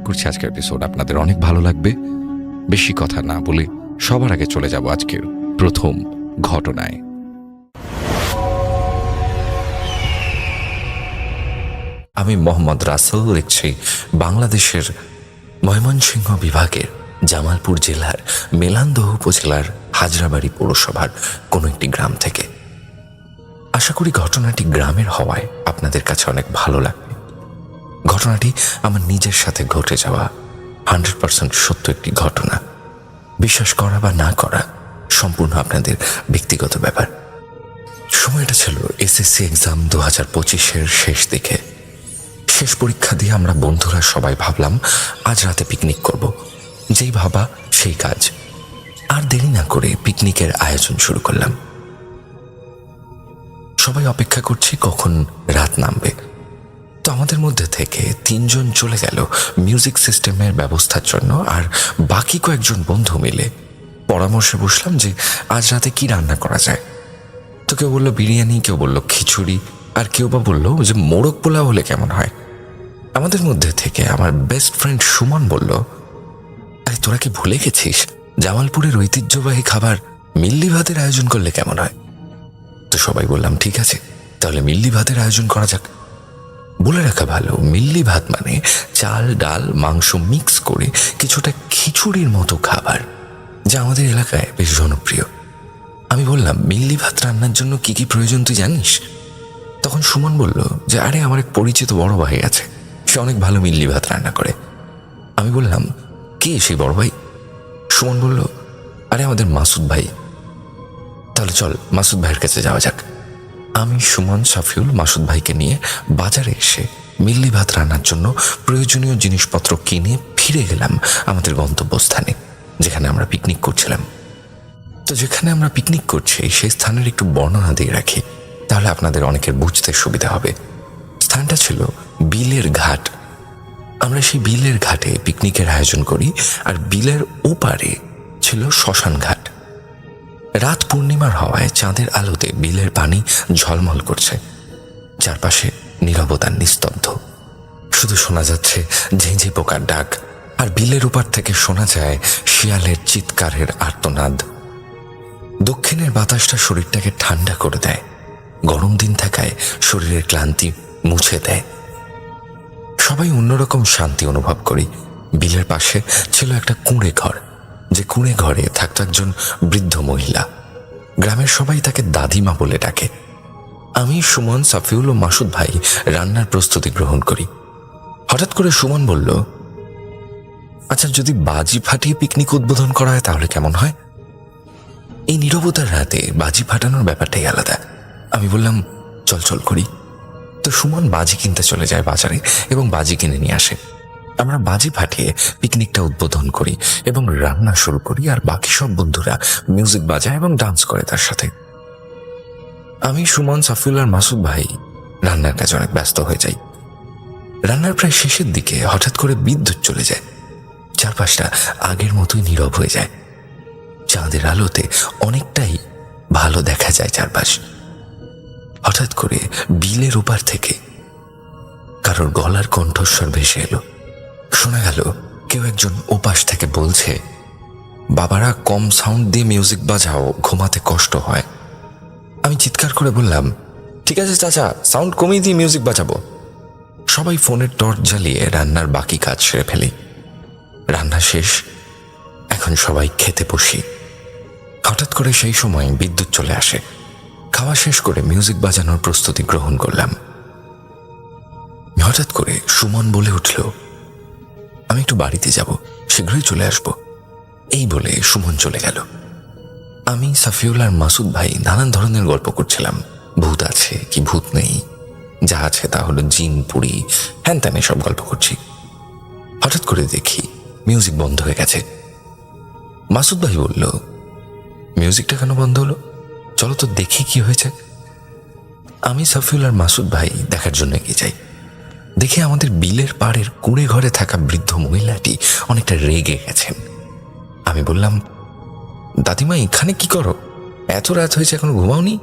করছি আজকের এপিসোড আপনাদের অনেক ভালো লাগবে। বেশি কথা না বলে সবার আগে চলে যাব আজকের প্রথম ঘটনায়। আমি মোহাম্মদ রাসেল, লিখছি বাংলাদেশের ময়মনসিংহ বিভাগের জামালপুর জেলার মেলান্দহ উপজেলার হাজরাবাড়ি পৌরসভার কোনো একটি গ্রাম থেকে। আশা করি ঘটনাটি গ্রামের হওয়ায় আপনাদের কাছে অনেক ভালো লাগবে। ঘটনাটি আমার নিজের সাথে ঘটে যাওয়া 100% সত্য একটি ঘটনা। বিশ্বাস করা বা না করা সম্পূর্ণ আপনাদের ব্যক্তিগত ব্যাপার। সময়টা ছিল এসএসসি এক্সাম 2025-এর শেষ দিকে। শেষ পরীক্ষা দিয়ে আমরা বন্ধুরা সবাই ভাবলাম আজ রাতে পিকনিক করব। যেই ভাবা সেই কাজ। আর দেরি না করে পিকনিকের আয়োজন শুরু করলাম। সবাই অপেক্ষা করছি কখন রাত নামবে। তো আমাদের মধ্যে থেকে 3 জন চলে গেল মিউজিক সিস্টেমের ব্যবস্থার জন্য, আর বাকি কয়েকজন বন্ধু মিলে পরামর্শে বসলাম যে আজ রাতে কি রান্না করা যায়। তো কেউ বলল বিরিয়ানি, কেউ বলল খিচুড়ি, আর কেউ বা বলল যে মোরগ পোলাও হলে কেমন হয়। আমাদের মধ্যে থেকে আমার বেস্ট ফ্রেন্ড সুমন বলল, আরে তোরা কি ভুলে গেছিস জামালপুরের ঐতিহ্যবাহী খাবার মিল্লি ভাতের আয়োজন করলে কেমন হয়। তো সবাই বললাম ঠিক আছে, তাহলে মিল্লি ভাতের আয়োজন করা যাক। বলে রাখা ভালো, মিল্লি ভাত মানে চাল ডাল মাংস মিক্স করে কিছুটা খিচুড়ির মতো খাবার, যা আমাদের এলাকায় বেশ জনপ্রিয়। আমি বললাম মিল্লি ভাত রান্নার জন্য কি কি প্রয়োজন তুই জানিস? তখন সুমন বলল যে আরে আমার এক পরিচিত বড় ভাই আছে, সে অনেক ভালো মিল্লি ভাত রান্না করে। আমি বললাম কে সেই বড় ভাই? সুমন বলল আরে আমাদের মাসুদ ভাই। তাহলে চল মাসুদ ভাইয়ের কাছে যাওয়া যাক। আমি সুমন সাফিউল মাসুদ ভাইকে নিয়ে বাজারে এসে মিল্লি ভাত রান্নার জন্য প্রয়োজনীয় জিনিসপত্র কিনে ফিরে গেলাম আমাদের গন্তব্যস্থানে, যেখানে আমরা পিকনিক করছিলাম। তো যেখানে আমরা পিকনিক করছি সেই স্থানের একটু বর্ণনা দিয়ে রাখি, তাহলে আপনাদের অনেকের বুঝতে সুবিধা হবে। স্থানটা ছিল বিলের ঘাট। আমরা সেই বিলের ঘাটে পিকনিকের আয়োজন করি, আর বিলের ওপারে ছিল শ্মশান ঘাট। রাত পূর্ণিমার হওয়ায় চাঁদের আলোতে বিলের পানি ঝলমল করছে। চারপাশে নীরবতা নিস্তব্ধ, শুধু শোনা যাচ্ছে ঝিঁঝি পোকার ডাক, আর বিলের ওপার থেকে শোনা যায় শিয়ালের চিৎকারের আর্তনাদ। দক্ষিণের বাতাসটা শরীরটাকে ঠান্ডা করে দেয়, গরম দিন থাকায় শরীরের ক্লান্তি মুছে দেয়। সবাই অন্যরকম শান্তি অনুভব করি। বিলের পাশে ছিল একটা কুঁড়ে ঘর, যে কুঁড়ে ঘরে থাকত একজন বৃদ্ধ মহিলা। গ্রামের সবাই তাকে দাদিমা বলে ডাকে। আমি সুমন সাফিউল ও মাসুদ ভাই রান্নার প্রস্তুতি গ্রহণ করি। হঠাৎ করে সুমন বলল, আচ্ছা যদি বাজি ফাটিয়ে পিকনিক উদ্বোধন করা হয় তাহলে কেমন হয়? এই নীরবতার রাতে বাজি ফাটানোর ব্যাপারটাই আলাদা। আমি বললাম চল চল করি। তো সুমন বাজি কিনতে চলে যায় বাজারে এবং বাজি কিনে নিয়ে আসে। আমরা বাজি ফাটিয়ে পিকনিকটা উদ্বোধন করি এবং রান্না শুরু করি, আর বাকি সব বন্ধুরা মিউজিক বাজায় এবং ডান্স করে তার সাথে। আমি সুমন সাফিউল আর মাসুদ ভাই রান্নার কাজে অনেক ব্যস্ত হয়ে যাই। রান্নার প্রায় শেষের দিকে হঠাৎ করে বিদ্যুৎ চলে যায়। চারপাশটা আগের মতোই নীরব হয়ে যায়। চাঁদের আলোতে অনেকটাই ভালো দেখা যায় চারপাশ। হঠাৎ করে বিলের ওপার থেকে কারোর গলার কণ্ঠস্বর ভেসে এলো। শোনা গেল কেউ একজন ওপাশ থেকে বলছে, বাবারা কম সাউন্ড দিয়ে মিউজিক বাজাও, ঘুমাতে কষ্ট হয়। আমি চিৎকার করে বললাম, ঠিক আছে চাচা, সাউন্ড কমিয়ে দিয়ে মিউজিক বাজাবো। সবাই ফোনের টর্চ জ্বালিয়ে রান্নার বাকি কাজ সেরে ফেলি। রান্না শেষ, এখন সবাই খেতে বসি। হঠাৎ করে সেই সময় বিদ্যুৎ চলে আসে। খাওয়া শেষ করে মিউজিক বাজানোর প্রস্তুতি গ্রহণ করলাম। হঠাৎ করে সুমন বলে উঠল, আমি একটু বাড়িতে যাব, শীঘ্রই চলে আসব। এই বলে সুমন চলে গেল। আমি সাফিউল আর মাসুদ ভাই নানান ধরনের গল্প করছিলাম। ভূত আছে কি ভূত নেই, যা আছে তা হলো জিন পুরি হ্যান ত্যান সব গল্প করছি। হঠাৎ করে দেখি মিউজিক বন্ধ হয়ে গেছে। মাসুদ ভাই বলল, মিউজিকটা কেন বন্ধ হলো? চলো তো দেখি কি হয়েছে। আমি সাফিউল আর মাসুদ ভাই দেখার জন্য এগিয়ে যাই। দেখে আমাদের বিলের পাড়ের কুঁড়ে ঘরে থাকা বৃদ্ধ মহিলাটি অনেকটা রেগে গেছেন। আমি বললাম, দাদিমা এখানে কি করো? এত রাত হয়েছে এখনো ঘুমাওনি?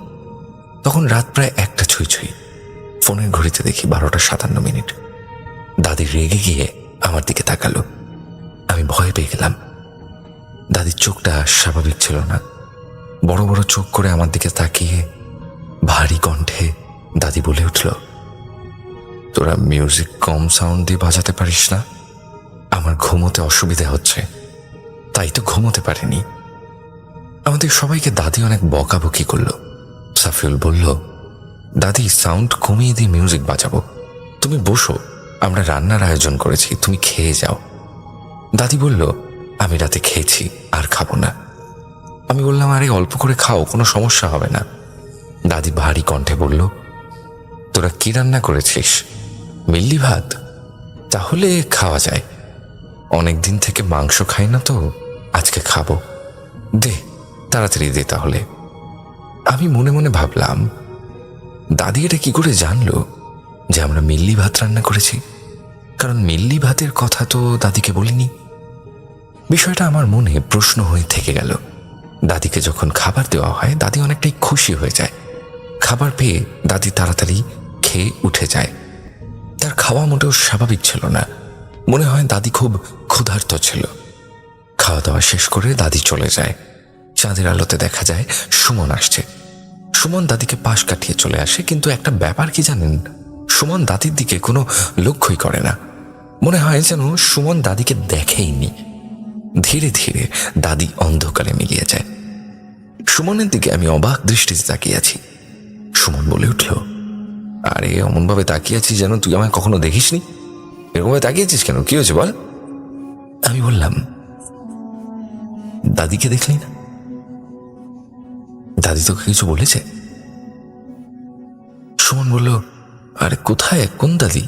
তখন রাত প্রায় 1টা ছুঁই ছুঁই। ফোনের ঘড়িতে দেখি 12টা 57 মিনিট। দাদি রেগে গিয়ে আমার দিকে তাকালো। আমি ভয় পেয়ে গেলাম। দাদির চোখটা স্বাভাবিক ছিল না। বড় বড় চোখ করে আমার দিকে তাকিয়ে ভারী কণ্ঠে দাদি বলে উঠল, তোরা মিউজিক কম সাউন্ড দিয়ে বাজাতে পারিস না? আমার ঘুমোতে অসুবিধা হচ্ছে, তাই তো ঘুমোতে পারিনি। আমাদের সবাইকে দাদি অনেক বকাবকি করলো। সাফিউল বলল, দাদি সাউন্ড কমিয়ে দিয়ে মিউজিক বাজাবো, তুমি বসো, আমরা রান্নার আয়োজন করেছি, তুমি খেয়ে যাও। দাদি বলল, আমি রাতে খেয়েছি, আর খাবো না। আমি বললাম, আরে অল্প করে খাও, কোনো সমস্যা হবে না। দাদি ভারী কণ্ঠে বলল, তোরা কি রান্না করেছিস? মিল্লি ভাত? তাহলে খাওয়া যায়, অনেক দিন থেকে মাংস খাই না তো, আজকে খাবো, দে তাড়াতাড়ি দে তাহলে। আমি মনে মনে ভাবলাম, দাদি এটা কি করে জানলো যে আমরা মিল্লি ভাত রান্না করেছি? কারণ মিল্লি ভাতের কথা তো দাদিকে বলিনি। বিষয়টা আমার মনে প্রশ্ন হয়ে থেকে গেল। দাদিকে যখন খাবার দেওয়া হয়, দাদি অনেকটাই খুশি হয়ে যায়। খাবার পেয়ে দাদি তাড়াতাড়ি খেয়ে উঠে যায়। তার খাওয়া মোটেও স্বাভাবিক ছিল না, মনে হয় দাদি খুব ক্ষুধার্ত ছিল। খাওয়া দাওয়া শেষ করে দাদি চলে যায়। চাঁদের আলোতে দেখা যায় সুমন আসছে। সুমন দাদিকে পাশ কাটিয়ে চলে আসে, কিন্তু একটা ব্যাপার কি জানেন, সুমন দাদির দিকে কোনো লক্ষ্যই করে না। মনে হয় যেন সুমন দাদিকে দেখেইনি। ধীরে ধীরে দাদি অন্ধকারে মিলিয়ে যায়। সুমনের দিকে আমি অবাক দৃষ্টিতে তাকিয়ে আছি। সুমন বলে উঠল, আরে অমনভাবে তাকিয়ে আছিস যেন তুই আমায় কখনো দেখিসনি, এরকমভাবে তাকিয়েছিস কেন, কি হয়েছে বল? আমি বললাম, দাদিকে দেখলি না? দাদি তোকে কিছু বলেছে? সুমন বলল, আরে কোথায়, কোন দাদি?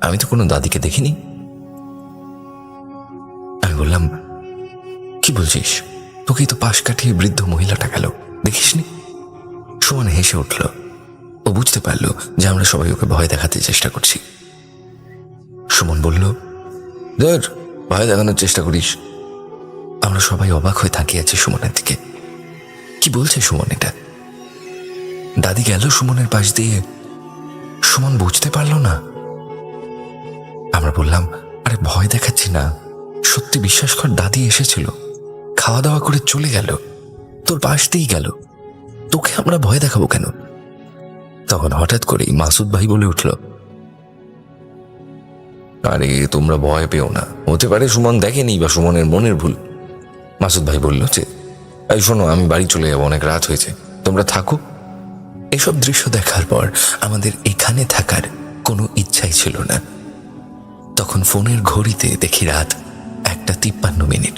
আমি তো কোনো দাদিকে দেখিনি। আমি বললাম, কি বলছিস, তোকেই তো পাশ কাটিয়ে বৃদ্ধ মহিলাটা গেল, দেখিসনি? সুমন হেসে উঠল। ও বুঝতে পারলো যে আমরা সবাই ওকে ভয় দেখাতে চেষ্টা করছি। সুমন বলল, ধর, ভয় দেখানোর চেষ্টা করিস। আমরা সবাই অবাক হয়ে তাকিয়ে আছি সুমনের দিকে। কি বলছে সুমন এটা? দাদি গেল সুমনের পাশ দিয়ে, সুমন বুঝতে পারলো না। আমরা বললাম, আরে ভয় দেখাচ্ছি না, সত্যি বিশ্বাস কর, দাদি এসেছিল, খাওয়া দাওয়া করে চলে গেল, তোর পাশ দিয়েই গেল, তোকে আমরা ভয় দেখাবো কেন? তখন হঠাৎ করেই মাসুদ ভাই বলে উঠল, আরে তোমরা ভয় পেও না, হতে পারে সুমন দেখেনি বা সুমনের মনের ভুল। মাসুদ ভাই বলল যে, এই শোনো, আমি বাড়ি চলে যাবো, অনেক রাত হয়েছে, তোমরা থাকো। এসব দৃশ্য দেখার পর আমাদের এখানে থাকার কোনো ইচ্ছাই ছিল না। তখন ফোনের ঘড়িতে দেখি রাত 1:53।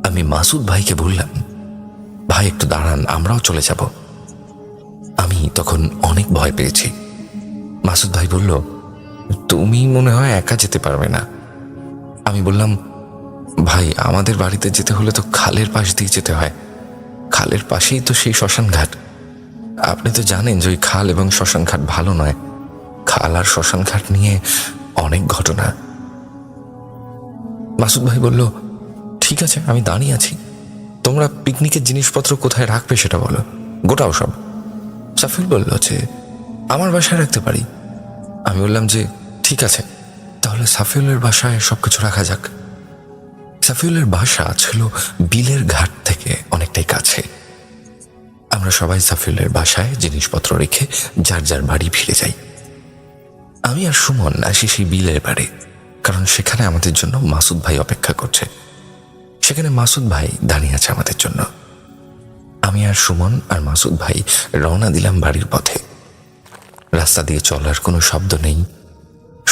আমি মাসুদ ভাইকে বললাম, ভাই একটু দাঁড়ান, আমরাও চলে যাব। আমি তখন অনেক ভয় পেয়েছি। মাসুদ ভাই বলল, তুমি মনে হয় একা যেতে পারবে না। আমি বললাম, ভাই আমাদের বাড়িতে যেতে হলে তো খালের পাশ দিয়ে যেতে হয়, খালের পাশেই তো সেই শ্মশান ঘাট। আপনি তো জানেন যে ওই খাল এবং শ্মশান ঘাট ভালো নয়, খাল আর শ্মশান ঘাট নিয়ে অনেক ঘটনা। মাসুদ ভাই বলল, ঠিক আছে, আমি দাঁড়িয়ে আছি, তোমরা পিকনিকের জিনিসপত্র কোথায় রাখবে সেটা বলো, গোটাও সব। সাফিউল বলল যে, আমার বাসায় রাখতে পারি। আমি বললাম যে, ঠিক আছে, তাহলে সাফিউলের বাসায় সবকিছু রাখা যাক। সাফিউলের বাসা ছিল বিলের ঘাট থেকে অনেকটাই কাছে। আমরা সবাই সাফিউলের বাসায় জিনিসপত্র রেখে যার যার বাড়ি ফিরে যাই। আমি আর সুমন আসি সেই বিলের বাড়ি, কারণ সেখানে আমাদের জন্য মাসুদ ভাই অপেক্ষা করছে। সেখানে মাসুদ ভাই দাঁড়িয়ে আছে আমাদের জন্য। আমি আর সুমন আর মাসুদ ভাই রওনা দিলাম বাড়ির পথে। রাস্তা দিয়ে চলার কোনো শব্দ নেই,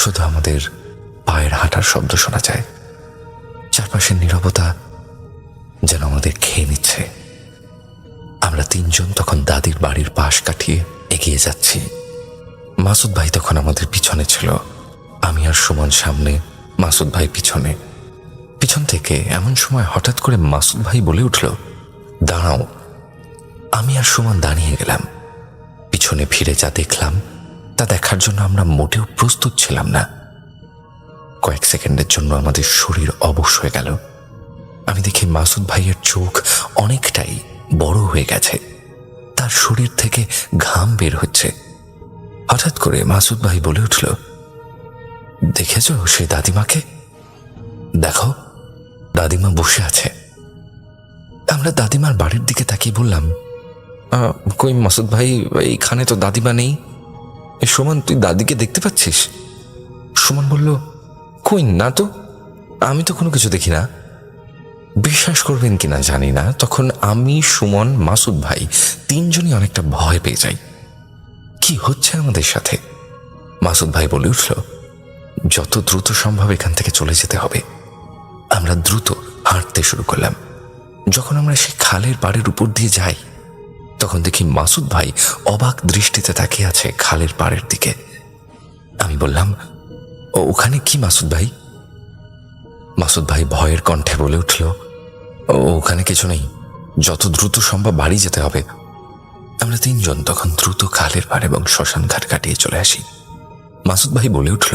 শুধু আমাদের পায়ের হাঁটার শব্দ শোনা যায়। চারপাশের নীরবতা যেন আমাদের খেয়ে নিচ্ছে। আমরা তিনজন তখন দাদির বাড়ির পাশ কাটিয়ে এগিয়ে যাচ্ছি। মাসুদ ভাই তখন আমাদের পিছনে ছিল, আমি আর সুমন সামনে, মাসুদ ভাই পিছনে। পিছন থেকে এমন সময় হঠাৎ করে মাসুদ ভাই বলে উঠল, দাঁড়াও। আমি আর সুমন দাঁড়িয়ে গেলাম। পিছনে ফিরে যা দেখলাম তা দেখার জন্য আমরা মোটেও প্রস্তুত ছিলাম না। কয়েক সেকেন্ডের জন্য আমাদের শরীর অবশ হয়ে গেল। আমি দেখি মাসুদ ভাইয়ের চোখ অনেকটাই বড় হয়ে গেছে, তার শরীর থেকে ঘাম বের হচ্ছে। হঠাৎ করে মাসুদ ভাই বলে উঠল, দেখেছো সেই দাদিমাকে? দেখো, দাদিমা বসে আছে। আমরা দাদিমার বাড়ির দিকে তাকিয়ে বললাম, কই মাসুদ ভাই, এইখানে তো দাদিমা নেই। সুমন, তুই দাদিকে দেখতে পাচ্ছিস? সুমন বলল, কই না তো, আমি তো কোনো কিছু দেখি না। বিশ্বাস করবেন কিনা জানি না, তখন আমি, সুমন, মাসুদ ভাই তিনজনই অনেকটা ভয় পেয়ে যাই। কি হচ্ছে আমাদের সাথে? মাসুদ ভাই বলে উঠল, যত দ্রুত সম্ভব এখান থেকে চলে যেতে হবে। আমরা দ্রুত হাঁটতে শুরু করলাম। যখন আমরা সেই খালের পাড়ের উপর দিয়ে যাই, তখন দেখি মাসুদ ভাই অবাক দৃষ্টিতে তাকিয়ে আছে খালের পাড়ের দিকে। আমি বললাম, ওখানে কি মাসুদ ভাই? মাসুদ ভাই ভয়ের কণ্ঠে বলে উঠল, ওখানে কিছু নেই, যত দ্রুত সম্ভব বাড়ি যেতে হবে। আমরা তিনজন তখন দ্রুত খালের পাড় এবং শ্মশান ঘাট কাটিয়ে চলে আসি। মাসুদ ভাই বলে উঠল,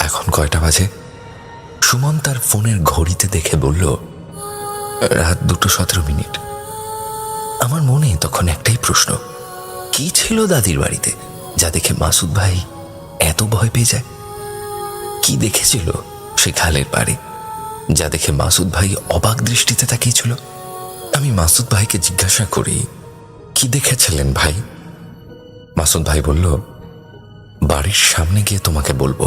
এখন কয়টা বাজে? সুমন তার ফোনের ঘড়িতে দেখে বলল, রাত 2:17। আমার মনে তখন একটাই প্রশ্ন, কি ছিল দাদির বাড়িতে যা দেখে মাসুদ ভাই এত ভয় পেয়ে যায়? কি দেখেছিল সে খালের পাড়ে যা দেখে মাসুদ ভাই অবাক দৃষ্টিতে তাকিয়েছিল? আমি মাসুদ ভাইকে জিজ্ঞাসা করি, কি দেখেছিলেন ভাই? মাসুদ ভাই বলল, বাড়ির সামনে গিয়ে তোমাকে বলবো,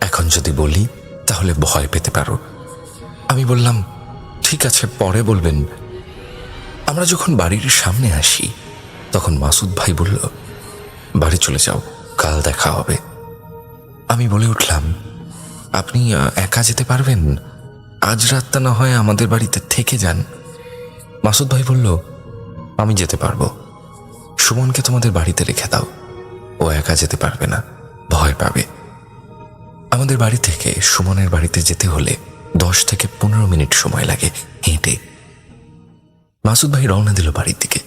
এখন যদি বলি তাহলে ভয় পেতে পারো। আমি বললাম, ঠিক আছে, পরে বলবেন। আমরা যখন বাড়ির সামনে আসি, তখন মাসুদ ভাই বলল, বাড়ি চলে যাও, কাল দেখা হবে। আমি বলে উঠলাম, আপনি একা যেতে পারবেন? আজ রাতটা না হয় আমাদের বাড়িতে থেকে যান। মাসুদ ভাই বলল, আমি যেতে পারবো, সুমনকে তোমাদের বাড়িতে রেখে দাও, ও একা যেতে পারবে না, ভয় পাবে। আমাদের বাড়ি থেকে সুমনের বাড়িতে যেতে হলে 10 থেকে 15 মিনিট সময় লাগে হেঁটে। মাসুদ ভাই রওনা দিল বাড়ির দিকে।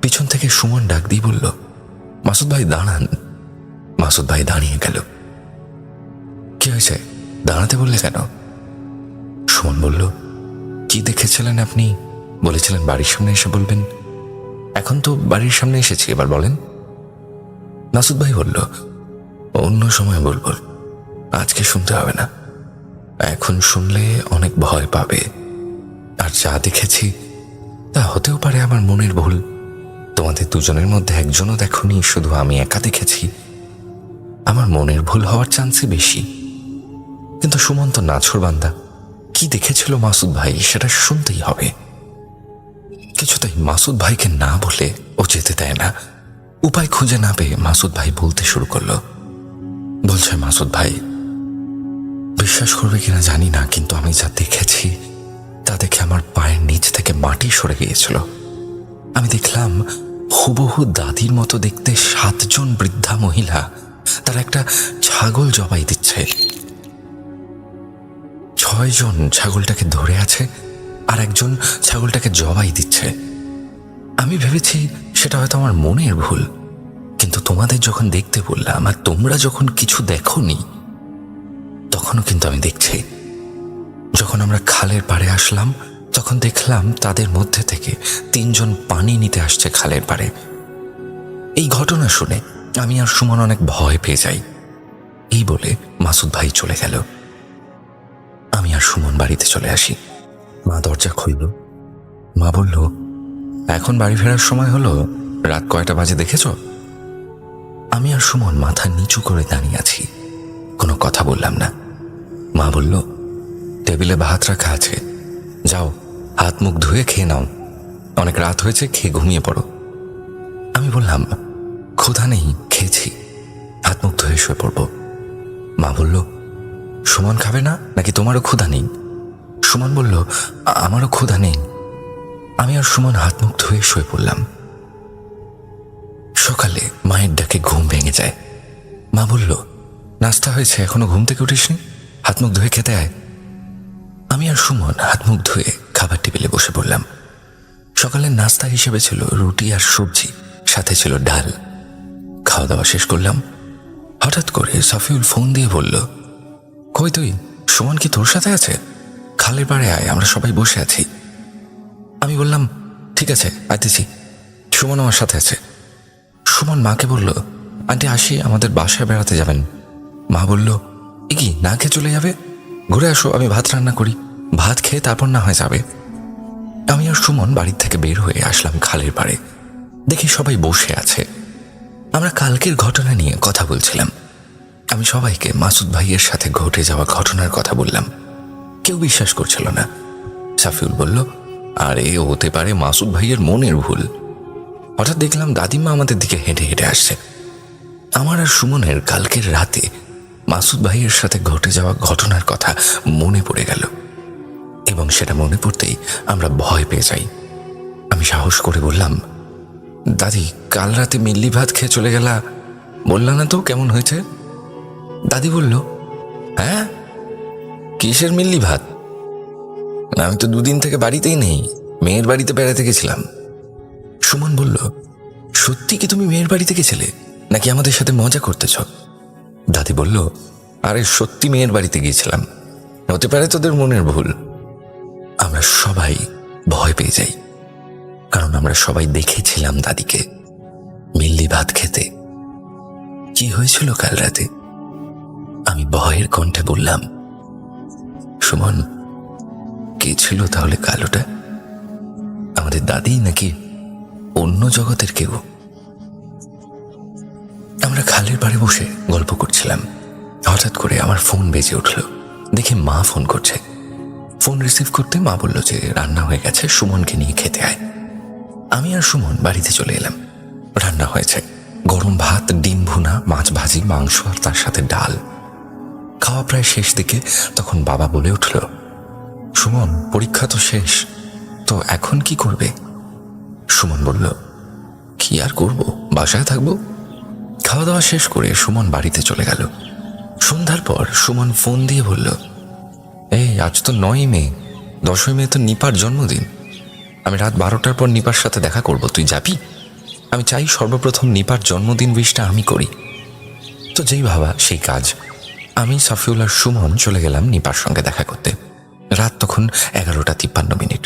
পিছন থেকে সুমন ডাক দিয়ে বলল, মাসুদ ভাই দাঁড়ান। মাসুদ ভাই দাঁড়িয়ে গেল। কি হয়েছে, দাঁড়াতে বললে কেন? সুমন বলল, কি দেখেছিলেন আপনি? বলেছিলেন বাড়ির সামনে এসে বলবেন, এখন তো বাড়ির সামনে এসেছি, এবার বলেন। মাসুদ ভাই বলল, অন্য সময় বলবো, আজকে শুনতে হবে না, এখন শুনলে অনেক ভয় পাবে। আর যা দেখেছি তা হতেও পারে আমার মনের ভুল। তোমাদের দুজনের মধ্যে একজনও দেখনি, শুধু আমি একা দেখেছি। আমার মনের ভুল হওয়ার চান্সই বেশি। কিন্তু সুমন তো নাছোড়বান্দা, কি দেখেছিল মাসুদ ভাই সেটা শুনতেই হবে। কিছুতেই মাসুদ ভাইকে না বলে ও যেতে দেয় না। উপায় খুঁজে না পেয়ে মাসুদ ভাই বলতে শুরু করলো। বলছে, মাসুদ ভাই, বিশ্বাস করবে কিনা জানি না, কিন্তু আমি যা দেখেছি তা দেখে আমার পায়ের নিচ থেকে মাটি সরে গিয়েছিল। আমি দেখলাম হুবহু দাদির মতো দেখতে 7 জন বৃদ্ধা মহিলা তারা একটা ছাগল জবাই দিচ্ছে। 6 জন ছাগলটাকে ধরে আছে আর একজন ছাগলটাকে জবাই দিচ্ছে। আমি ভেবেছি সেটা হয়তো আমার মনের ভুল, কিন্তু তোমাদের যখন দেখতে বললাম আর তোমরা যখন কিছু দেখোনি, তখনও কিন্তু আমি দেখছি। যখন আমরা খালের পাড়ে আসলাম, তখন দেখলাম তাদের মধ্যে থেকে 3 জন পানি নিতে আসছে খালের পাড়ে। এই ঘটনা শুনে আমি আর সুমন অনেক ভয় পেয়ে যাই। এই বলে মাসুদ ভাই চলে গেল। আমি আর সুমন বাড়িতে চলে আসি। মা দরজা খুলল। মা বলল, এখন বাড়ি ফেরার সময় হলো, রাত কয়টা বাজে দেখেছ? আমি আর সুমন মাথা নিচু করে দাঁড়িয়ে আছি, কোনো কথা বললাম না। মা বলল, টেবিলে ভাত রাখা আছে, যাও হাত মুখ ধুয়ে খেয়ে নাও, অনেক রাত হয়েছে, খেয়ে ঘুমিয়ে পড়ো। আমি বললাম, ক্ষুধা নেই, খেয়েছি, হাত মুখ ধুয়ে শুয়ে পড়ব। মা বলল, সুমন খাবে না নাকি তোমারও ক্ষুধা নেই? সুমন বলল, আমারও ক্ষুধা নেই। আমি আর সুমন হাত মুখ ধুয়ে শুয়ে পড়লাম। সকালে মায়ের ডাকে ঘুম ভেঙে যায়। মা বলল, নাস্তা হয়েছে, এখনো ঘুম থেকে উঠিসনি, হাত মুখ ধুয়ে খেতে আয়। আমি আর সুমন হাত মুখ ধুয়ে খাবার টেবিলে বসে পড়লাম। সকালের নাস্তা হিসেবে ছিল রুটি আর সবজি, সাথে ছিল ডাল। খাওয়া দাওয়া শেষ করলাম। হঠাৎ করে সাফিউল ফোন দিয়ে বলল, কই তুই? সুমন কি তোর সাথে আছে? খালের পাড়ে আয়, আমরা সবাই বসে আছি। আমি বললাম, ঠিক আছে, আইতেছি, সুমন আমার সাথে আছে। সুমন মাকে বলল, আন্টি আসি, আমাদের বাসায় বেড়াতে যাবেন। মা বলল, এ কি না খেয়ে চলে যাবে? ঘুরে আসো, আমি ভাত রান্না করি, ভাত খেয়ে তারপর না হয় যাবে। আমি আর সুমন বাড়ির থেকে বের হয়ে আসলাম খালের পাড়ে। দেখি সবাই বসে আছে। আমরা কালকের ঘটনা নিয়ে কথা বলছিলাম। আমি সবাইকে মাসুদ ভাইয়ের সাথে ঘটে যাওয়া ঘটনার কথা বললাম। কেউ বিশ্বাস করছিল না। সাফিউল বলল, আরে হতে পারে মাসুদ ভাইয়ের মনের ভুল। হঠাৎ দেখলাম দাদিমা আমাদের দিকে হেঁটে হেঁটে আসছে। আমার আর সুমনের কালকের রাতে মাসুদ ভাইয়ের সাথে ঘটে যাওয়া ঘটনার কথা মনে পড়ে গেল, এবং সেটা মনে পড়তেই আমরা ভয় পেয়ে যাই। আমি সাহস করে বললাম, দাদি, কাল রাতে মিল্লি ভাত খেয়ে চলে গেলা, বললা না তো কেমন হয়েছে? দাদি বলল, হ্যাঁ, কিসের মিল্লি ভাত? আমি তো দুদিন থেকে বাড়িতেই নেই, মেয়ের বাড়িতে বেড়াতে গেছিলাম। সুমন বলল, সত্যি কি তুমি মেয়ের বাড়িতে গেছিলে, নাকি আমাদের সাথে মজা করতেছ? দাদি বলল, আরে সত্যি মেয়ের বাড়িতে গিয়েছিলাম, হতে পারে তোদের মনের ভুল। আমরা সবাই ভয় পেয়ে যাই, কারণ আমরা সবাই দেখেছিলাম দাদিকে মিল্লি ভাত খেতে। কি হয়েছিল কাল রাতে? আমি ভয়ের কণ্ঠে বললাম। সুমন, কে ছিল তাহলে কালোটা? আমাদের দাদি নাকি অন্য জগতের কেউ? আমরা খালের পাড়ে বসে গল্প করছিলাম। হঠাৎ করে আমার ফোন বেজে উঠল। দেখি মা ফোন করছে। ফোন রিসিভ করতে মা বলল যে রান্না হয়ে গেছে, সুমনকে নিয়ে খেতে আয়। আমি আর সুমন বাড়িতে চলে এলাম। রান্না হয়েছে গরম ভাত, ডিম ভুনা, মাছ ভাজি, মাংস আর তার সাথে ডাল। খাওয়া প্রায় শেষ দিকে তখন বাবা বলে উঠল, সুমন, পরীক্ষা তো শেষ, তো এখন কি করবে? সুমন বলল, কি আর করব, বাসায় থাকবো। খাওয়া দাওয়া শেষ করে সুমন বাড়িতে চলে গেল। সন্ধ্যার পর সুমন ফোন দিয়ে বলল, এই আজ তো 9ই মে, 10ই মে তো নিপার জন্মদিন। আমি রাত 12টার পর নিপার সাথে দেখা করব, তুই যাবি? আমি চাই সর্বপ্রথম নিপার জন্মদিন উইশটা আমি করি। তো যেই ভাবা সেই কাজ। আমি, সাফিউল আর সুমন চলে গেলাম নিপার সঙ্গে দেখা করতে। রাত তখন 11:53।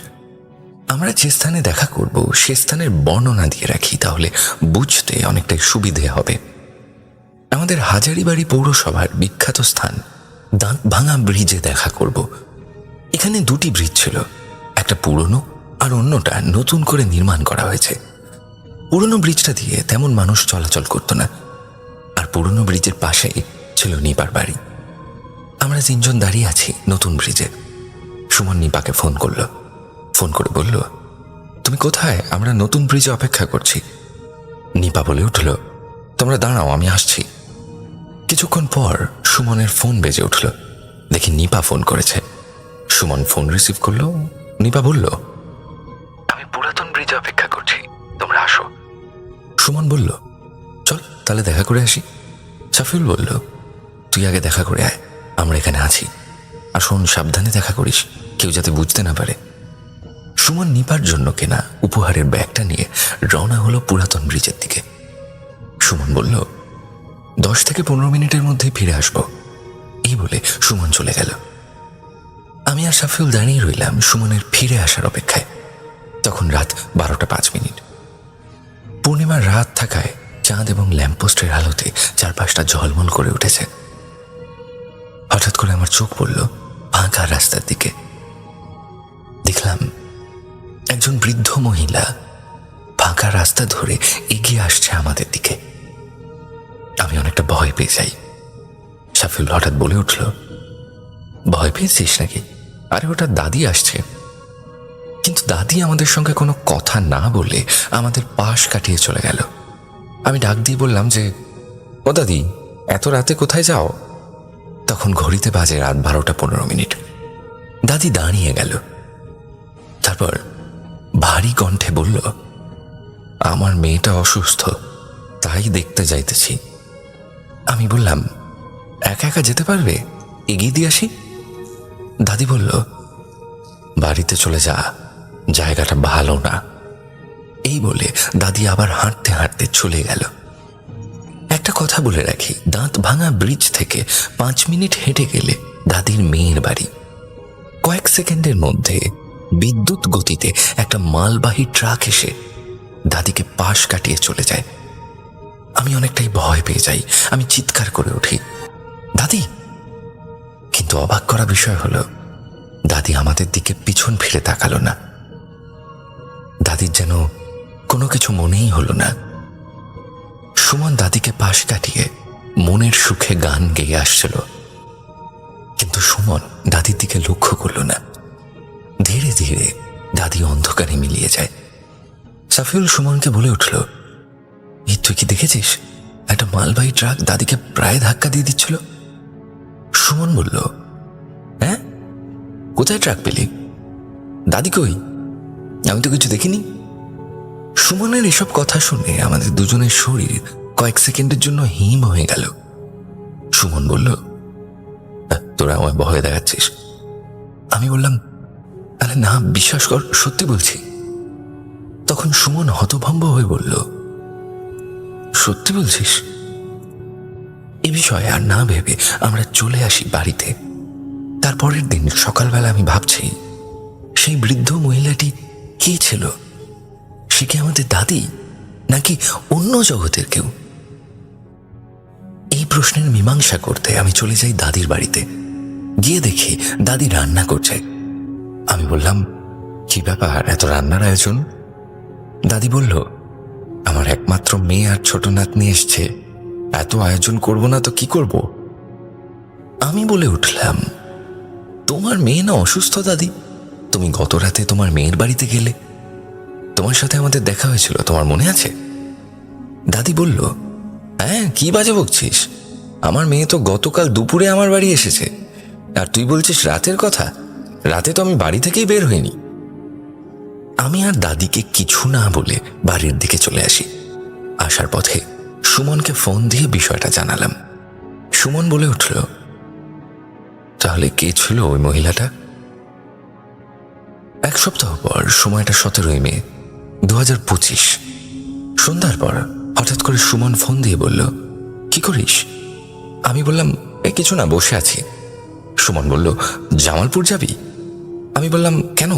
আমরা যে স্থানে দেখা করব সে স্থানের বর্ণনা দিয়ে রাখি, তাহলে বুঝতে অনেকটাই সুবিধে হবে। আমাদের হাজারিবাড়ি পৌরসভার বিখ্যাত স্থান দাঁত ভাঙা ব্রিজে দেখা করব। এখানে দুটি ব্রিজ ছিল, একটা পুরনো আর অন্যটা নতুন করে নির্মাণ করা হয়েছে। পুরনো ব্রিজটা দিয়ে তেমন মানুষ চলাচল করতো না, আর পুরনো ব্রিজের পাশেই ছিল নিপার বাড়ি। আমরা 3 জন দাঁড়িয়ে আছি নতুন ব্রিজে। সুমন নিপাকে ফোন করল। ফোন করে বলল, তুমি কোথায়? আমরা নতুন ব্রিজে অপেক্ষা করছি। নিপা বলে উঠল, তোমরা দাঁড়াও, আমি আসছি। কিছুক্ষণ পর সুমনের ফোন বেজে উঠল। দেখি নিপা ফোন করেছে। সুমন ফোন রিসিভ করল। নিপা বলল, আমি পুরাতন ব্রিজে অপেক্ষা করছি, তোমরা আসো। সুমন বলল, চল তাহলে দেখা করে আসি। সাফিউল বলল, তুই আগে দেখা করে আয়, আমরা এখানে আছি। আর শোন, সাবধানে দেখা করিস, কেউ যাতে বুঝতে না পারে। সুমন নিপার জন্য কেনা উপহারের ব্যাগটা নিয়ে রওনা হলো পুরাতন ব্রিজের দিকে। সুমন বলল, 10 থেকে 15 মিনিটের মধ্যেই ফিরে আসবো। এই বলে সুমন চলে গেল। আমি আর সাফিউল দাঁড়িয়ে রইলাম সুমনের ফিরে আসার অপেক্ষায়। তখন রাত 12:05। পূর্ণিমার রাত থাকায় চাঁদ এবং ল্যাম্পপোস্টের আলোতে চারপাশটা ঝলমল করে উঠেছে। হঠাৎ করে আমার চোখ পড়ল ফাঁকা রাস্তার দিকে। দেখলাম একজন বৃদ্ধ মহিলা ফাঁকা রাস্তা ধরে এগিয়ে আসছে আমাদের দিকে। আমি অনেকটা ভয় পেয়ে যাই। সাফিউল হঠাৎ বলে উঠল, ভয় পেয়েছিস নাকি? আরে ওটা দাদি আসছে। কিন্তু দাদি আমাদের সঙ্গে কোনো কথা না বলে আমাদের পাশ কাটিয়ে চলে গেল। আমি ডাক দিয়ে বললাম যে, ও দাদি, এত রাতে কোথায় যাও? তখন ঘড়িতে বাজে রাত 12:15। দাদি দাঁড়িয়ে গেল। তারপর ভারী কণ্ঠে বলল, আমার মেয়েটা অসুস্থ, তাই দেখতে যাইতেছি। আমি বললাম, একা একা যেতে পারবে? এগিয়ে দিয়ে আসি। দাদি বলল, বাড়িতে চলে যা, জায়গাটা ভালো না। এই বলে দাদি আবার হাঁটতে হাঁটতে চলে গেল। একটা কথা বলে রাখি, দাঁত ভাঙা ব্রিজ থেকে 5 মিনিট হেঁটে গেলে দাদির মেয়ের বাড়ি। কয়েক সেকেন্ডের মধ্যে বিদ্যুৎ গতিতে একটা মালবাহী ট্রাক এসে দাদিকে পাশ কাটিয়ে চলে যায়। আমি অনেকটাই ভয় পেয়ে যাই। আমি চিৎকার করে উঠি, দাদি। কিন্তু অবাক করা বিষয় হলো, দাদি আমাদের দিকে পিছন ফিরে তাকালো না। দাদির যেন কোনো কিছু মনেই হলো না। সুমন দাদিকে পাশ কাটিয়ে মনের সুখে গান গেয়ে আসছিল, কিন্তু সুমন দাদির দিকে লক্ষ্য করল না। ধীরে ধীরে দাদি অন্ধকারে মিলিয়ে যায়। সাফিউল সুমনকে বলে উঠল, এই তুই কি দেখেছিস, একটা মালবাহী ট্রাক দাদিকে প্রায় ধাক্কা দিয়ে দিচ্ছিল। সুমন বলল, হ্যাঁ, কোথায় ট্রাক পেলি? দাদি কই? আমি তো কিছু দেখিনি। সুমনের এসব কথা শুনে আমাদের দুজনের শরীর কয়েক সেকেন্ডের জন্য হিম হয়ে গেল। সুমন বলল, তোরা আমায় ভয় দেখাচ্ছিস। আমি বললাম, আরে না, বিশ্বাস কর, সত্যি বলছি। তখন সুমন হতভম্ব হয়ে বলল, সত্যি বলছিস? এ বিষয়ে আর না ভেবে আমরা চলে আসি বাড়িতে। তারপরের দিন সকালবেলা আমি ভাবছি, সেই বৃদ্ধ মহিলাটি কে ছিল? সে কি আমাদের দাদি, নাকি অন্য জগতের কেউ? এই প্রশ্নের মীমাংসা করতে আমি চলে যাই দাদির বাড়িতে। গিয়ে দেখি দাদি রান্না করছে। আমি বললাম, কি ব্যাপার, এত রান্নার আয়োজন? দাদি বলল, আমার একমাত্র মেয়ে আর ছোট নাতনি এসছে, এত আয়োজন করব না তো কি করব? আমি বলে উঠলাম, তোমার মেয়ে না অসুস্থ দাদি? তুমি গত রাতে তোমার মেয়ের বাড়িতে গেলে, তোমার সাথে আমাদের দেখা হয়েছিল, তোমার মনে আছে? দাদি বলল, হ্যাঁ, কি বাজে বকছিস? আমার মেয়ে তো গতকাল দুপুরে আমার বাড়ি এসেছে, আর তুই বলছিস রাতের কথা? রাতে তো আমি বাড়ি থেকেই বের হইনি। আমি আর দাদিকে কিছু না বলে বাড়ির দিকে চলে আসি। আসার পথে সুমনকে ফোন দিয়ে বিষয়টা জানালাম। সুমন বলে উঠল, তাহলে কে ছিল ওই মহিলাটা? এক সপ্তাহ পর, সময়টা 17ই মে 2025, সন্ধ্যার পর হঠাৎ করে সুমন ফোন দিয়ে বলল, কি করিস? আমি বললাম, কিছু না, বসে আছি। সুমন বলল, জামালপুর যাবি? আমি বললাম, কেন?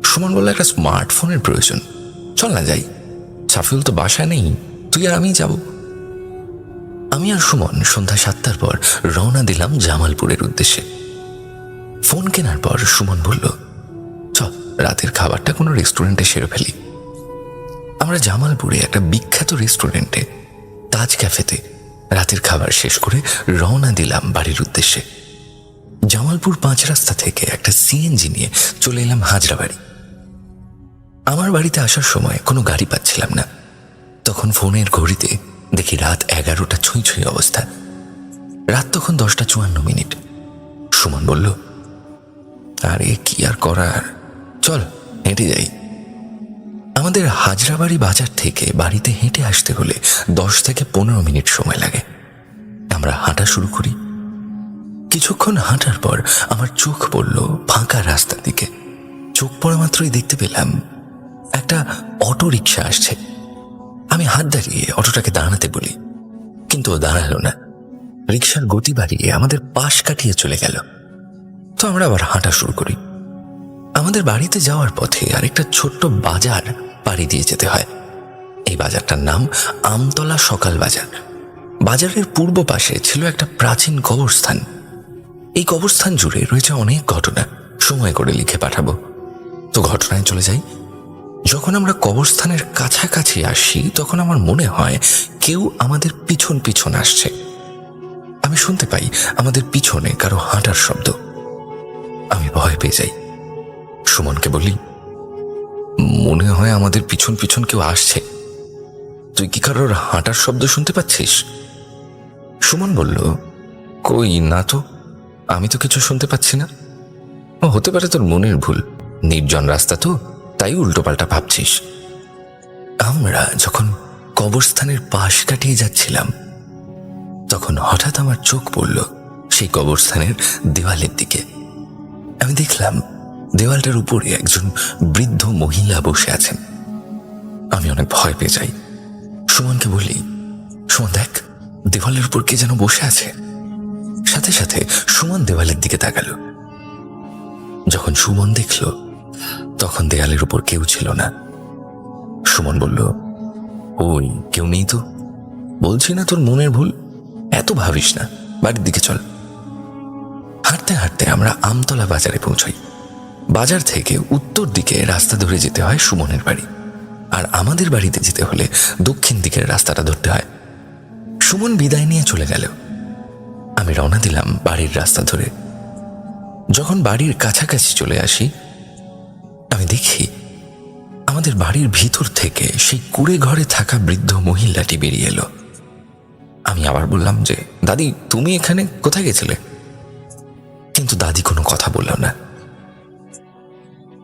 সুমন বলল, একটা স্মার্টফোনের প্রয়োজন, চল না যাই। সাফিউল তো বাসায় নেই, তুই আর আমি যাব। আমি আর সুমন সন্ধ্যা 7টার পর রওনা দিলাম জামালপুরের উদ্দেশ্যে। ফোন কেনার পর সুমন বলল, চল রাতের খাবারটা কোনো রেস্টুরেন্টে সেরে ফেলি। আমরা জামালপুরে একটা বিখ্যাত রেস্টুরেন্টে, তাজ ক্যাফেতে রাতের খাবার শেষ করে রওনা দিলাম বাড়ির উদ্দেশ্যে। জামালপুর 5 রাস্তা থেকে একটা সিএনজি নিয়ে চলে এলাম হাজরাবাড়ি। আমার বাড়িতে আসার সময় কোনো গাড়ি পাচ্ছিলাম না। তখন ফোনের ঘড়িতে দেখি রাত 11টা ছুঁই ছুঁই অবস্থা। রাত তখন 10:54। সুমন বলল, আরে কি আর করার, চল হেঁটে যাই। আমাদের হাজরাবাড়ি বাজার থেকে বাড়িতে হেঁটে আসতে হলে 10 থেকে 15 মিনিট সময় লাগে। আমরা হাঁটা শুরু করি। কিছুক্ষণ হাঁটার পর আমার চোখ পড়ল ফাঁকা রাস্তার দিকে। চোখ পড়া মাত্রই দেখতে পেলাম একটা অটো রিক্সা আসছে। আমি হাত দাঁড়িয়ে অটোটাকে দাঁড়াতে বলি, কিন্তু ও দাঁড়ালো না। রিক্সার গতি বাড়িয়ে আমাদের পাশ কাটিয়ে চলে গেল। তো আমরা আবার হাঁটা শুরু করি। আমাদের বাড়িতে যাওয়ার পথে আরেকটা ছোট্ট বাজার পাড়ি দিয়ে যেতে হয়। এই বাজারটার নাম আমতলা সকাল বাজার। বাজারের পূর্ব পাশে ছিল একটা প্রাচীন কবরস্থান। এই কবরস্থান জুড়ে রয়েছে অনেক ঘটনা, সময় করে লিখে পাঠাবো। তো ঘটনায় চলে যাই। যখন আমরা কবরস্থানের কাছাকাছি আসি, তখন আমার মনে হয় কেউ আমাদের পিছন পিছন আসছে। আমি শুনতে পাই আমাদের পিছনে কারো হাঁটার শব্দ। আমি ভয় পেয়ে যাই। সুমনকে বলি, মনে হয় আমাদের পিছন পিছন কেউ আসছে, তুই কি কারোর হাঁটার শব্দ শুনতে পাচ্ছিস? সুমন বলল, কই না তো, আমি তো কিছু শুনতে পাচ্ছি না। হতে পারে তোর মনের ভুল, নির্জন রাস্তা তো, তাই উল্টোপাল্টা ভাবছিস। আমরা যখন কবরস্থানের পাশ কাটিয়ে যাচ্ছিলাম, তখন হঠাৎ আমার চোখ পড়ল সেই কবরস্থানের দেওয়ালের দিকে। আমি দেখলাম দেওয়ালটার উপরে একজন বৃদ্ধ মহিলা বসে আছেন। আমি অনেক ভয় পেয়ে যাই। সুমনকে বলি, সুমন দেখ, দেওয়ালের উপর কে যেন বসে আছে। সাথে সাথে সুমন দেওয়ালের দিকে তাকালো। যখন সুমন দেখল, তখন দেয়ালের উপর কেউ ছিল না। সুমন বলল, ওই কেউ নেই তো, বলছি না তোর মনের ভুল, এত ভাবিস না, বাড়ির দিকে চল। হাঁটতে হাঁটতে আমরা আমতলা বাজারে পৌঁছাই। বাজার থেকে উত্তর দিকে রাস্তা ধরে যেতে হয় সুমনের বাড়ি, আর আমাদের বাড়িতে যেতে হলে দক্ষিণ দিকের রাস্তাটা ধরতে হয়। সুমন বিদায় নিয়ে চলে গেল। আমি রওনা দিলাম বাড়ির রাস্তা ধরে। যখন বাড়ির কাছাকাছি চলে আসি, আমি দেখি আমাদের বাড়ির ভিতর থেকে সেই কুড়ে ঘরে থাকা বৃদ্ধ মহিলাটি বেরিয়ে এলো। আমি আবার বললাম যে, দাদি তুমি এখানে কোথায় গেছিলে? কিন্তু দাদি কোনো কথা বলল না।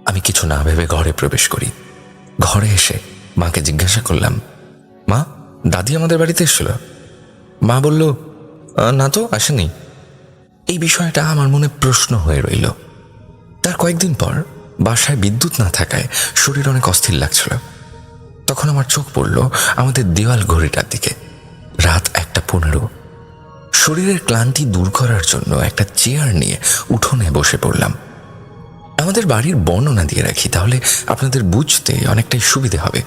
আমি কিছু না ভেবে ঘরে প্রবেশ করি। ঘরে এসে মাকে জিজ্ঞাসা করলাম, মা, দাদি আমাদের বাড়িতে এসেছিল? মা বলল, না তো, আসেনি। এই বিষয়টা আমার মনে প্রশ্ন হয়ে রইল। তার কয়েকদিন পর বাসায় বিদ্যুৎ না থাকায় শরীর অনেক অস্থির লাগছিল। তখন আমার চোখ পড়ল আমাদের দেওয়াল ঘড়িটার দিকে। রাত 1:15। শরীরের ক্লান্তি দূর করার জন্য একটা চেয়ার নিয়ে উঠোনে বসে পড়লাম। আমাদের বাড়ির বর্ণনা দিয়ে রাখি, তাহলে আপনাদের বুঝতে অনেকটাই সুবিধে হবে।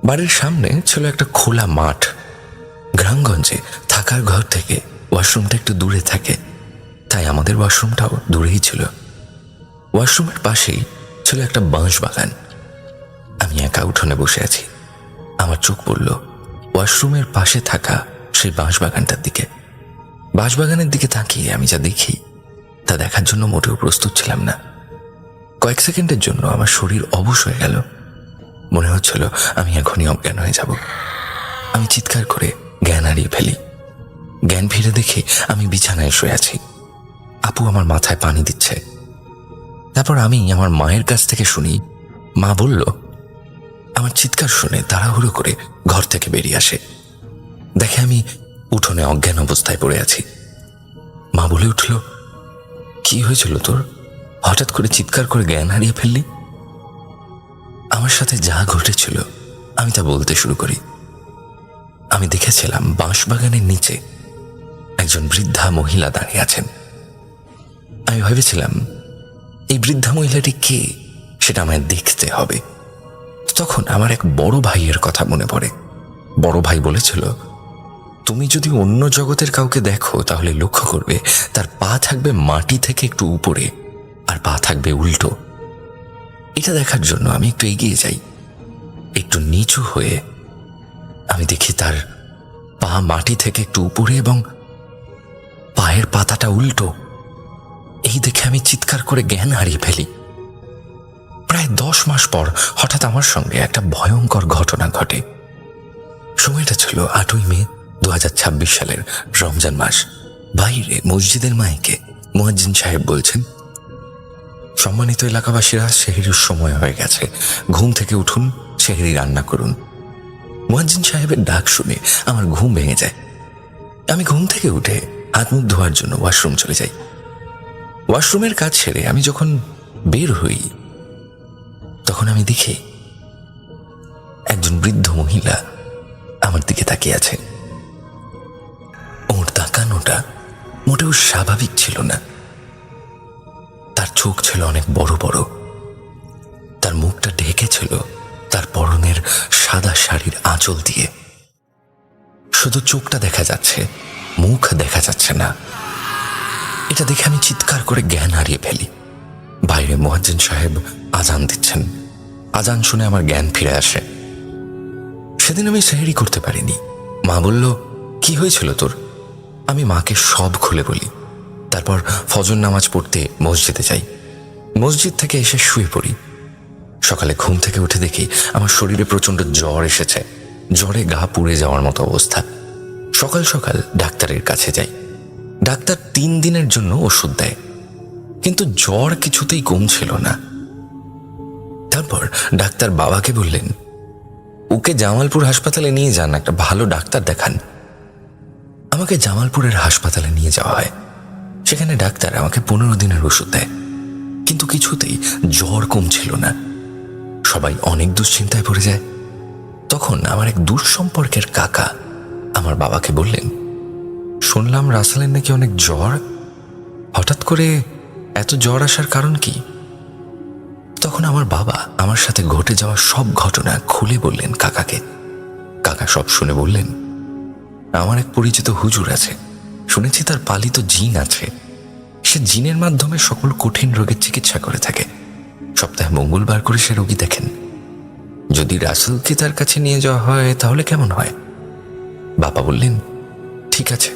বাড়ির সামনে ছিল একটা খোলা মাঠ। গ্রামগঞ্জে থাকার ঘর থেকে ওয়াশরুমটা একটু দূরে থাকে, তাই আমাদের ওয়াশরুমটাও দূরেই ছিল। ওয়াশরুমের পাশেই ছিল একটা বাঁশ বাগান। আমি একা উঠোনে বসে আছি। আমার চোখ পড়ল ওয়াশরুমের পাশে থাকা সেই বাঁশ বাগানটার দিকে। বাঁশবাগানের দিকে তাকিয়ে আমি যা দেখি তা দেখার জন্য মোটেও প্রস্তুত ছিলাম না। কয়েক সেকেন্ডের জন্য আমার শরীর অবশ হয়ে গেল। মনে হচ্ছিল আমি এখনই অজ্ঞান হয়ে যাব। আমি চিৎকার করে জ্ঞান হারিয়ে ফেলি। জ্ঞান ফিরে দেখি আমি বিছানায় শুয়ে আছি। আপু আমার মাথায় পানি দিচ্ছে। তারপর আমি আমার মায়ের কাছ থেকে শুনি, মা বলল, আমার চিৎকার শুনে তাড়াহুড়ো করে ঘর থেকে বেরিয়ে আসে। দেখে আমি উঠোনে অজ্ঞান অবস্থায় পড়ে আছি। মা বলে উঠল, কি হয়েছিল তোর? হঠাৎ করে চিৎকার করে জ্ঞান হারিয়ে ফেললি? আমার সাথে যা ঘটেছিল আমি তা বলতে শুরু করি। আমি দেখেছিলাম বাঁশবাগানের নিচে একজন বৃদ্ধা মহিলা দাঁড়িয়ে আছেন। আমি ভেবেছিলাম এই বৃদ্ধা মহিলাটি কে সেটা আমায় দেখতে হবে। তখন আমার এক বড় ভাইয়ের কথা মনে পড়ে। বড় ভাই বলেছিল, তুমি যদি অন্য জগতের কাউকে দেখো তাহলে লক্ষ্য করবে তার পা থাকবে মাটি থেকে একটু উপরে আর পা থাকবে উল্টো। এটা দেখার জন্য আমি একটু এগিয়ে যাই। একটু নিচু হয়ে আমি দেখি তার পা মাটি থেকে একটু উপরে এবং পায়ের পাতাটা উল্টো। এই দেখে আমি চিৎকার করে জ্ঞান হারিয়ে ফেলি। প্রায় 10 মাস পর হঠাৎ আমার সঙ্গে একটা ভয়ঙ্কর ঘটনা ঘটে। সময়টা ছিল 8ই মে 2026 সালের রমজান মাস। বাইরে মসজিদের মাইকে মুয়াজ্জিন সাহেব বলছেন, সম্মানিত এলাকাবাসীরা, সেহরির সময় হয়ে গেছে, ঘুম থেকে উঠুন, সেহরি রান্না করুন। মুয়াজ্জিন সাহেবের ডাক শুনে আমার ঘুম ভেঙে যায়। আমি ঘুম থেকে উঠে হাত মুখ ধোয়ার জন্য ওয়াশরুম চলে যাই। ওয়াশরুমের কাজ সেরে আমি যখন বের হই তখন আমি দেখি একজন বৃদ্ধ মহিলা আমার দিকে তাকিয়ে আছে। ওর তাকানোটা মোটেও স্বাভাবিক ছিল না। তার চোখ ছিল অনেক বড় বড়। তার মুখটা ঢেকে ছিল তার পরনের সাদা শাড়ির আঁচল দিয়ে। শুধু চোখটা দেখা যাচ্ছে, মুখ দেখা যাচ্ছে না। এটা দেখে আমি চিৎকার করে জ্ঞান হারিয়ে ফেলি। বাইরে মুয়াজ্জিন সাহেব আজান দিচ্ছেন। আজান শুনে আমার জ্ঞান ফিরে আসে। সেদিন আমি সেহরি করতে পারিনি। মা বলল, কি হয়েছিল তোর? আমি মাকে সব খুলে বলি। তারপর ফজর নামাজ পড়তে মসজিদে যাই। মসজিদ থেকে এসে শুয়ে পড়ি। সকালে ঘুম থেকে উঠে দেখি আমার শরীরে প্রচণ্ড জ্বর এসেছে। জ্বরে গা পুড়ে যাওয়ার মতো অবস্থা। সকাল সকাল ডাক্তারের কাছে যাই। ডাক্তার 3 দিনের জন্য ওষুধ দেয়, কিন্তু জ্বর কিছুতেই কমছিল না। তারপর ডাক্তার বাবাকে বললেন, ওকে জামালপুর হাসপাতালে নিয়ে যান, একটা ভালো ডাক্তার দেখান। আমাকে জামালপুরের হাসপাতালে নিয়ে যাওয়া হয়। সেখানে ডাক্তার আমাকে 15 দিনের ওষুধ দেয়, কিন্তু কিছুতেই জ্বর কমছিল না। সবাই অনেক দুশ্চিন্তায় পড়ে যায়। তখন আমার এক দূর সম্পর্কের কাকা আমার বাবাকে বললেন, শুনলাম রাসেলের নাকি অনেক জ্বর, হঠাৎ করে এত জ্বর আসার কারণ কি? তখন আমার বাবা আমার সাথে ঘটে যাওয়া সব ঘটনা খুলে বললেন কাকাকে। কাকা সব শুনে বললেন, আমার এক পরিচিত হুজুর আছে, শুনেছি তার পালিত জিন আছে। সে জিনের মাধ্যমে সকল কঠিন রোগের চিকিৎসা করে থাকে। সপ্তাহে মঙ্গলবার করে সে রোগী দেখেন। যদি রাসেলকে তার কাছে নিয়ে যাওয়া হয় তাহলে কেমন হয়? বাবা বললেন, ঠিক আছে।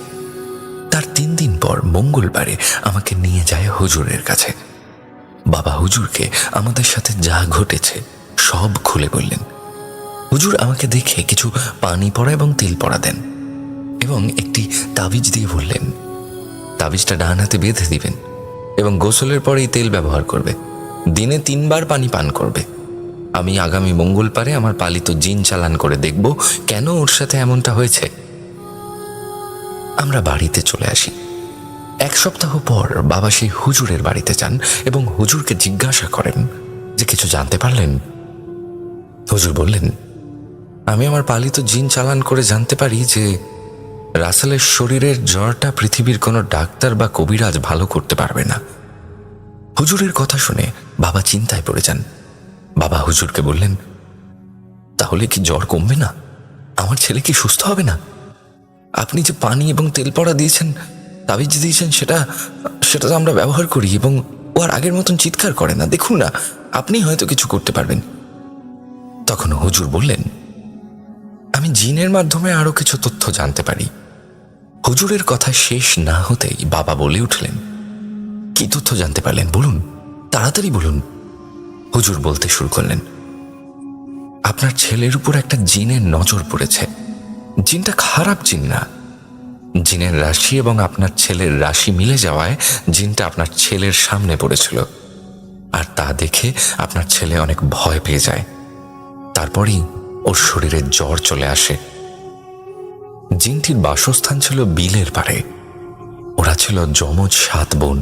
তার 3 দিন পর মঙ্গলবারে আমাকে নিয়ে যায় হুজুরের কাছে। বাবা হুজুরকে আমাদের সাথে যা ঘটেছে সব খুলে বললেন। হুজুর আমাকে দেখে কিছু পানি পড়া এবং তেল পড়া দেন এবং একটি তাবিজ দিয়ে বললেন, তাবিজটা ডান হাতে বেঁধে দিবেন এবং গোসলের পরেই তেল ব্যবহার করবে। দিনে 3 বার পানি পান করবে। আমি আগামী মঙ্গলবারে আমার পালিত জিন চালান করে দেখব কেন ওর সাথে এমনটা হয়েছে। আমরা বাড়িতে চলে আসি। 1 সপ্তাহ পর বাবা সেই হুজুরের বাড়িতে যান এবং হুজুরকে জিজ্ঞাসা করেন যে কিছু জানতে পারলেন? হুজুর বললেন, আমি আমার পালিত জিন চালান করে জানতে পারি যে রাসেলের শরীরের জ্বরটা পৃথিবীর কোনো ডাক্তার বা কবিরাজ ভালো করতে পারবে না। হুজুরের কথা শুনে বাবা চিন্তায় পড়ে যান। বাবা হুজুরকে বললেন, তাহলে কি জ্বর কমবে না? আমার ছেলে কি সুস্থ হবে না? আপনি যে পানি এবং তেল পড়া দিয়েছেন, তাবিজ দিয়েছেন, সেটা তো আমরা ব্যবহার করি এবং ও আর আগের মতন চিৎকার করে না। দেখুন না, আপনি হয়তো কিছু করতে পারবেন। তখন হুজুর বললেন, আমি জিনের মাধ্যমে আরো কিছু তথ্য জানতে পারি। হুজুরের কথা শেষ না হতেই বাবা বলে উঠলেন, কি তথ্য জানতে পারলেন বলুন, তাড়াতাড়ি বলুন। হুজুর বলতে শুরু করলেন, আপনার ছেলের উপর একটা জিনের নজর পড়েছে। জিনটা খারাপ জিন না। জিনের রাশি এবং আপনার ছেলের রাশি মিলে যাওয়ায় জিনটা আপনার ছেলের সামনে পড়েছিল, আর তা দেখে আপনার ছেলে অনেক ভয় পেয়ে যায়। তারপরই ওর শরীরে জ্বর চলে আসে। জিনটির বাসস্থান ছিল বিলের পাড়ে। ওরা ছিল যমজ 7 বোন।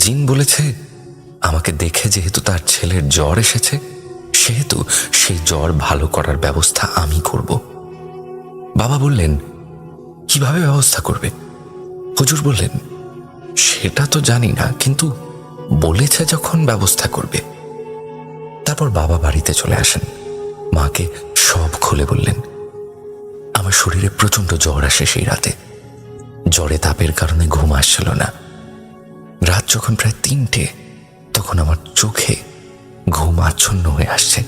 জিন বলেছে আমাকে দেখে যেহেতু তার ছেলের জ্বর এসেছে, সেহেতু সেই জ্বর ভালো করার ব্যবস্থা আমি করব। বাবা বললেন, কিভাবে ব্যবস্থা করবে? হুজুর বললেন, সেটা তো জানি না, কিন্তু বলেছে যখন ব্যবস্থা করবে। তারপর বাবা বাড়িতে চলে আসেন। মাকে সব খুলে বললেন। আমার শরীরে প্রচন্ড জ্বর আসে সেই রাতে। জ্বরে তাপের কারণে ঘুম আসছিল না। রাত যখন প্রায় 3টে, তখন আমার চোখে ঘুম আচ্ছন্ন হয়ে আসছে।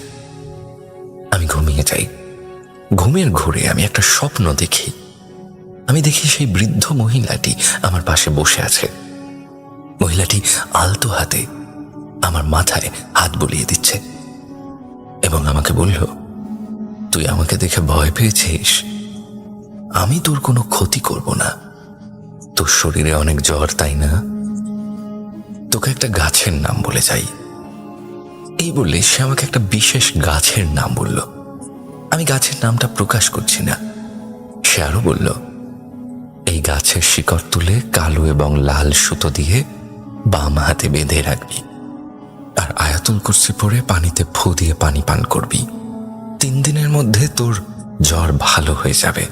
আমি ঘুমিয়ে যাই। ঘুমের ঘোরে আমি একটা স্বপ্ন দেখি। আমি দেখি সেই বৃদ্ধ মহিলাটি আমার পাশে বসে আছে। মহিলাটি আলতো হাতে আমার মাথায় হাত বুলিয়ে দিচ্ছে এবং আমাকে বলল, তুই আমাকে দেখে ভয় পেয়েছিস? আমি তোর কোনো ক্ষতি করব না। তোর শরীরে অনেক জ্বর, তাই না? তোকে একটা গাছের নাম বলে যাই। এই বললে সে আমাকে একটা বিশেষ গাছের নাম বলল। আমি গাছের নামটা প্রকাশ করছি না। সে আরো বলল, এই গাছের শিকড় তুলে কালো এবং লাল সুতো দিয়ে বাম হাতে বেঁধে রাখবি, আর আয়াতুল কুরসি পড়ে পানিতে ফু দিয়ে পানি পান করবি। 3 দিনের মধ্যে তোর জ্বর ভালো হয়ে যাবে।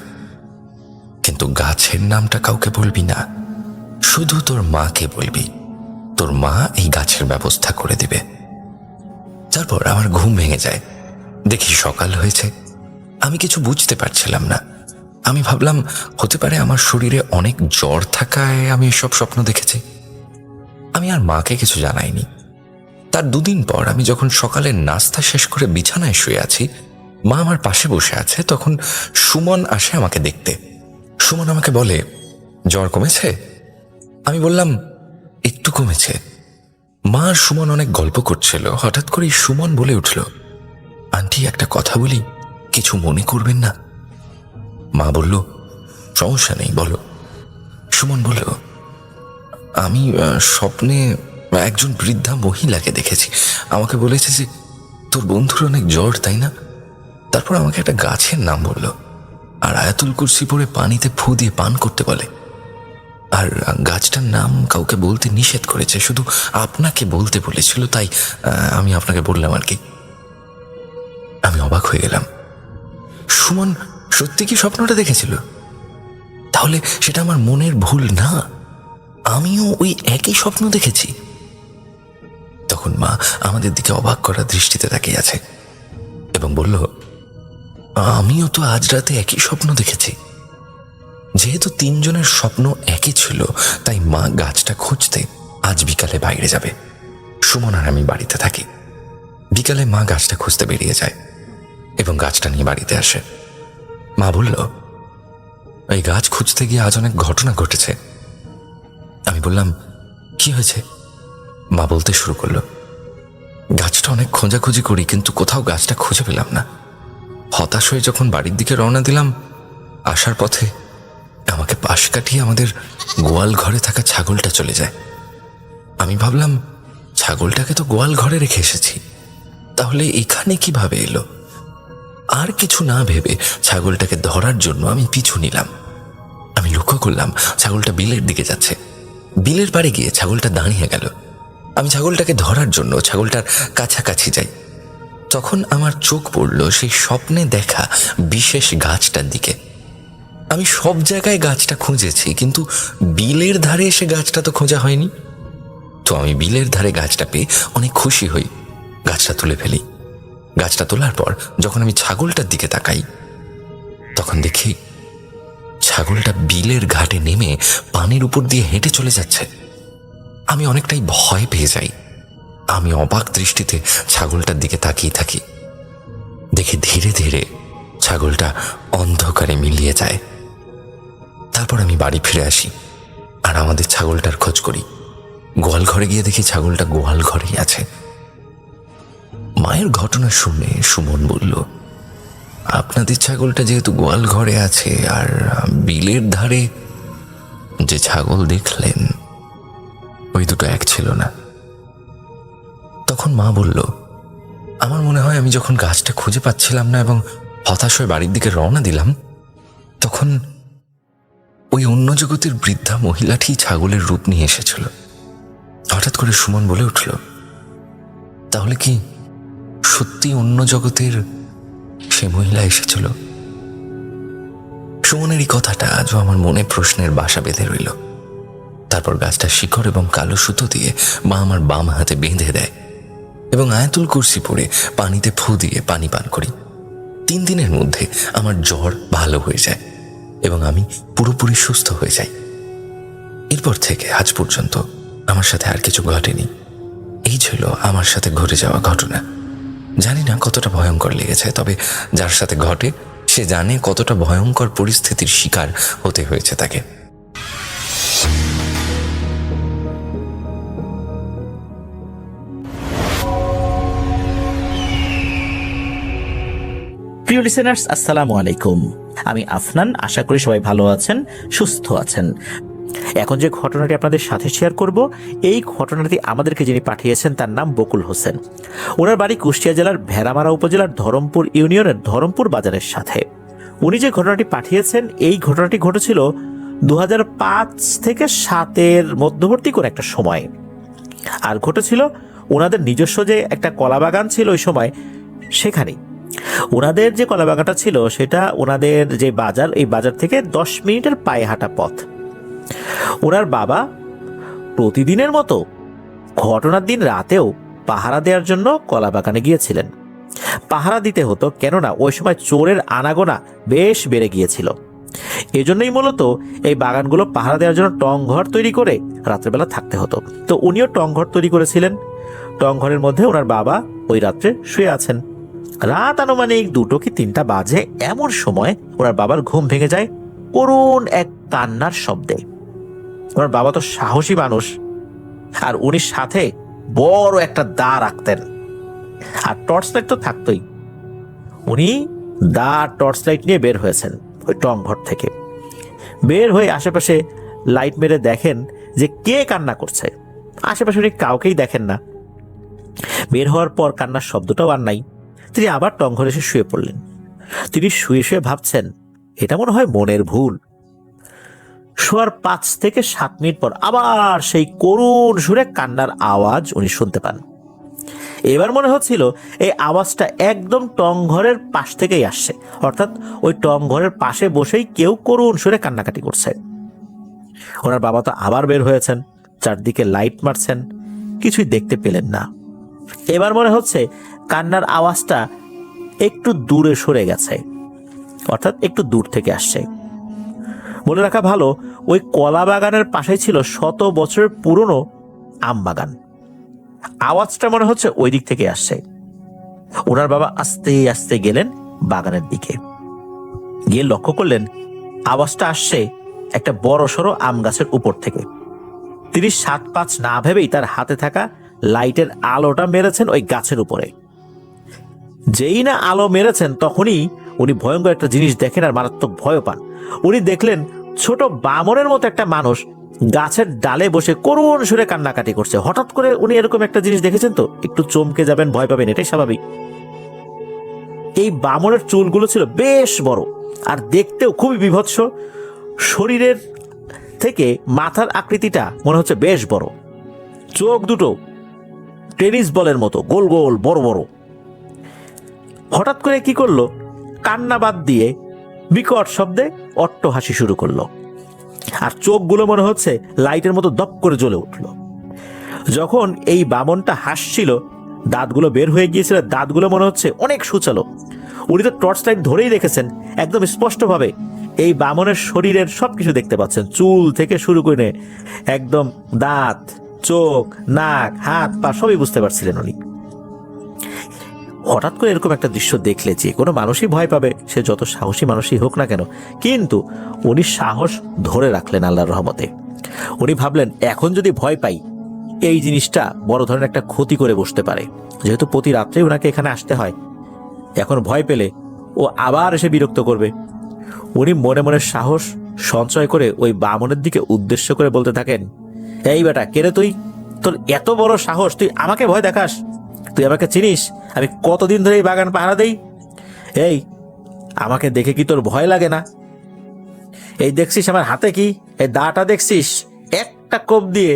কিন্তু গাছের নামটা কাউকে বলবি না, শুধু তোর মাকে বলবি। তোর মা এই গাছের ব্যবস্থা করে দিবে। তারপর আমার ঘুম ভেঙে যায়। দেখি সকাল হয়েছে। আমি কিছু বুঝতে পারছিলাম না। আমি ভাবলাম হতে পারে আমার শরীরে অনেক জ্বর থাকায় আমি এসব স্বপ্ন দেখেছি। আমি আর মাকে কিছু জানাইনি। তার 2 দিন পর আমি যখন সকালের নাস্তা শেষ করে বিছানায় শুয়ে আছি, মা আমার পাশে বসে আছে, তখন সুমন আসে আমাকে দেখতে। সুমন আমাকে বলে, জ্বর কমেছে? আমি বললাম, একটু কমেছে। মা আর সুমন অনেক গল্প করছিল। হঠাৎ করেই সুমন বলে উঠল, আন্টি একটা কথা বলি, কিছু মনে করবেন না? মা বলল, সমস্যা নেই, বলো। সুমন বলল, আমি স্বপ্নে একজন বৃদ্ধা মহিলাকে দেখেছি। আমাকে বলেছে যে তোর বন্ধুর অনেক জ্বর, তাই না? তারপর আমাকে একটা গাছের নাম বলল, আর আয়াতুল কুরসি পড়ে পানিতে ফু দিয়ে পান করতে বলে। আর গাছটার নাম কাউকে বলতে নিষেধ করেছে, শুধু আপনাকে বলতে বলেছিল, তাই আমি আপনাকে বললাম আর কি। আমি অবাক হয়ে গেলাম। সুমন সত্যি কি স্বপ্নটা দেখেছিল? তাহলে সেটা আমার মনের ভুল না, আমিও ওই একই স্বপ্ন দেখেছি। তখন মা আমাদের দিকে অবাক করা দৃষ্টিতে তাকিয়ে আছে এবং বলল, আমিও তো আজ রাতে একই স্বপ্ন দেখেছি। যেহেতু তিনজনের স্বপ্ন একই ছিল, তাই মা গাছটা খুঁজতে আজ বিকালে বাইরে যাবে। সুমন আর আমি বাড়িতে থাকি। বিকালে মা গাছটা খুঁজতে বেরিয়ে যায় এবং গাছটা নিয়ে বাড়িতে আসে। মা বলল, এই গাছ খুঁজতে গিয়ে আজ অনেক ঘটনা ঘটেছে। আমি বললাম, কি হয়েছে? মা বলতে শুরু করলো, গাছটা অনেক খোঁজাখুঁজি করি, কিন্তু কোথাও গাছটা খুঁজে পেলাম না। হতাশ হয়ে যখন বাড়ির দিকে রওনা দিলাম, আসার পথে আমাকে পাশ কাটিয়ে আমাদের গোয়াল ঘরে থাকা ছাগলটা চলে যায়। আমি ভাবলাম, ছাগলটাকে তো গোয়াল ঘরে রেখে এসেছি, তাহলে এখানে কিভাবে এলো? আর কিছু না ভেবে ছাগলটাকে ধরার জন্য আমি পিছু নিলাম। আমি লক্ষ্য করলাম ছাগলটা বিলের দিকে যাচ্ছে। বিলের পাড়ে গিয়ে ছাগলটা দাঁড়িয়ে গেল। আমি ছাগলটাকে ধরার জন্য ছাগলটার কাছাকাছি যাই। তখন আমার চোখ পড়ল সেই স্বপ্নে দেখা বিশেষ গাছটার দিকে। আমি সব জায়গায় গাছটা খুঁজেছি, কিন্তু বিলের ধারে এসে গাছটা তো খোঁজা হয়নি। তো আমি বিলের ধারে গাছটা পেয়ে অনেক খুশি হই, গাছটা তুলে ফেলি। গাছটা তোলার পর যখন আমি ছাগলটার দিকে তাকাই, তখন দেখি ছাগলটা বিলের ঘাটে নেমে পানির উপর দিয়ে হেঁটে চলে যাচ্ছে। আমি অনেকটাই ভয় পেয়ে যাই। আমি অবাক দৃষ্টিতে ছাগলটার দিকে তাকিয়ে থাকি। দেখি ধীরে ধীরে ছাগলটা অন্ধকারে মিলিয়ে যায়। তারপর আমি বাড়ি ফিরে আসি আর আমাদের ছাগলটার খোঁজ করি। গোয়াল ঘরে গিয়ে দেখি ছাগলটা গোয়াল ঘরেই আছে। মায়ের ঘটনা শুনে সুমন বলল, আপনাদের ছাগলটা যেহেতু গোয়াল ঘরে আছে, আর বিলের ধারে যে ছাগল দেখলেন ওই দুটো এক ছিল না। তখন মা বলল, আমার মনে হয় আমি যখন গাছটা খুঁজে পাচ্ছিলাম না এবং হতাশ হয়ে বাড়ির দিকে রওনা দিলাম, তখন ওই অন্য জগতের বৃদ্ধা মহিলাটি ছাগলের রূপ নিয়ে এসেছিল। হঠাৎ করে সুমন বলে উঠল, তাহলে কি সত্যি অন্য জগতের সে মহিলা এসেছিল? সুমনের এই কথাটা আজও আমার মনে প্রশ্নের বাসা বেঁধে রইল। তারপর গাছটা শিকড় এবং কালো সুতো দিয়ে মা আমার বাম হাতে বেঁধে দেয় এবং আয়াতুল কুরসি পড়ে পানিতে ফু দিয়ে পানি পান করি। 3 দিনের মধ্যে আমার জ্বর ভালো হয়ে যায় এবং আমি পুরোপুরি সুস্থ হয়ে যাই। এরপর থেকে আজ পর্যন্ত আমার সাথে আর কিছু ঘটেনি। এই ছিল আমার সাথে ঘটে যাওয়া ঘটনা। জানি না কতটা ভয়ঙ্কর লেগেছে, তবে যার সাথে ঘটে সে জানে কতটা ভয়ঙ্কর পরিস্থিতির শিকার হতে হয়েছে তাকে। প্রিয় লিসেনার্স, আসসালামু আলাইকুম। আমি আফনান। আশা করি সবাই ভালো আছেন, সুস্থ আছেন। এখন যে ঘটনাটি আপনাদের সাথে শেয়ার করব, এই ঘটনাটি আমাদেরকে যিনি পাঠিয়েছেন তার নাম বকুল হোসেন। ওনার বাড়ি কুষ্টিয়া জেলার ভেড়ামারা উপজেলার ধরমপুর ইউনিয়নের ধরমপুর বাজারের সাথে। উনি যে ঘটনাটি পাঠিয়েছেন, এই ঘটনাটি ঘটেছিল 2005 থেকে 7-এর মধ্যবর্তী করে একটা সময়। আর ঘটেছিল ওনাদের নিজস্ব যে একটা কলা বাগান ছিল ওই সময়, সেখানেই। ওনাদের যে কলা বাগানটা ছিল সেটা ওনাদের যে বাজার, এই বাজার থেকে 10 মিনিটের পায়ে হাঁটা পথ। ওনার বাবা প্রতিদিনের মতো ঘটনার দিন রাতেও পাহারা দেওয়ার জন্য কলা বাগানে গিয়েছিলেন। পাহারা দিতে হতো, কেননা ওই সময় চোরের আনাগোনা বেশ বেড়ে গিয়েছিল। এজন্যই মূলত এই বাগানগুলো পাহারা দেওয়ার জন্য টং ঘর তৈরি করে রাত্রেবেলা থাকতে হতো। তো উনিও টং ঘর তৈরি করেছিলেন। টং ঘরের মধ্যে ওনার বাবা ওই রাত্রে শুয়ে আছেন। রাত আনুমানিক 2টো কি 3টা বাজে। এমন সময় ওনার বাবার ঘুম ভেঙে যায় করুণ এক কান্নার শব্দে। ওনার বাবা তো সাহসী মানুষ, আর উনি সাথে বড় একটা দা রাখতেন, আর টর্চ লাইট তো থাকতোই। উনি টর্চ লাইট নিয়ে বের হয়েছেন ওই টং ঘর থেকে। বের হয়ে আশেপাশে লাইট মেরে দেখেন যে কে কান্না করছে। আশেপাশে উনি কাউকেই দেখেন না। বের হওয়ার পর কান্নার শব্দটাও আর নাই। তিনি আবার টং ঘরে এসে শুয়ে পড়লেন। তিনি শুয়ে শুয়ে ভাবছেন, এটা মনে হয় মনের ভুল। শোয়ার 5 থেকে 7 মিনিট পর আবার সেই করুণ সুরে কান্নার আওয়াজ উনি শুনতে পান। এবার মনে হচ্ছিল এই আওয়াজটা একদম টং ঘরের পাশ থেকেই আসছে, অর্থাৎ ওই টং ঘরের পাশে বসেই কেউ করুণ সুরে কান্নাকাটি করছে। ওনার বাবা তো আবার বের হয়েছেন, চারদিকে লাইট মারছেন, কিছুই দেখতে পেলেন না। এবার মনে হচ্ছে কান্নার আওয়াজটা একটু দূরে সরে গেছে, অর্থাৎ একটু দূর থেকে আসছে। বলে রাখা ভালো, ওই কলা বাগানের পাশে ছিল শত বছরের পুরনো আম বাগান। আওয়াজটা মনে হচ্ছে ওই দিক থেকে আসছে। ওনার বাবা আস্তে আস্তে গেলেন বাগানের দিকে, গিয়ে লক্ষ্য করলেন আওয়াজটা আসছে একটা বড় সড়ো আম গাছের উপর থেকে। তিনি 7-5 না ভেবেই তার হাতে থাকা লাইটের আলোটা মেরেছেন ওই গাছের উপরে। যেই না আলো মেরেছেন তখনই উনি ভয়ঙ্কর একটা জিনিস দেখেন আর মারাত্মক ভয় পান। উনি দেখলেন ছোট বামনের মতো একটা মানুষ গাছের ডালে বসে করুণ সুরে কান্নাকাটি করছে। হঠাৎ করে উনি এরকম একটা জিনিস দেখেছেন তো একটু চমকে যাবেন, ভয় পাবেন, এটাই স্বাভাবিক। এই বামনের চুলগুলো ছিল বেশ বড় আর দেখতেও খুবই বীভৎস। শরীরের থেকে মাথার আকৃতিটা মনে হচ্ছে বেশ বড়, চোখ দুটো টেনিস বলের মতো গোল গোল বড় বড়। হঠাৎ করে কি করলো, কান্না বাদ দিয়ে বিকট শব্দে অট্টহাসি শুরু করলো, আর চোখগুলো মনে হচ্ছে লাইটের মতো দপ করে জ্বলে উঠল। যখন এই বামনটা হাসছিল, দাঁতগুলো বের হয়ে গিয়েছিল, দাঁতগুলো মনে হচ্ছে অনেক সুচালো। উনি তো টর্চ লাইট ধরেই দেখেছেন একদম স্পষ্টভাবে এই বামনের শরীরের সবকিছু দেখতে পাচ্ছেন, চুল থেকে শুরু করে একদম দাঁত, চোখ, নাক, হাত, পা সবই বুঝতে পারছিলেন উনি। হঠাৎ করে এরকম একটা দৃশ্য দেখলে যে কোনো মানুষই ভয় পাবে, সে যত সাহসী মানুষই হোক না কেন। কিন্তু উনি সাহস ধরে রাখলেন আল্লাহর রহমতে। উনি ভাবলেন এখন যদি ভয় পাই এই জিনিসটা বড় ধরনের একটা ক্ষতি করে বসতে পারে, যেহেতু প্রতি রাত্রেই ওনাকে এখানে আসতে হয়। এখন ভয় পেলে ও আবার এসে বিরক্ত করবে। উনি মনে মনে সাহস সঞ্চয় করে ওই বামনের দিকে উদ্দেশ্য করে বলতে থাকেন, এই বেটা কে রে তুই? তোর এত বড় সাহস, তুই আমাকে ভয় দেখাস? তুই আমাকে চিনিস? আমি কতদিন ধরে এই বাগান পাহারা দেই। এই আমাকে দেখে কি তোর ভয় লাগে না? এই দেখছিস আমার হাতে কি, এই দাটা দেখছিস? একটা কোপ দিয়ে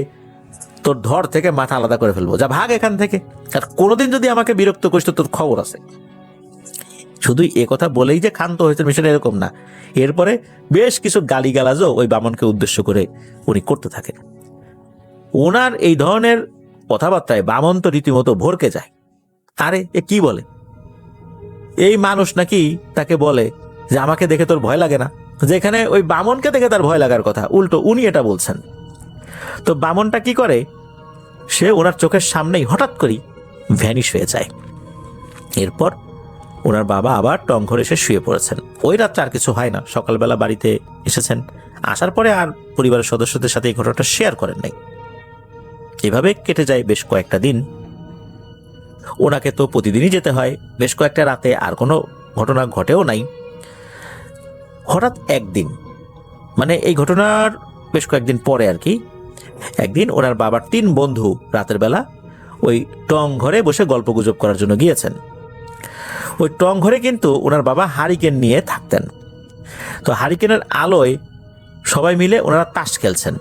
তোর ধর থেকে মাথা আলাদা করে ফেলবো, যা ভাগ এখান থেকে। আর কোনোদিন যদি আমাকে বিরক্ত করিস তো তোর খবর আছে। শুধুই এ কথা বলেই যে ক্ষান্ত হয়েছে বিষয়টা এরকম না। এরপরে বেশ কিছু গালিগালাজও ওই বামনকে উদ্দেশ্য করে উনি করতে থাকেন। ওনার এই ধরনের কথাবার্তায় বামন তো রীতিমতো ভরকে যায়। আরে এ কি বলে? এই মানুষ নাকি তাকে বলে যে আমাকে দেখে তোর ভয় লাগে না, যেখানে ওই বামনকে দেখে তার ভয় লাগার কথা, উল্টো উনি এটা বলছেন। তো বামনটা কি করে, সে ওনার চোখের সামনেই হঠাৎ করেই ভ্যানিশ হয়ে যায়। এরপর ওনার বাবা আবার টং ঘরে এসে শুয়ে পড়েছেন। ওই রাত্রে আর কিছু হয় না। সকালবেলা বাড়িতে এসেছেন, আসার পরে আর পরিবারের সদস্যদের সাথে এই ঘটনাটা শেয়ার করেন নাই। এভাবে কেটে যায় বেশ কয়েকটা দিন। ওনাকে তো প্রতিদিনই যেতে হয়, বেশ কয়েকটা রাতে আর কোনো ঘটনা ঘটেও নাই। হঠাৎ একদিন, মানে এই ঘটনার বেশ কয়েকদিন পরে আর কি, একদিন ওনার বাবার 3 বন্ধু রাতের বেলা ওই টং ঘরে বসে গল্প গুজব করার জন্য গিয়েছেন। ওই টং ঘরে কিন্তু ওনার বাবা হারিকেন নিয়ে থাকতেন। তো হারিকেনের আলোয় সবাই মিলে ওনারা তাস খেলছেন।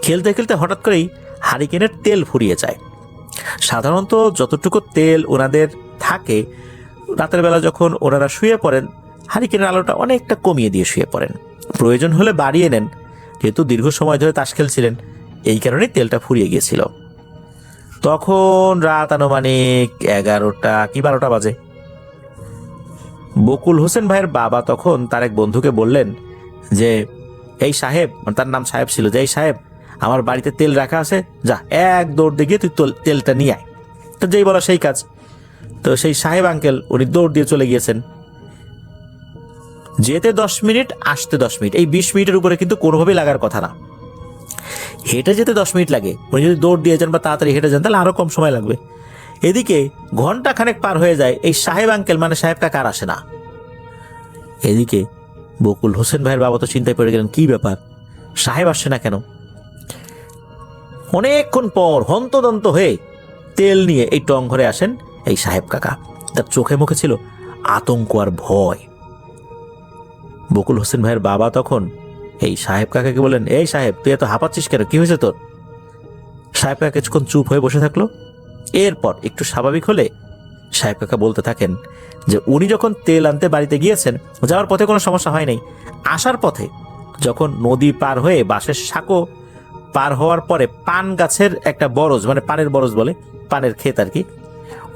খেলতে খেলতে হঠাৎ করেই হারিকেনের তেল ফুরিয়ে যায়। সাধারণত যতটুকু তেল ওনাদের থাকে, রাতের বেলা যখন ওনারা শুয়ে পড়েন হারিকেনের আলোটা অনেকটা কমিয়ে দিয়ে শুয়ে পড়েন, প্রয়োজন হলে বাড়িয়ে নেন। যেহেতু দীর্ঘ সময় ধরে তাস খেলছিলেন এই কারণেই তেলটা ফুরিয়ে গিয়েছিল। তখন রাত আনুমানিক 11টা কি 12টা বাজে। বকুল হোসেন ভাইয়ের বাবা তখন তার এক বন্ধুকে বললেন যে এই সাহেব, তার নাম সাহেব ছিল, যে এই সাহেব আমার বাড়িতে তেল রাখা আছে, যা এক দৌড় দিয়ে গিয়ে তুই তেলটা নিয়ে আয়। তো যেই বলা সেই কাজ। তো সেই সাহেব আঙ্কেল উনি দৌড় দিয়ে চলে গিয়েছেন। যেতে 10 মিনিট, আসতে 10 মিনিট, এই 20 মিনিটের উপরে কিন্তু কোনোভাবেই লাগার কথা না। হেঁটে যেতে 10 মিনিট লাগে, উনি যদি দৌড় দিয়ে যান বা তাড়াতাড়ি হেঁটে যান তাহলে আরো কম সময় লাগবে। এদিকে ঘন্টা খানেক পার হয়ে যায়, এই সাহেব আঙ্কেল মানে সাহেব কাকা আর আসে না। এদিকে বকুল হোসেন ভাইয়ের বাবা তো চিন্তায় পড়ে গেলেন, কি ব্যাপার, সাহেব আসছে না কেন? অনেকক্ষণ পর হন্তদন্ত হয়ে তেল নিয়ে এই টং ঘরে আসেন এই সাহেব কাকা। তার চোখে মুখে ছিল আতঙ্ক আর ভয়। বকুল হোসেন ভাইয়ের বাবা তখন এই সাহেব কাকাকে বললেন, এই সাহেব তুই এত হাঁপাচ্ছিস কেন, কি হয়েছে তোর? সাহেব কাকা কিছুক্ষণ চুপ হয়ে বসে থাকলো। এরপর একটু স্বাভাবিক হলে সাহেব কাকা বলতে থাকেন যে উনি যখন তেল আনতে বাড়িতে গিয়েছেন, যাওয়ার পথে কোনো সমস্যা হয় নাই। আসার পথে যখন নদী পার হয়ে বাঁশের সাঁকো পার হওয়ার পরে পান গাছের একটা বরজ, মানে পানের বরজ বলে, পানের ক্ষেত আর কি,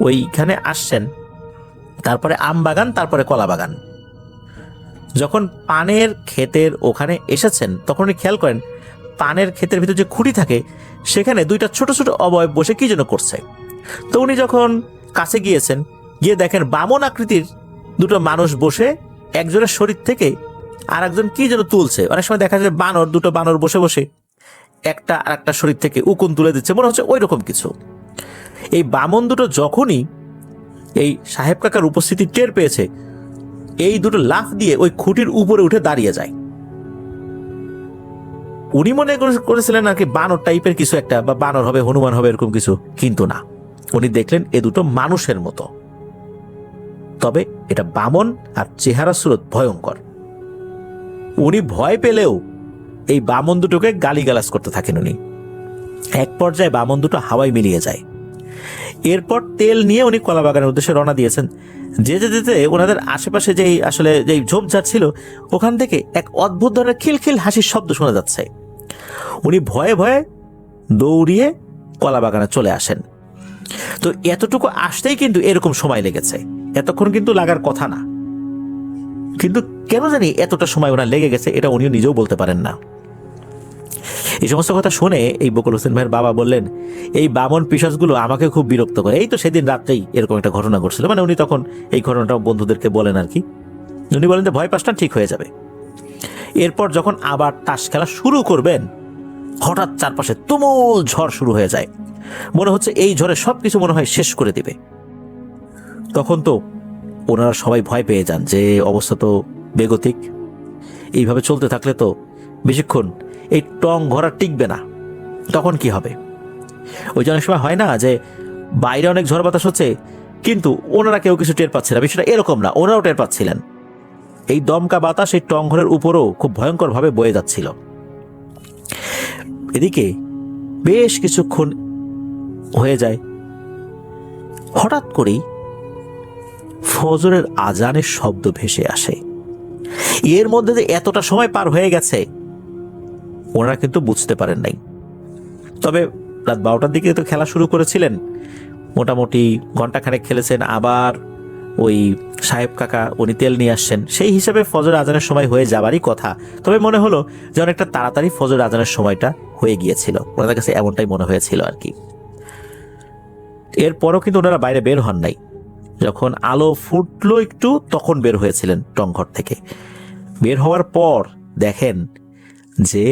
ওইখানে আসছেন। তারপরে আম বাগান, তারপরে কলা বাগান। যখন পানের ক্ষেতের ওখানে এসেছেন তখন উনি খেয়াল করেন পানের ক্ষেতের ভিতর যে খুঁটি থাকে সেখানে দুইটা ছোট ছোট অবয়ব বসে কি যেন করছে। তো উনি যখন কাছে গিয়েছেন, গিয়ে দেখেন বামন আকৃতির দুটো মানুষ বসে একজনের শরীর থেকে আর একজন কি যেন তুলছে। অনেক সময় দেখা যায় দুটো বানর বসে বসে একটা আর একটা শরীর থেকে উকুন তুলে দিচ্ছে, মনে হচ্ছে ওই রকম কিছু। এই বামন দুটো যখনই এই সাহেব কাকার উপস্থিতি টের পেয়েছে, এই দুটো লাফ দিয়ে ওই খুঁটির উপরে উঠে দাঁড়িয়ে যায়। উনি মনে করেছিলেন আর কি বানর টাইপের কিছু একটা, বা বানর হবে, হনুমান হবে, এরকম কিছু, কিন্তু না, উনি দেখলেন এ দুটো মানুষের মতো, তবে এটা বামন আর চেহারা সুরত ভয়ঙ্কর। উনি ভয় পেলেও এই বামন দুটোকে গালিগালাজ করতে থাকেন উনি। এক পর্যায়ে বামন দুটো হাওয়ায় মিলিয়ে যায়। এরপর তেল নিয়ে উনি কলা বাগানের উদ্দেশ্যে রওনা দিয়েছেন। যেতে যেতে ওনাদের আশেপাশে যেই ঝোপঝাড় ছিল ওখান থেকে এক অদ্ভুত ধরনের খিলখিল হাসির শব্দ শোনা যাচ্ছে। উনি ভয়ে ভয়ে দৌড়িয়ে কলা বাগানে চলে আসেন। তো এতটুকু আসতেই কিন্তু এরকম সময় লেগেছে, এতক্ষণ কিন্তু লাগার কথা না, কিন্তু কেন জানি এতটা সময় ওনার লেগে গেছে এটা উনিও নিজেও বলতে পারেন না। এই সমস্ত কথা শুনে এই বকুল হোসেন ভাইয়ের বাবা বললেন, এই বামন পিশাচগুলো আমাকে খুব বিরক্ত করে। এই তো সেদিন রাত্রেই এরকম একটা ঘটনা ঘটছিল, মানে উনি তখন এই ঘটনাটা বন্ধুদেরকে বলেন আর কি। উনি বলেন যে ভয় পাসটা ঠিক হয়ে যাবে। এরপর যখন আবার তাস খেলা শুরু করবেন, হঠাৎ চারপাশে তুমুল ঝড় শুরু হয়ে যায়। মনে হচ্ছে এই ঝড়ে সবকিছু মনে হয় শেষ করে দিবে। তখন তো ওনারা সবাই ভয় পেয়ে যান যে অবস্থা তো বেগতিক, এইভাবে চলতে থাকলে তো বেশিক্ষণ এই টং ঘোড়া টিকবে না, তখন কি হবে। ওই যে অনেক সময় হয় না যে বাইরে অনেক ঝড় বাতাস হচ্ছে কিন্তু ওনারা কেউ কিছু টের পাচ্ছে না, বিষয়টা এরকম না, ওনারাও টের পাচ্ছিলেন। এই দমকা বাতাস এই টং ঘরের উপরও খুব ভয়ঙ্কর ভাবে বয়ে যাচ্ছিল। এদিকে বেশ কিছুক্ষণ হয়ে যায়, হঠাৎ করেই ফজরের আজানের শব্দ ভেসে আসে। এর মধ্যে যে এতটা সময় পার হয়ে গেছে ওনারা কিন্তু বুঝতে পারেন নাই। তবে রাত 12টার দিকে তো খেলা শুরু করেছিলেন, মোটামুটি ঘন্টাখানেক খেলেছেন। আবার ওই সাহেব কাকা উনি তেল নিয়ে আসছেন, সেই হিসাবে ফজর আজানের সময় হয়ে যাবারই কথা। তবে মনে হলো যে অনেকটা তাড়াতাড়ি ফজর আজানের সময়টা হয়ে গিয়েছিল, ওনাদের কাছে এমনটাই মনে হয়েছিল আর কি। এরপরও কিন্তু ওনারা বাইরে বের হন নাই। যখন আলো ফুটলো একটু তখন বের হয়েছিলেন টংঘর থেকে। বের হওয়ার পর দেখেন যে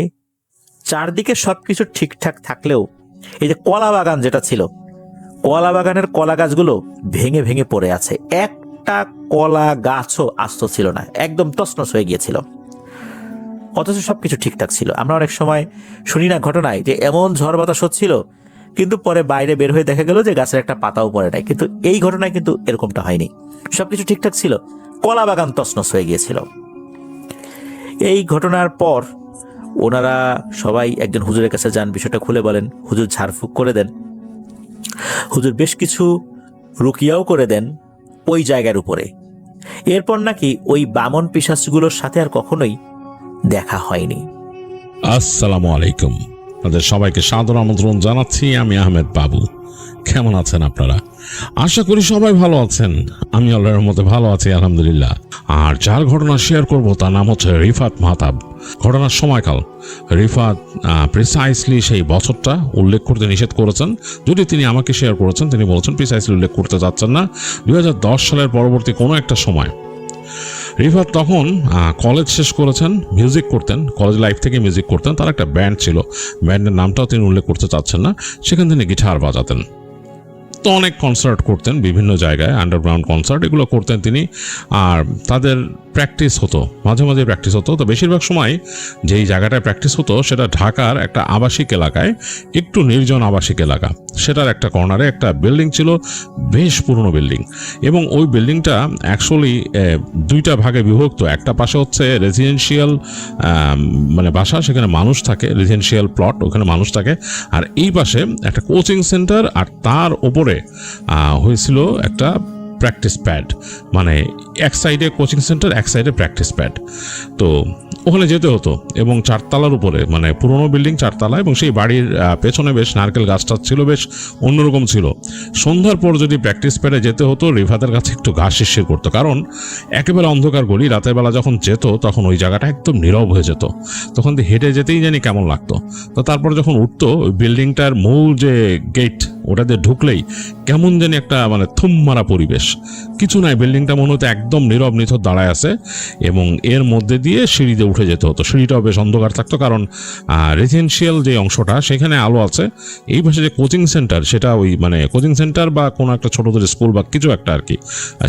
চারদিকে সবকিছু ঠিকঠাক থাকলেও এই যে কলা বাগান যেটা ছিল, কলা বাগানের কলা গাছগুলো ভেঙে ভেঙে পড়ে আছে। একটা কলা গাছও আস্ত ছিল না, একদম তছনছ হয়ে গিয়েছিল। অথচ সবকিছু ঠিকঠাক ছিল। আমরা অনেক সময় শুনি না ঘটনায় যে এমন ঝড় বাতাস হচ্ছিল কিন্তু পরে বাইরে বের হয়ে দেখা গেল যে গাছের একটা পাতাও পড়ে নাই, কিন্তু এই ঘটনায় কিন্তু এরকমটা হয়নি, সবকিছু ঠিকঠাক ছিল, কলা বাগান তছনছ হয়ে গিয়েছিল। এই ঘটনার পর ওনারা সবাই একজন হুজুরের কাছে যান, বিষয়টা খুলে বলেন। হুজুর ঝাড়ফুঁক করে দেন, হুজুর বেশ কিছু রুকিয়াও করে দেন ওই জায়গার উপরে। এরপর নাকি ওই বামন পিশাচগুলোর সাথে আর কখনোই দেখা হয়নি। আসসালামু আলাইকুম, আপনাদের সবাইকে সাদর আমন্ত্রণ জানাচ্ছি। আমি আহমেদ বাবু। কেমন আছেন আপনারা? আশা করি সবাই ভালো আছেন। আমি আল্লাহর মতে ভালো আছি, আলহামদুলিল্লাহ। আর যার ঘটনা শেয়ার করব তার নাম হচ্ছে রিফাত মাহতাব। ঘটনার সময়কাল রিফাত প্রিসাইসলি সেই বছরটা উল্লেখ করতে নিষেধ করেছেন। যদি তিনি আমাকে শেয়ার করেছেন, তিনি বলেছেন প্রিসাইসলি উল্লেখ করতে চাচ্ছেন না। 2010 সালের পরবর্তী কোনো একটা সময় রিফাত তখন কলেজ শেষ করেছেন, মিউজিক করতেন, কলেজ লাইফ থেকে মিউজিক করতেন। তার একটা ব্যান্ড ছিল, ব্যান্ডের নামটাও তিনি উল্লেখ করতে চাচ্ছেন না। সেখান থেকে গিটার বাজাতেন, তো অনেক কনসার্ট করতেন বিভিন্ন জায়গায়, আন্ডারগ্রাউন্ড কনসার্ট এগুলো করতেন তিনি। আর তাদের প্র্যাকটিস হতো, মাঝে মাঝে প্র্যাকটিস হতো। তো বেশিরভাগ সময় যেই জায়গাটায় প্র্যাকটিস হতো সেটা ঢাকার একটা আবাসিক এলাকায়, একটু নির্জন আবাসিক এলাকা। সেটার একটা কর্নারে একটা বিল্ডিং ছিল, বেশ পুরনো বিল্ডিং, এবং ওই বিল্ডিংটা অ্যাকচুয়ালি দুইটা ভাগে বিভক্ত। একটা পাশে হচ্ছে রেসিডেন্সিয়াল মানে বাসা, সেখানে মানুষ থাকে, রেসিডেন্সিয়াল প্লট, ওখানে মানুষ থাকে। আর এই পাশে একটা কোচিং সেন্টার, আর তার ওপরে হয়েছিল একটা প্র্যাকটিস প্যাড, মানে এক সাইডে কোচিং সেন্টার, এক সাইডে প্র্যাকটিস প্যাড। তো ওখানে যেতে হতো এবং 4 তলার উপরে, মানে পুরোনো বিল্ডিং 4 তলা, এবং সেই বাড়ির পেছনে বেশ নারকেল গাছটা ছিল, বেশ অন্যরকম ছিল। সন্ধ্যার পর যদি প্র্যাকটিস প্যাডে যেতে হতো, রিফাতের কাছে একটু গা শিরশির করতো, কারণ একেবারে অন্ধকার গলি, রাতের বেলা যখন যেত তখন ওই জায়গাটা একদম নীরব হয়ে যেত, তখন হেঁটে যেতেই জানি কেমন লাগতো। তো তারপর যখন উঠতো, ওই বিল্ডিংটার মূল যে গেট ওটাতে ঢুকলেই কেমন জানি একটা মানে থুম মারা পরিবেশ, কিছু নাই, বিল্ডিংটা মনে হতো একদম নীরব নিথর দাঁড়ায় আছে, এবং এর মধ্যে দিয়ে সিঁড়িতে উঠে যেতে হতো। সিঁড়িটাও বেশ অন্ধকার থাকতো, কারণ রেসিডেন্সিয়াল যে অংশটা সেখানে আলো আছে, এই পাশে যে কোচিং সেন্টার, সেটা ওই মানে কোচিং সেন্টার বা কোনো একটা ছোটদের স্কুল বা কিছু একটা আর কি,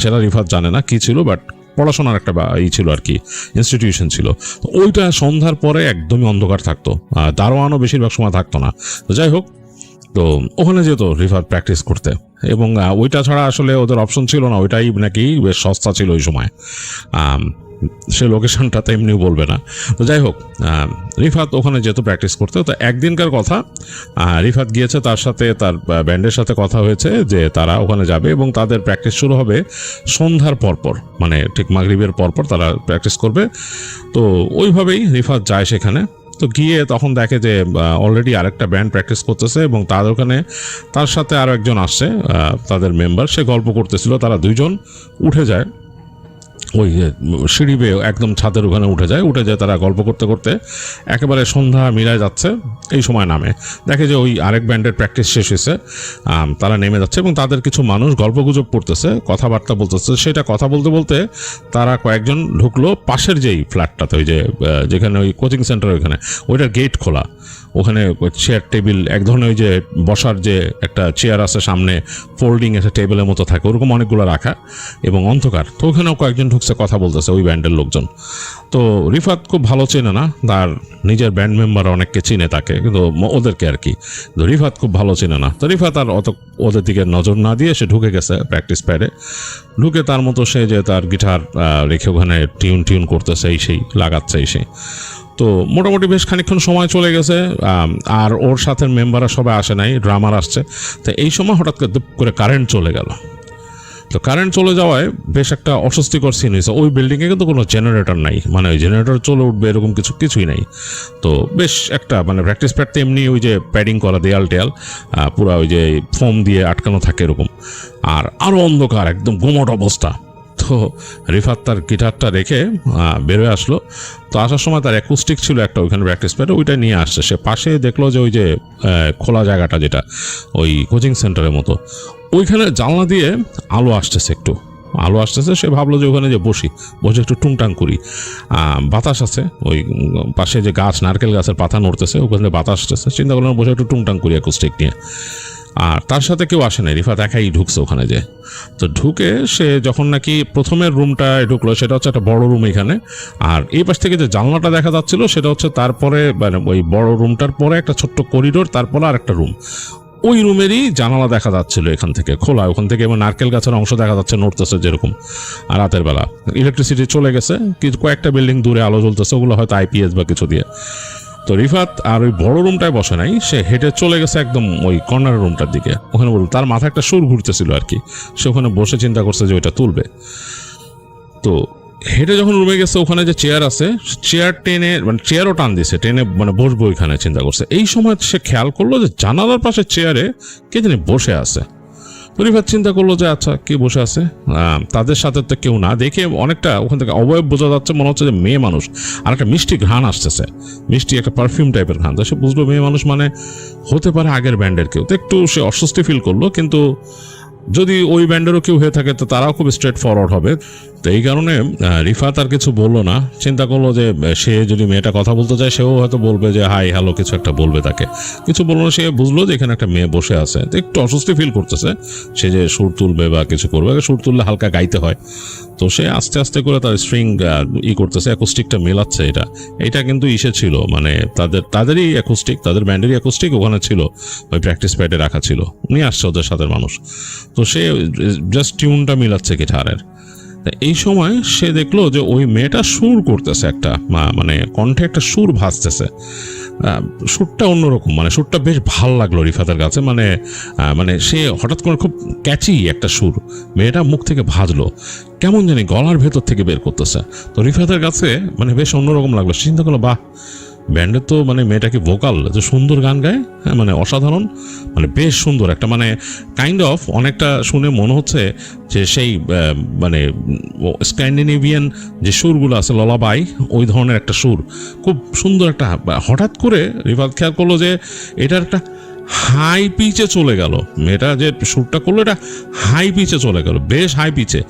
সেটা রিফাত জানে না কি ছিল, বাট পড়াশোনার একটা ই ছিল আর কি, ইনস্টিটিউশন ছিল। তো ওইটা সন্ধ্যার পরে একদমই অন্ধকার থাকতো, দারোয়ানও বেশিরভাগ সময় থাকতো না। তো যাই হোক, তো ওখানে যেত রিফাত প্র্যাকটিস করতে, এবং ওইটা ছাড়া আসলে ওদের অপশন ছিল না, ওইটাই নাকি বেশ সস্তা ছিল ওই সময়। সে লোকেশনটা তো এমনিও বলবে না। তো যাই হোক, রিফাত ওখানে যেত প্র্যাকটিস করতে। তো একদিনকার কথা, রিফাত গিয়েছে, তার সাথে তার ব্যান্ডের সাথে কথা হয়েছে যে তারা ওখানে যাবে এবং তাদের প্র্যাকটিস শুরু হবে সন্ধ্যার পরপর, মানে ঠিক মাগরিবের পরপর তারা প্র্যাকটিস করবে। তো ওইভাবেই রিফাত যায় সেখানে। তো গিয়ে তখন দেখে যে অলরেডি আরেকটা ব্যান্ড প্র্যাকটিস করতেছে, এবং তাদের ওখানে তার সাথে আরও একজন আসছে, তাদের মেম্বার, সে গল্প করতেছিল। তারা দুইজন উঠে যায়, ওই সিঁড়ি বেয়ে একদম ছাদের ওখানে উঠে যায় তারা গল্প করতে করতে একেবারে সন্ধ্যা মিলায় যাচ্ছে। এই সময় নামে, দেখে যে ওই আরেক ব্যান্ডের প্র্যাকটিস শেষ হয়েছে, তারা নেমে যাচ্ছে, এবং তাদের কিছু মানুষ গল্পগুজব করতেছে, কথাবার্তা বলতেছে। সেটা কথা বলতে বলতে তারা কয়েকজন ঢুকলো পাশের যেই ফ্ল্যাটটাতে, ওই যে যেখানে ওই কোচিং সেন্টার, ওইখানে ওইটার গেট খোলা, ওখানে চেয়ার টেবিল, এক ধরনের ওই যে বসার যে একটা চেয়ার আছে সামনে, ফোল্ডিং একটা টেবিলের মতো থাকে, ওরকম অনেকগুলো রাখা, এবং অন্ধকার। তো ওখানেও কয়েকজন ঢুকছে, কথা বলতেছে ওই ব্যান্ডের লোকজন। তো রিফাত খুব ভালো চেনে না, তার নিজের ব্যান্ড মেম্বার অনেককে চিনে তাকে, কিন্তু ওদেরকে আর কি। তো রিফাত খুব ভালো চেনে না। তো রিফাত আর অত ওদের দিকে নজর না দিয়ে সে ঢুকে গেছে প্র্যাকটিস প্যাডে। ঢুকে তার মতো সে যে তার গিটার রেখে ওখানে টিউন করতেছে, সেই লাগাচ্ছে সেই। তো মোটামুটি বেশ খানিকক্ষণ সময় চলে গেছে, আর ওর সাথে মেম্বাররা সবাই আসে নাই, ড্রামার আসছে। তো এই সময় হঠাৎ করে কারেন্ট চলে গেল। তো কারেন্ট চলে যাওয়ায় বেশ একটা অস্বস্তিকর সিন হয়েছে। ওই বিল্ডিংয়ে কিন্তু কোনো জেনারেটর নাই, মানে ওই জেনারেটর চলে উঠবে এরকম কিছুই নাই। তো বেশ একটা মানে প্র্যাকটিস প্যাড এমনি ওই যে প্যাডিং করা, দেয়াল টেয়াল পুরো ওই যে ফোম দিয়ে আটকানো থাকে এরকম, আর আরও অন্ধকার, একদম গুমট অবস্থা। তো রিফাত তার গিটারটা রেখে বেরোয় আসলো। তো আসার সময় তার অ্যাকুস্টিক ছিল একটা ওইখানে প্র্যাকটিস প্যাডে, ওইটা নিয়ে আসছে। সে পাশে দেখলো যে ওই যে খোলা জায়গাটা, যেটা ওই কোচিং সেন্টারের মতো, ওইখানে জানলা দিয়ে আলো আসতেছে, একটু আলো আসতেছে। সে ভাবলো যে ওখানে যে বসে একটু টুংটাং করি, বাতাস আছে, ওই পাশে যে গাছ, নারকেল গাছের পাতা নড়তেছে, ওখানে বাতাস আসতেছে। চিন্তা করলাম বসে একটু টুংটাং করি অ্যাকুস্টিক নিয়ে। আর তার সাথে কেউ আসে নাই, রিফাত একাই ঢুকছে ওখানে যে। তো ঢুকে সে যখন নাকি প্রথমের রুমটায় ঢুকলো, সেটা হচ্ছে একটা বড় রুম এখানে, আর এই পাশ থেকে যে জানলাটা দেখা যাচ্ছিল সেটা হচ্ছে তারপরে মানে ওই বড় রুমটার পরে একটা ছোট্ট করিডোর, তারপরে আর একটা রুম। ওই রুমেরই জানালা দেখা যাচ্ছিল এখান থেকে খোলা, ওখান থেকে এবং নারকেল গাছের অংশ দেখা যাচ্ছে নড়তেছে যেরকম। আর রাতের বেলা ইলেকট্রিসিটি চলে গেছে, কয়েকটা বিল্ডিং দূরে আলো জ্বলতেছে, ওগুলো হয়তো আইপিএস বা কিছু দিয়ে। তো রিফাত আর ওই বড় রুমটায় বসে নাই, সে হেঁটে চলে গেছে একদম ওই কর্নারের রুমটার দিকে। ওখানে বলল তার মাথায় একটা সুর ঘুরতেছিল আর কি, সে ওখানে বসে চিন্তা করছে যে ওইটা তুলবে। তো হেঁটে যখন রুমে গেছে, ওখানে যে চেয়ার আছে, চেয়ার টেনে মানে চেয়ারও টান দিছে, টেনে মানে বসবো ওইখানে চিন্তা করছে। এই সময় সে খেয়াল করলো যে জানালার পাশে চেয়ারে কে জানি বসে আছে। রিফাত চিন্তা করলো যে আচ্ছা কে বসে আছে, তাদের সাথে তো কেউ না। দেখে অনেকটা ওখান থেকে অবয়ব বোঝা যাচ্ছে, মনে হচ্ছে যে মেয়ে মানুষ, আর একটা মিষ্টি ঘ্রাণ আসতেছে, মিষ্টি একটা পারফিউম টাইপের ঘ্রাণ। তো সে বুঝলো মেয়ে মানুষ মানে হতে পারে আগের ব্যান্ডের কেউ। তো একটু সে অস্বস্তি ফিল করলো, কিন্তু যদি ওই ব্যান্ডেরও কেউ হয়ে থাকে তো তারাও খুব স্ট্রেট ফরওয়ার্ড হবে। তো এই কারণে রিফাত আর কিছু বললো না, চিন্তা করলো যে সে যদি মেয়েটা কথা বলতে চায় সেও হয়তো বলবে যে হাই হ্যালো কিছু একটা বলবে, তাকে কিছু বললো না। সে বুঝলো যে এখানে একটা মেয়ে বসে আছে, তো একটু অস্বস্তি ফিল করতেছে সে যে সুর তুলবে বা কিছু করবে। সুর তুললে হালকা গাইতে হয়, তো সে আস্তে আস্তে করে তার স্ট্রিং করতেছে, অ্যাকুস্টিকটা মেলাচ্ছে। এটা কিন্তু ইসে ছিল, মানে তাদেরই অ্যাকুস্টিক, তাদের ব্যান্ডেরই অ্যাকুস্টিক ওখানে ছিল, ওই প্র্যাকটিস প্যাডে রাখা ছিল, নিয়ে আসছে ওদের সাথে মানুষ। তো সে জাস্ট টিউনটা মিলাচ্ছে গিটারের। তা এই সময় সে দেখলো যে ওই মেয়েটা সুর করতেছে একটা, মানে কণ্ঠে একটা সুর ভাসতেছে। সুরটা অন্যরকম, মানে সুরটা বেশ ভাল লাগলো রিফাতের কাছে। মানে সে হঠাৎ করে খুব ক্যাচি একটা সুর মেয়েটা মুখ থেকে ভাজলো, কেমন জানি গলার ভেতর থেকে বের করতেছে। তো রিফাতের কাছে মানে বেশ অন্যরকম লাগলো। চিন্তা করলো, বাহ, ব্যান্ডের তো মানে মেয়েটা কি ভোকাল, যে সুন্দর গান গায়, হ্যাঁ মানে অসাধারণ, মানে বেশ সুন্দর একটা, মানে কাইন্ড অফ অনেকটা শুনে মনে হচ্ছে যে সেই মানে স্ক্যান্ডিনেভিয়ান যে সুরগুলো আছে ললাবাই, ওই ধরনের একটা সুর, খুব সুন্দর একটা। হঠাৎ করে রিফাত খেয়াল করলো যে এটার একটা হাই পিচে চলে গেল, মেয়েটা যে সুরটা করলো এটা হাই পিচে চলে গেল, বেশ হাই পিচে।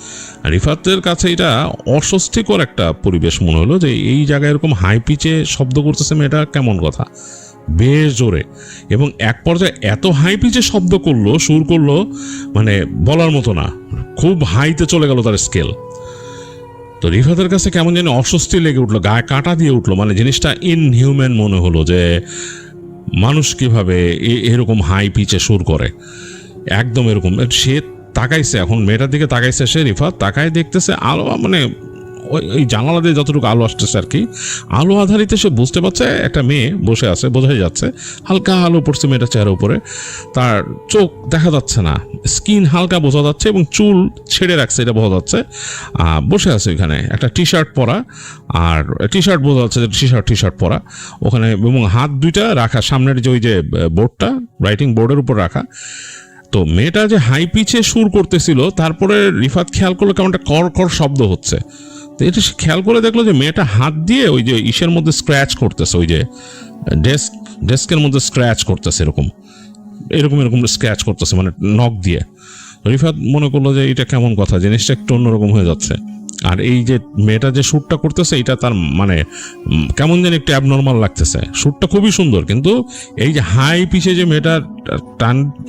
রিফাতের কাছে এটা অস্বস্তিকর একটা পরিবেশ মনে হলো যে এই জায়গায় এরকম হাই পিচে শব্দ করতেছে মেয়েটা, কেমন কথা, বেশ জোরে। এবং এক পর্যায়ে এত হাই পিচে শব্দ করলো, সুর করলো, মানে বলার মতো না, খুব হাইতে চলে গেল তার স্কেল। তো রিফাতের কাছে কেমন যেন অস্বস্তি লেগে উঠলো, গায়ে কাঁটা দিয়ে উঠলো, মানে জিনিসটা ইনহিউম্যান মনে হলো যে মানুষ কিভাবে এরকম হাই পিচে সুর করে, একদম এরকম। সে তাকাইছে, এখন মেয়েটার দিকে তাকাইছে সে, রিফাত তাকায় দেখতেছে আলো, মানে ওই জানালা দিয়ে যতটুকু আলো আসতেছে আর কি, আলো আধারিতে সে বুঝতে পারছে একটা মেয়ে বসে আছে, বোঝাই যাচ্ছে হালকা আলো পড়ছে মেয়েটার চেহারার উপরে, তার চোখ দেখা যাচ্ছে না, স্কিন হালকা বোঝা যাচ্ছে এবং চুল ছেড়ে রাখছে এটা বোঝা যাচ্ছে। বসে আছে ওইখানে, একটা টি শার্ট পরা, আর টি শার্ট বোঝা যাচ্ছে টি শার্ট পরা ওখানে, এবং হাত দুইটা রাখা সামনের যে ওই যে বোর্ডটা, রাইটিং বোর্ডের উপর রাখা। তো মেয়েটা যে হাই পিচে সুর করতেছিল, তারপরে রিফাত খেয়াল করলো কেমন একটা কর কর শব্দ হচ্ছে। তো এটা সে খেয়াল করে দেখলো যে মেয়েটা হাত দিয়ে ওই যে ইসের মধ্যে স্ক্র্যাচ করতেছে, ওই যে ডেস্কের মধ্যে স্ক্র্যাচ করতেছে, এরকম স্ক্র্যাচ করতেছে, মানে নখ দিয়ে। রিফাত মনে করলো যে এটা কেমন কথা, জিনিসটা একটু অন্যরকম হয়ে যাচ্ছে। আর এই যে মেয়েটা যে শ্যুটটা করতেছে এটা তার মানে কেমন যেন একটু অ্যাবনর্মাল লাগতেছে। শ্যুটটা খুবই সুন্দর, কিন্তু এই যে হাই পিচে যে মেয়েটা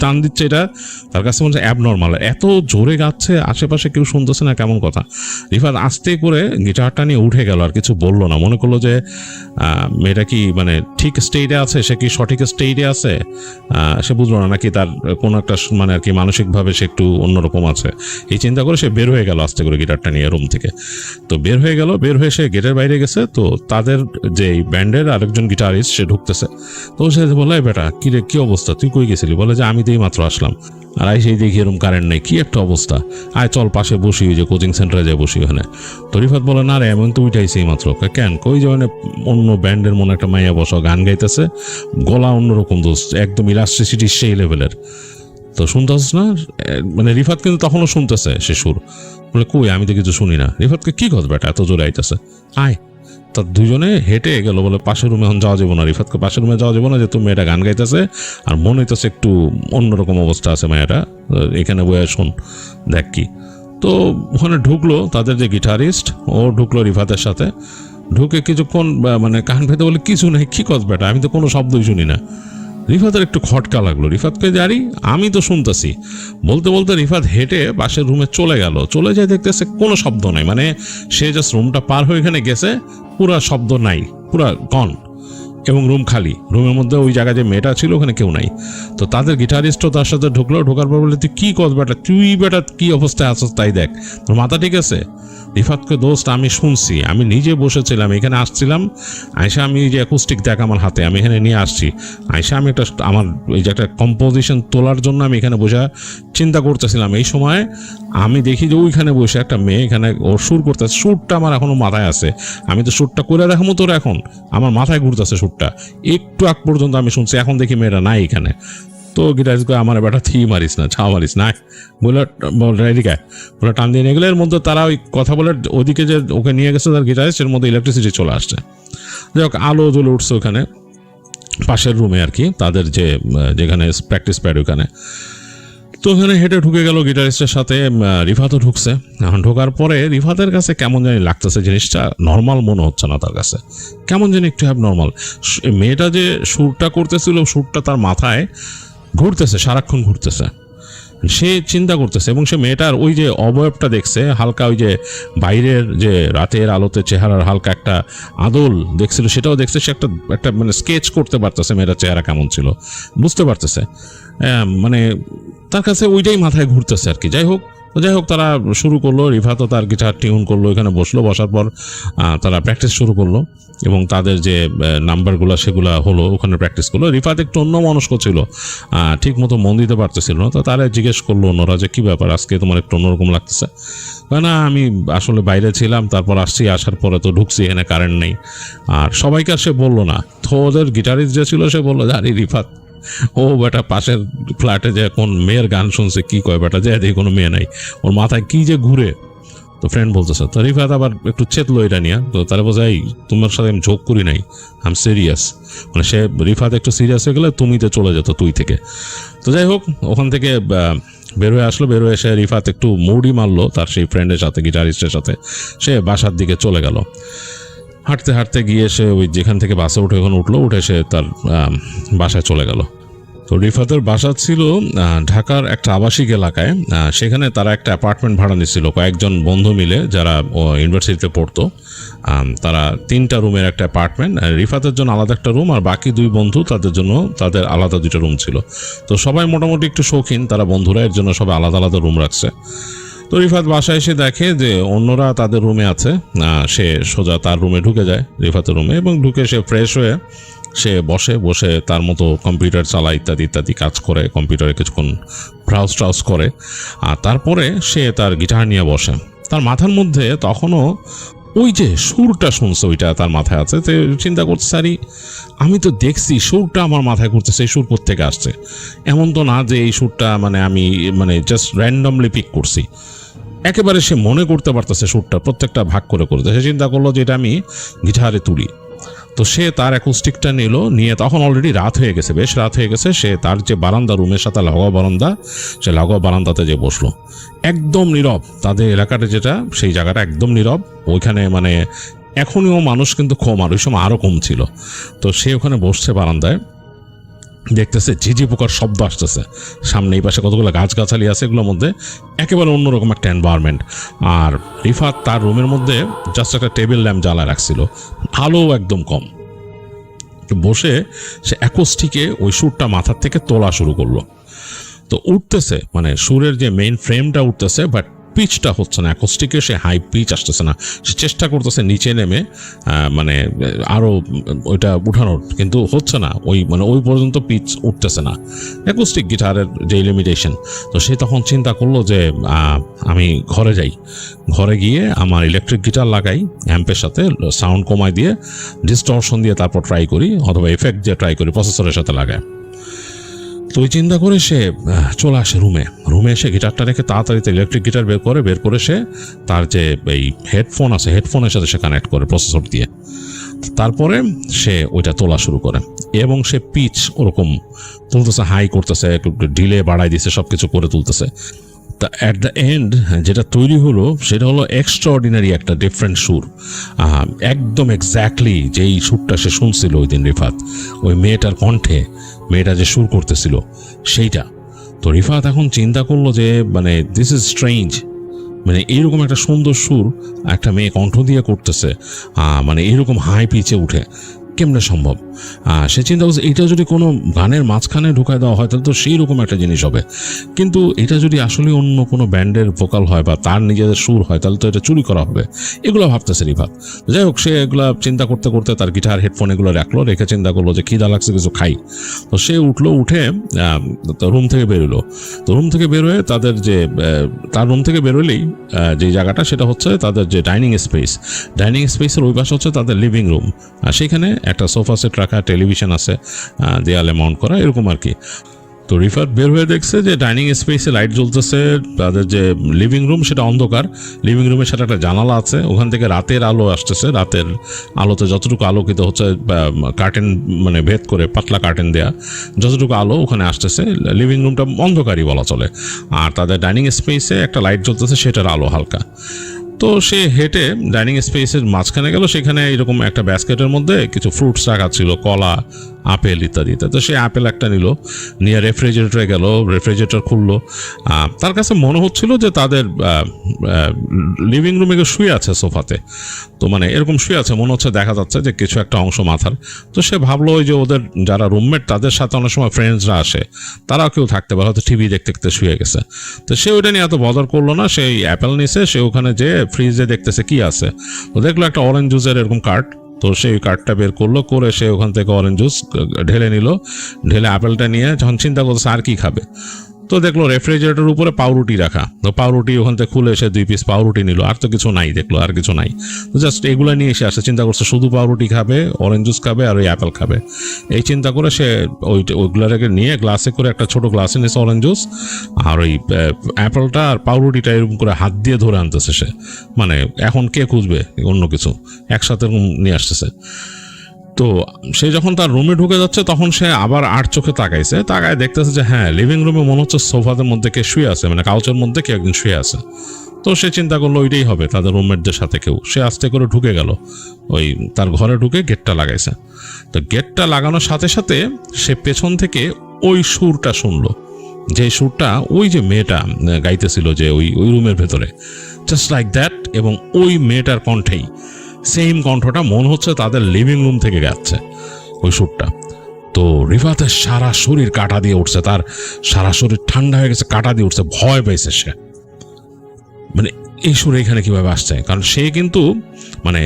টান দিচ্ছে এটা তার কাছে মনে হচ্ছে অ্যাবনর্মাল। এত জোরে গাচ্ছে, আশেপাশে কেউ শুনতেছে না, কেমন কথা। রিফাত আস্তে করে গিটারটা নিয়ে উঠে গেল, আর কিছু বললো না। মনে করলো যে মেয়েটা কি মানে ঠিক স্টেটে আছে, সে কি সঠিক স্টেটে আছে, সে বুঝলো না, নাকি তার কোনো একটা মানে আর কি মানসিকভাবে সে একটু অন্যরকম আছে। এই চিন্তা করে সে বের হয়ে গেল আস্তে করে গিটারটা নিয়ে রুম থেকে। তো বের হয়ে সে গেটের বাইরে গেছে। তো তাদের যে ব্যান্ডের আরেকজন গিটারিস্ট সে ঢুকতেছে। তো সে বলে, বেটা কিরে কি অবস্থা, তুই কই গেছিলি? বলে যে আমি তো এই মাত্র আসলাম, আর সেই দেখি এরকম কারেন্ট নেই, কি একটা অবস্থা, আয় চল পাশে বসি, ওই যে কোচিং সেন্টারে যাই বসি ওখানে। তো রিফাত বলে, না রে এমন তো উঠাইছি এই মাত্র। কেন? কই যে মানে অন্য ব্যান্ডের মনে একটা মাইয়া বসা গান গাইতেছে, গলা অন্যরকম দোস্ত, একদম ইলাস্ট্রিসিটি সেই লেভেলের। তো শুনতেছ না? মানে রিফাত কিন্তু তখনও শুনতেছে সে সুর। বলে, কই আমি তো কিছু শুনি না। রিফাতকে কি কথা বেটা, এত জোরে আইতেছে, আয়। তার দুজনে হেঁটে গেল, বলে পাশের রুমে এখন যাওয়া যাবো না, রিফাতকে পাশের রুমে যাওয়া যাবো না, যে তুমি মেয়েটা গান গাইতেছে আর মনে হইতেছে একটু অন্যরকম অবস্থা আছে মেয়েটা, এখানে বয়ে শোন দেখ কি। তো ওখানে ঢুকলো তাদের যে গিটারিস্ট, ও ঢুকলো রিফাতের সাথে। ঢুকে কিছুক্ষণ মানে কান পেতে বলে, কিছু নেই, কি কথা বেটা, আমি তো কোনো শব্দই শুনি না। রিফাতের একটু খটকা লাগলো, রিফাতকে জানি আমি তো শুনতেছি। বলতে বলতে রিফাত হেঁটে পাশের রুমে চলে গেল। চলে যায় দেখতেছে কোনো শব্দ নাই, মানে সে জাস্ট রুমটা পার হয়ে এখানে গেছে, পুরা শব্দ নাই, পুরা গন, এবং রুম খালি। রুমের মধ্যে ওই জায়গায় যে মেয়েটা ছিল ওখানে কেউ নাই। তো তাদের গিটারিস্টও তার সাথে ঢুকলো। ঢোকার পর বলে, তুই কি কর বেটা, তুই বেটা কি অবস্থায় আছিস তাই দেখ, তোর মাথা ঠিক আছে? রিফাতকে, দোস্ত আমি শুনছি, আমি নিজে বসেছিলাম এখানে, আসছিলাম আয়সা, আমি যে অ্যাকুস্টিক দেখ আমার হাতে, আমি এখানে নিয়ে আসছি আয়সা, আমি একটা আমার ওই যে একটা কম্পোজিশন তোলার জন্য আমি এখানে বসে চিন্তা করতেছিলাম। এই সময় আমি দেখি যে ওইখানে বসে একটা মেয়ে এখানে ওর সুর করতেছে। সুরটা আমার এখনো মাথায় আছে, আমি তো সুরটা করে দেখাবো তোর, এখন আমার মাথায় ঘুরতেছে সুরটা, একটু আগ পর্যন্ত আমি শুনছি। এখন দেখি মেয়েটা নাই এখানে। তো গিটারিস্ট করে, আমার বেটা থি মারিস না, ছা মারিস না, বলে এদিকে বলে টান দিয়ে নিয়ে গেলে। এর মধ্যে তারা ওই কথা বলে ওদিকে যে ওকে নিয়ে গেছে তার গিটারিস্ট, এর মধ্যে ইলেকট্রিসিটি চলে আসছে। যাই হোক, আলো জ্বলে উঠছে ওখানে পাশের রুমে আর কি, তাদের যেখানে প্র্যাকটিস প্যাড ওখানে। তো ওখানে হেঁটে ঢুকে গেল গিটারিস্টের সাথে, রিফাতও ঢুকছে। এখন ঢোকার পরে রিফাতের কাছে কেমন জানি লাগতেছে, জিনিসটা নর্মাল মনে হচ্ছে না তার কাছে, কেমন জানি একটু নর্মাল। মেয়েটা যে সুরটা করতেছিল, সুরটা তার মাথায় ঘুরতেছে, সারাক্ষণ ঘুরতেছে। সে চিন্তা করতেছে, এবং সে মেয়েটার ওই যে অবয়বটা দেখছে, হালকা ওই যে বাইরের যে রাতের আলোতে চেহারার হালকা একটা আদল দেখছিল, সেটাও দেখছে। সে একটা মানে স্কেচ করতে পারতেছে মেয়েটার চেহারা কেমন ছিল, বুঝতে পারতেছে। মানে তার কাছে ওইটাই মাথায় ঘুরতেছে আর কি। যাই হোক, তো যাই হোক, তারা শুরু করলো, রিফাতও তার গিটার টিউন করলো, এখানে বসলো, বসার পর তারা প্র্যাকটিস শুরু করলো এবং তাদের যে নাম্বারগুলো সেগুলো হলো, ওখানে প্র্যাকটিস করলো। রিফাত একটু অন্যমনস্ক ছিল, ঠিক মতো মন দিতে পারতেছিল না। তো তারা জিজ্ঞেস করলো অন্যরা যে কী ব্যাপার, আজকে তোমার একটু অন্যরকম লাগতেছে। না, আমি আসলে বাইরে ছিলাম, তারপর আসছি, আসার পরে তো ঢুকছি, এখানে কারেন্ট নেই। আর সবাইকে আর সে বললো না। তো ওদের গিটারিস্ট যে ছিল সে বললো, আরে রিফাত, ও বেটা পাশের ফ্ল্যাটে যে কোন মেয়ের গান শুনছে, কি কয় বেটা, যে দেখি কোনো মেয়ে নাই, ওর মাথায় কি যে ঘুরে। তো ফ্রেন্ড বলতেছে, তো রিফাত আবার একটু চেতলো এটা নিয়ে। তো তারা বলছে, এই তোমার সাথে আমি জোক করি নাই, আই এম সিরিয়াস। মানে সে রিফাত একটু সিরিয়াস হয়ে গেলে তুমিতে চলে যেত, তুই থেকে। তো যাই হোক, ওখান থেকে বের হয়ে আসলো। বের হয়ে এসে রিফাত একটু মুডি মারলো তার সেই ফ্রেন্ডের সাথে, গিটারিস্টের সাথে। সে বাসার দিকে চলে গেল। হাঁটতে হাঁটতে গিয়ে সে ওই যেখান থেকে বাসে উঠে ওখানে উঠে সে তার বাসায় চলে গেল। তো রিফাতের বাসা ছিল ঢাকার একটা আবাসিক এলাকায়। সেখানে তারা একটা অ্যাপার্টমেন্ট ভাড়া নিচ্ছিল কয়েকজন বন্ধু মিলে, যারা ইউনিভার্সিটিতে পড়তো। তারা 3টা রুমের একটা অ্যাপার্টমেন্ট, রিফাতের জন্য আলাদা একটা রুম, আর বাকি 2 বন্ধু তাদের জন্য তাদের আলাদা 2টা রুম ছিল। তো সবাই মোটামুটি একটু শৌখিন, তারা বন্ধুরা, এর জন্য সবাই আলাদা আলাদা রুম রাখছে। তো রিফাত বাসায় এসে দেখে যে অন্যরা তাদের রুমে আছে। সে সোজা তার রুমে ঢুকে যায়, রিফাতের রুমে, এবং ঢুকে সে ফ্রেশ হয়ে সে বসে তার মতো কম্পিউটার চালায়, ইত্যাদি ইত্যাদি কাজ করে, কম্পিউটারে কিছুক্ষণ ব্রাউজ করে। আর তারপরে সে তার গিটার নিয়ে বসে। তার মাথার মধ্যে তখনও ওই যে সুরটা শুনছে, ওইটা তার মাথায় আছে। তো চিন্তা করছে, সারি আমি তো দেখছি সুরটা আমার মাথায় করতেছে, এই সুর কোত্থেকে আসছে? এমন তো না যে এই সুরটা আমি জাস্ট র্যান্ডমলি পিক করছি। একেবারে সে মনে করতে পারতেছে সুরটা, প্রত্যেকটা ভাগ করে করতে। সে চিন্তা করলো যে এটা আমি গিটারে তুলি। তো সে তার অ্যাকুস্টিকটা নিয়ে, তখন অলরেডি রাত হয়ে গেছে, বেশ রাত হয়ে গেছে। সে তার যে বারান্দা, রুমের সাথে লাগোয়া বারান্দা, সে লাগোয়া বারান্দাতে যে বসলো। একদম নীরব, তাদের এলাকাটা যেটা, সেই জায়গাটা একদম নীরব। ওইখানে এখনও মানুষ কিন্তু কম, আর ওই সময় আরও কম ছিল। তো সে ওখানে বসছে বারান্দায়, দেখতেছে ঝিঝি পোকার শব্দ আসতেছে সামনে। এই পাশে কতগুলো গাছগাছালি আছে, এগুলোর মধ্যে একেবারে অন্যরকম একটা এনভায়রনমেন্ট। আর রিফাত তার রুমের মধ্যে জাস্ট একটা টেবিল ল্যাম্প জ্বালা রাখছিল, আলো একদম কম। বসে সে অ্যাকোস্টিকে ওই সুরটা মাথার থেকে তোলা শুরু করলো। তো উঠতেছে, সুরের যে মেইন ফ্রেমটা উঠতেছে, বাট পিচটা হচ্ছে না। অ্যাকোস্টিকে সে হাই পিচ আসতেছে না। সে চেষ্টা করতেছে নিচে নেমে আরও ওইটা উঠানোর, কিন্তু হচ্ছে না। ওই পর্যন্ত পিচ উঠতেছে না, অ্যাকোস্টিক গিটারের যে লিমিটেশন। তো সে তখন চিন্তা করলো যে আমি ঘরে যাই, ঘরে গিয়ে আমার ইলেকট্রিক গিটার লাগাই, অ্যাম্পের সাথে সাউন্ড কমাই দিয়ে, ডিস্টরশন দিয়ে তারপর ট্রাই করি, অথবা এফেক্ট দিয়ে ট্রাই করি, প্রসেসরের সাথে লাগায়। তো ওই চিন্তা করে সে চলে আসে রুমে এসে গিটারটা রেখে তাড়াতাড়ি ইলেকট্রিক গিটার বের করে সে তার যে এই হেডফোন আছে, হেডফোনের সাথে সে কানেক্ট করে প্রসেসর দিয়ে। তারপরে সে ওইটা তোলা শুরু করে, এবং সে পিচ ওরকম তুলতেছে, হাই করতেছে, ডিলে বাড়াই দিচ্ছে, সব কিছু করে তুলতেছে। তা অ্যাট দ্য এন্ড যেটা তৈরি হলো সেটা হলো এক্সট্রাঅর্ডিনারি একটা ডিফারেন্ট সুর। একদম এক্স্যাক্টলি যেই সুরটা সে শুনছিল ওই দিন রিফাত, ওই মেয়েটার কণ্ঠে, মেয়েটা যে সুর করতেছিল সেইটা। তো রিফাত এখন চিন্তা করলো যে দিস ইজ স্ট্রেঞ্জ, এইরকম একটা সুন্দর সুর একটা মেয়ে কণ্ঠ দিয়ে করতেছে, এইরকম হাই পিচে উঠে কেমনে সম্ভব? সে চিন্তা করছে এটা যদি কোনো গানের মাঝখানে ঢুকায় দেওয়া হয় তাহলে তো সেই রকম একটা জিনিস হবে, কিন্তু এটা যদি আসলে অন্য কোনো ব্যান্ডের ভোকাল হয় বা তার নিজেদের সুর হয় তাহলে তো এটা চুরি করা হবে। এগুলো ভাবতেছে রিফাত। যাই হোক, সে এগুলো চিন্তা করতে করতে তার গিটার হেডফোন এগুলো রেখে চিন্তা করলো যে খিদা লাগছে, কিছু খাই। তো সে উঠে রুম থেকে বেরোলো। তো রুম থেকে বেরোয় তার রুম থেকে বেরোলেই যে জায়গাটা সেটা হচ্ছে তাদের যে ডাইনিং স্পেসের ওই পাশে হচ্ছে তাদের লিভিং রুম। আর সেখানে একটা সোফা সেট রাখা, টেলিভিশন আছে দেয়ালে মাউন্ট করা, এরকম আর কি। তো রিফাত বের হয়ে দেখছে যে ডাইনিং স্পেসে লাইট জ্বলতেছে, তাদের যে লিভিং রুম সেটা অন্ধকার। লিভিং রুমের সাথে একটা জানালা আছে, ওখান থেকে রাতের আলো আসতেছে। রাতের আলোতে যতটুকু আলোকিত হচ্ছে, কার্টেন ভেদ করে পাতলা কার্টেন দেয়া, যতটুকু আলো ওখানে আসতেছে, লিভিং রুমটা অন্ধকারই বলা চলে। আর তাদের ডাইনিং স্পেসে একটা লাইট জ্বলতেছে, সেটার আলো হালকা। তো সে হেঁটে ডাইনিং স্পেসের মাঝখানে গেল, সেখানে এরকম একটা ব্যাস্কেটের মধ্যে কিছু ফ্রুটস রাখা ছিল, কলা, আপেল ইত্যাদি। তো সে আপেল একটা নিল, নিয়ে রেফ্রিজারেটরে গেল, রেফ্রিজারেটর খুললো। তার কাছে মনে হচ্ছিল যে তাদের লিভিং রুমে শুয়ে আছে সোফাতে, তো মানে এরকম শুয়ে আছে মনে হচ্ছে, দেখা যাচ্ছে যে কিছু একটা অংশ মাথার। তো সে ভাবলো ওই যে ওদের যারা রুমমেট তাদের সাথে অনেক সময় ফ্রেন্ডসরা আসে, তারাও কেউ থাকতে পারে, হয়তো টিভি দেখতে দেখতে শুয়ে গেছে। তো সে ওইটা নিয়ে এত বদর করলো না, সেই অ্যাপেল নিছে, সে ওখানে যে ফ্রিজে দেখতেছে কি আছে, তো দেখলো একটা অরেঞ্জ জুসের এরকম কার্ড। তো সেই কার্ডটা বের করলো, করে সে ওখান থেকে অরেঞ্জ জুস ঢেলে নিল, ঢেলে আপেলটা নিয়ে যখন চিন্তা করছে আর কি খাবে, তো দেখলো রেফ্রিজারেটরের উপরে পাউরুটি রাখা। তো পাউরুটি ওখান থেকে খুলে এসে 2 পিস পাউরুটি নিল, আর তো কিছু নাই, দেখলো আর কিছু নাই, তো জাস্ট এগুলো নিয়ে এসে আসে। চিন্তা করছে শুধু পাউরুটি খাবে, অরেঞ্জ জুস খাবে আর ওই অ্যাপেল খাবে। এই চিন্তা করে সে ওইগুলোকে নিয়ে গ্লাসে করে, একটা ছোট গ্লাসে নিয়েছে অরেঞ্জ জুস, আর ওই অ্যাপেলটা আর পাউরুটিটা এরকম করে হাত দিয়ে ধরে আনতেছে সে, মানে এখন কে খুঁজবে অন্য কিছু, একসাথে নিয়ে আসতেছে। তো সে যখন তার রুমে ঢুকে যাচ্ছে তখন সে আবার আর চোখে তাকাইছে, তাকায় দেখতেছে যে হ্যাঁ, লিভিং রুমে মনে হচ্ছে সোফাদের মধ্যে কে শুয়ে আছে, মানে কাউচের মধ্যে কেউ একদিন শুয়ে আছে। তো সে চিন্তা করলো ওইটাই হবে তাদের রুমমেটদের সাথে কেউ। সে আস্তে করে ঢুকে গেল, ওই তার ঘরে ঢুকে গেটটা লাগাইছে। তো গেটটা লাগানোর সাথে সাথে সে পেছন থেকে ওই সুরটা শুনলো, যে সুরটা ওই যে মেয়েটা গাইতেছিল যে ওই রুমের ভেতরে, জাস্ট লাইক দ্যাট। এবং ওই মেয়েটার কণ্ঠেই, সেম কণ্ঠটা মনে হচ্ছে তাদের লিভিং রুম থেকে গাচ্ছে ওই সুরটা। তো রিফাতের সারা শরীর কাঁটা দিয়ে উঠছে, তার সারা শরীর ঠান্ডা হয়ে গেছে, কাঁটা দিয়ে উঠছে, ভয় পেয়েছে সে, মানে এই সুর এখানে কিভাবে আসছে। কারণ সে কিন্তু মানে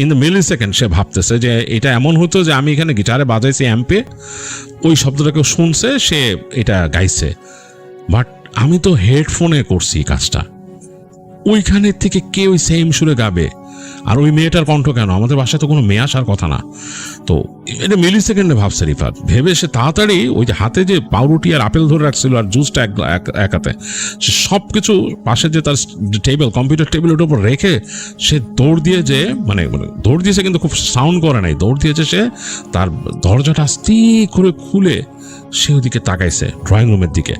ইন দ্য মিলি সেকেন্ড সে ভাবতেছে যে এটা এমন হতো যে আমি এখানে গিটারে বাজাইছি অ্যাম্পে, ওই শব্দটা কেউ শুনছে, সে এটা গাইছে, বাট আমি তো হেডফোনে করছি কাজটা, ওইখানে থেকে কে ওই সেম সুরে গাবে, আর ওই মেয়েটার কণ্ঠ কেন, আমাদের বাসায় তো কোনো মেয়ে আসার কথা না। তো এটা মিলি সেকেন্ডে ভাবছে রিফাত, ভেবে সে তাড়াতাড়ি ওই যে হাতে যে পাউরুটি আর আপেল ধরে রাখছিল আর জুসটা এক হাতে, সে সব কিছু পাশে যে তার টেবিল, কম্পিউটার টেবিলের উপর রেখে সে দৌড় দিয়ে যে মানে দৌড় দিয়েছে, কিন্তু খুব সাউন্ড করে নাই, দৌড় দিয়েছে সে, তার দরজাটা আস্তে করে খুলে সে ওদিকে তাকাইছে ড্রয়িং রুমের দিকে।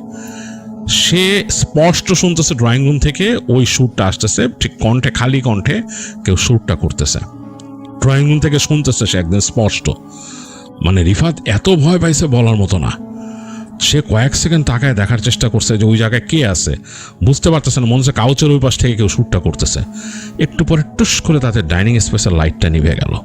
সে স্পষ্ট শুনতেছে ড্রয়িং রুম থেকে ওই সুরটা আসতেছে, ঠিক কণ্ঠে, খালি কণ্ঠে কেউ সুরটা করতেছে, ড্রয়িং রুম থেকে শুনতেছে সে একদম স্পষ্ট। মানে রিফাত এত ভয় পাইছে বলার মতো না। সে কয়েক সেকেন্ড তাকায় দেখার চেষ্টা করছে যে ওই জায়গায় কে আছে, বুঝতে পারতেছে না, মনে হচ্ছে কাউচের ওই পাশ থেকে কেউ সুরটা করতেছে। একটু পরে টুস করে তাদের ডাইনিং স্পেসের লাইটটা নিভে গেল,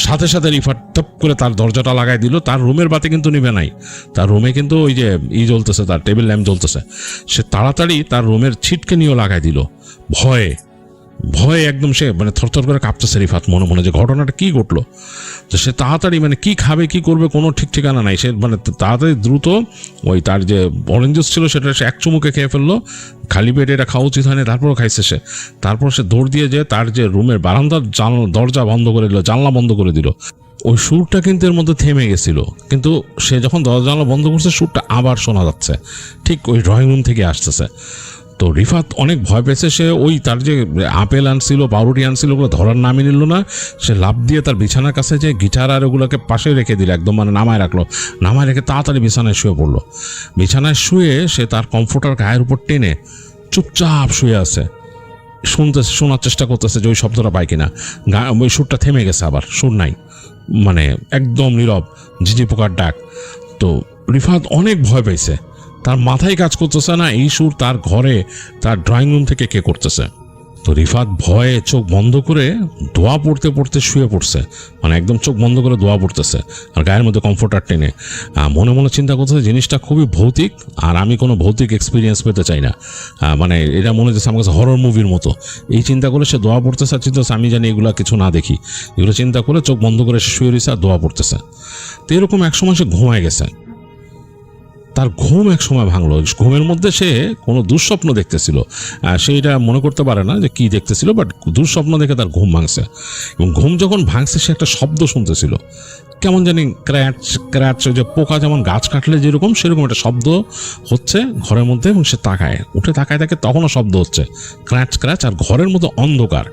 সাথে সাথে রিফাত টপ করে তার দরজাটা লাগাই দিল। তার রুমের বাতি কিন্তু নিভে নাই, তার রুমে কিন্তু ওই যে জ্বলতেছে, তার টেবিল ল্যাম্প জ্বলতেছে। সে তাড়াতাড়ি তার রুমের ছিটকে নিয়েও লাগাই দিল, ভয়ে ভয়ে একদম সে মানে থরথর করে কাঁপতেছে রিফাত মনে মনে যে ঘটনাটা কি ঘটলো। তো সে তাড়াতাড়ি মানে কি খাবে কি করবে কোনো ঠিক ঠিকানা নাই, সে মানে তাড়াতাড়ি দ্রুত ওই তার যে অরেঞ্জ জুস ছিল সেটা সে এক চুমুকে খেয়ে ফেললো, খালি পেটে এটা খাওয়া উচিত হয়নি, তারপরও খাইছে সে। তারপর সে দৌড় দিয়ে যে তার যে রুমের বারান্দার দরজা বন্ধ করে দিল, জানলা বন্ধ করে দিল। ওই সুরটা কিন্তু এর মধ্যে থেমে গেছিল, কিন্তু সে যখন দরজা জানলা বন্ধ করছে সুরটা আবার শোনা যাচ্ছে, ঠিক ওই ড্রয়িং রুম থেকে আসতেছে। তো রিফাত অনেক ভয় পেয়েছে, সে ওই তার যে আপেল আনছিল পাউরুটি আনছিল ওগুলো ধরার নামই নিল না। সে লাফ দিয়ে তার বিছানার কাছে যে গিটার আর ওগুলোকে পাশে রেখে দিল, একদম মানে নামায় রাখলো, নামায় রেখে তাড়াতাড়ি বিছানায় শুয়ে পড়লো। বিছানায় শুয়ে সে তার কমফোর্টার গায়ের উপর টেনে চুপচাপ শুয়ে আছে, শোনার চেষ্টা করতেছে যে ওই শব্দটা পায় কিনা। ওই সুরটা থেমে গেছে, আবার সুর নাই, মানে একদম নীরব, ঝিঝি পোকার ডাক। তো রিফাত অনেক ভয় পেয়েছে, তার মাথায় কাজ করতেছে না এই সুর তার ঘরে তার ড্রয়িং রুম থেকে কে করতেছে। তো রিফাত ভয়ে চোখ বন্ধ করে দোয়া পড়তে পড়তে শুয়ে পড়ছে, মানে একদম চোখ বন্ধ করে দোয়া পড়তেছে আর গায়ের মধ্যে কমফোর্টার টেনে। মনে মনে চিন্তা করতেছে জিনিসটা খুবই ভৌতিক, আর আমি কোনো ভৌতিক এক্সপিরিয়েন্স পেতে চাই না, মানে এটা মনে হচ্ছে আমার কাছে হরর মুভির মতো। এই চিন্তা করে সে দোয়া পড়তেছে আর চিন্তা আমি জানি এগুলো কিছু না দেখি, এগুলো চিন্তা করে চোখ বন্ধ করে সে শুয়ে রয়েছে আর দোয়া পড়তেছে। তো এরকম একসময় সে ঘুমায় গেছে, তার ঘুম এক সময় ভাঙলো। ঘুমের মধ্যে সে কোনো দুঃস্বপ্ন দেখতেছিল, সে এটা মনে করতে পারে না যে কি দেখতেছিল, বাট দুঃস্বপ্ন দেখে তার ঘুম ভাঙছে। এবং ঘুম যখন ভাঙছে সে একটা শব্দ শুনতেছিল, কেমন জানি ক্র্যাচ ক্র্যাচ, যে পোকা যেমন গাছ কাটলে যেরকম সেরকম একটা শব্দ হচ্ছে ঘরের মধ্যে। এবং সে তাকায়, উঠে তাকায় থাকে, তখনও শব্দ হচ্ছে ক্র্যাচ ক্র্যাচ, আর ঘরের মধ্যে অন্ধকার।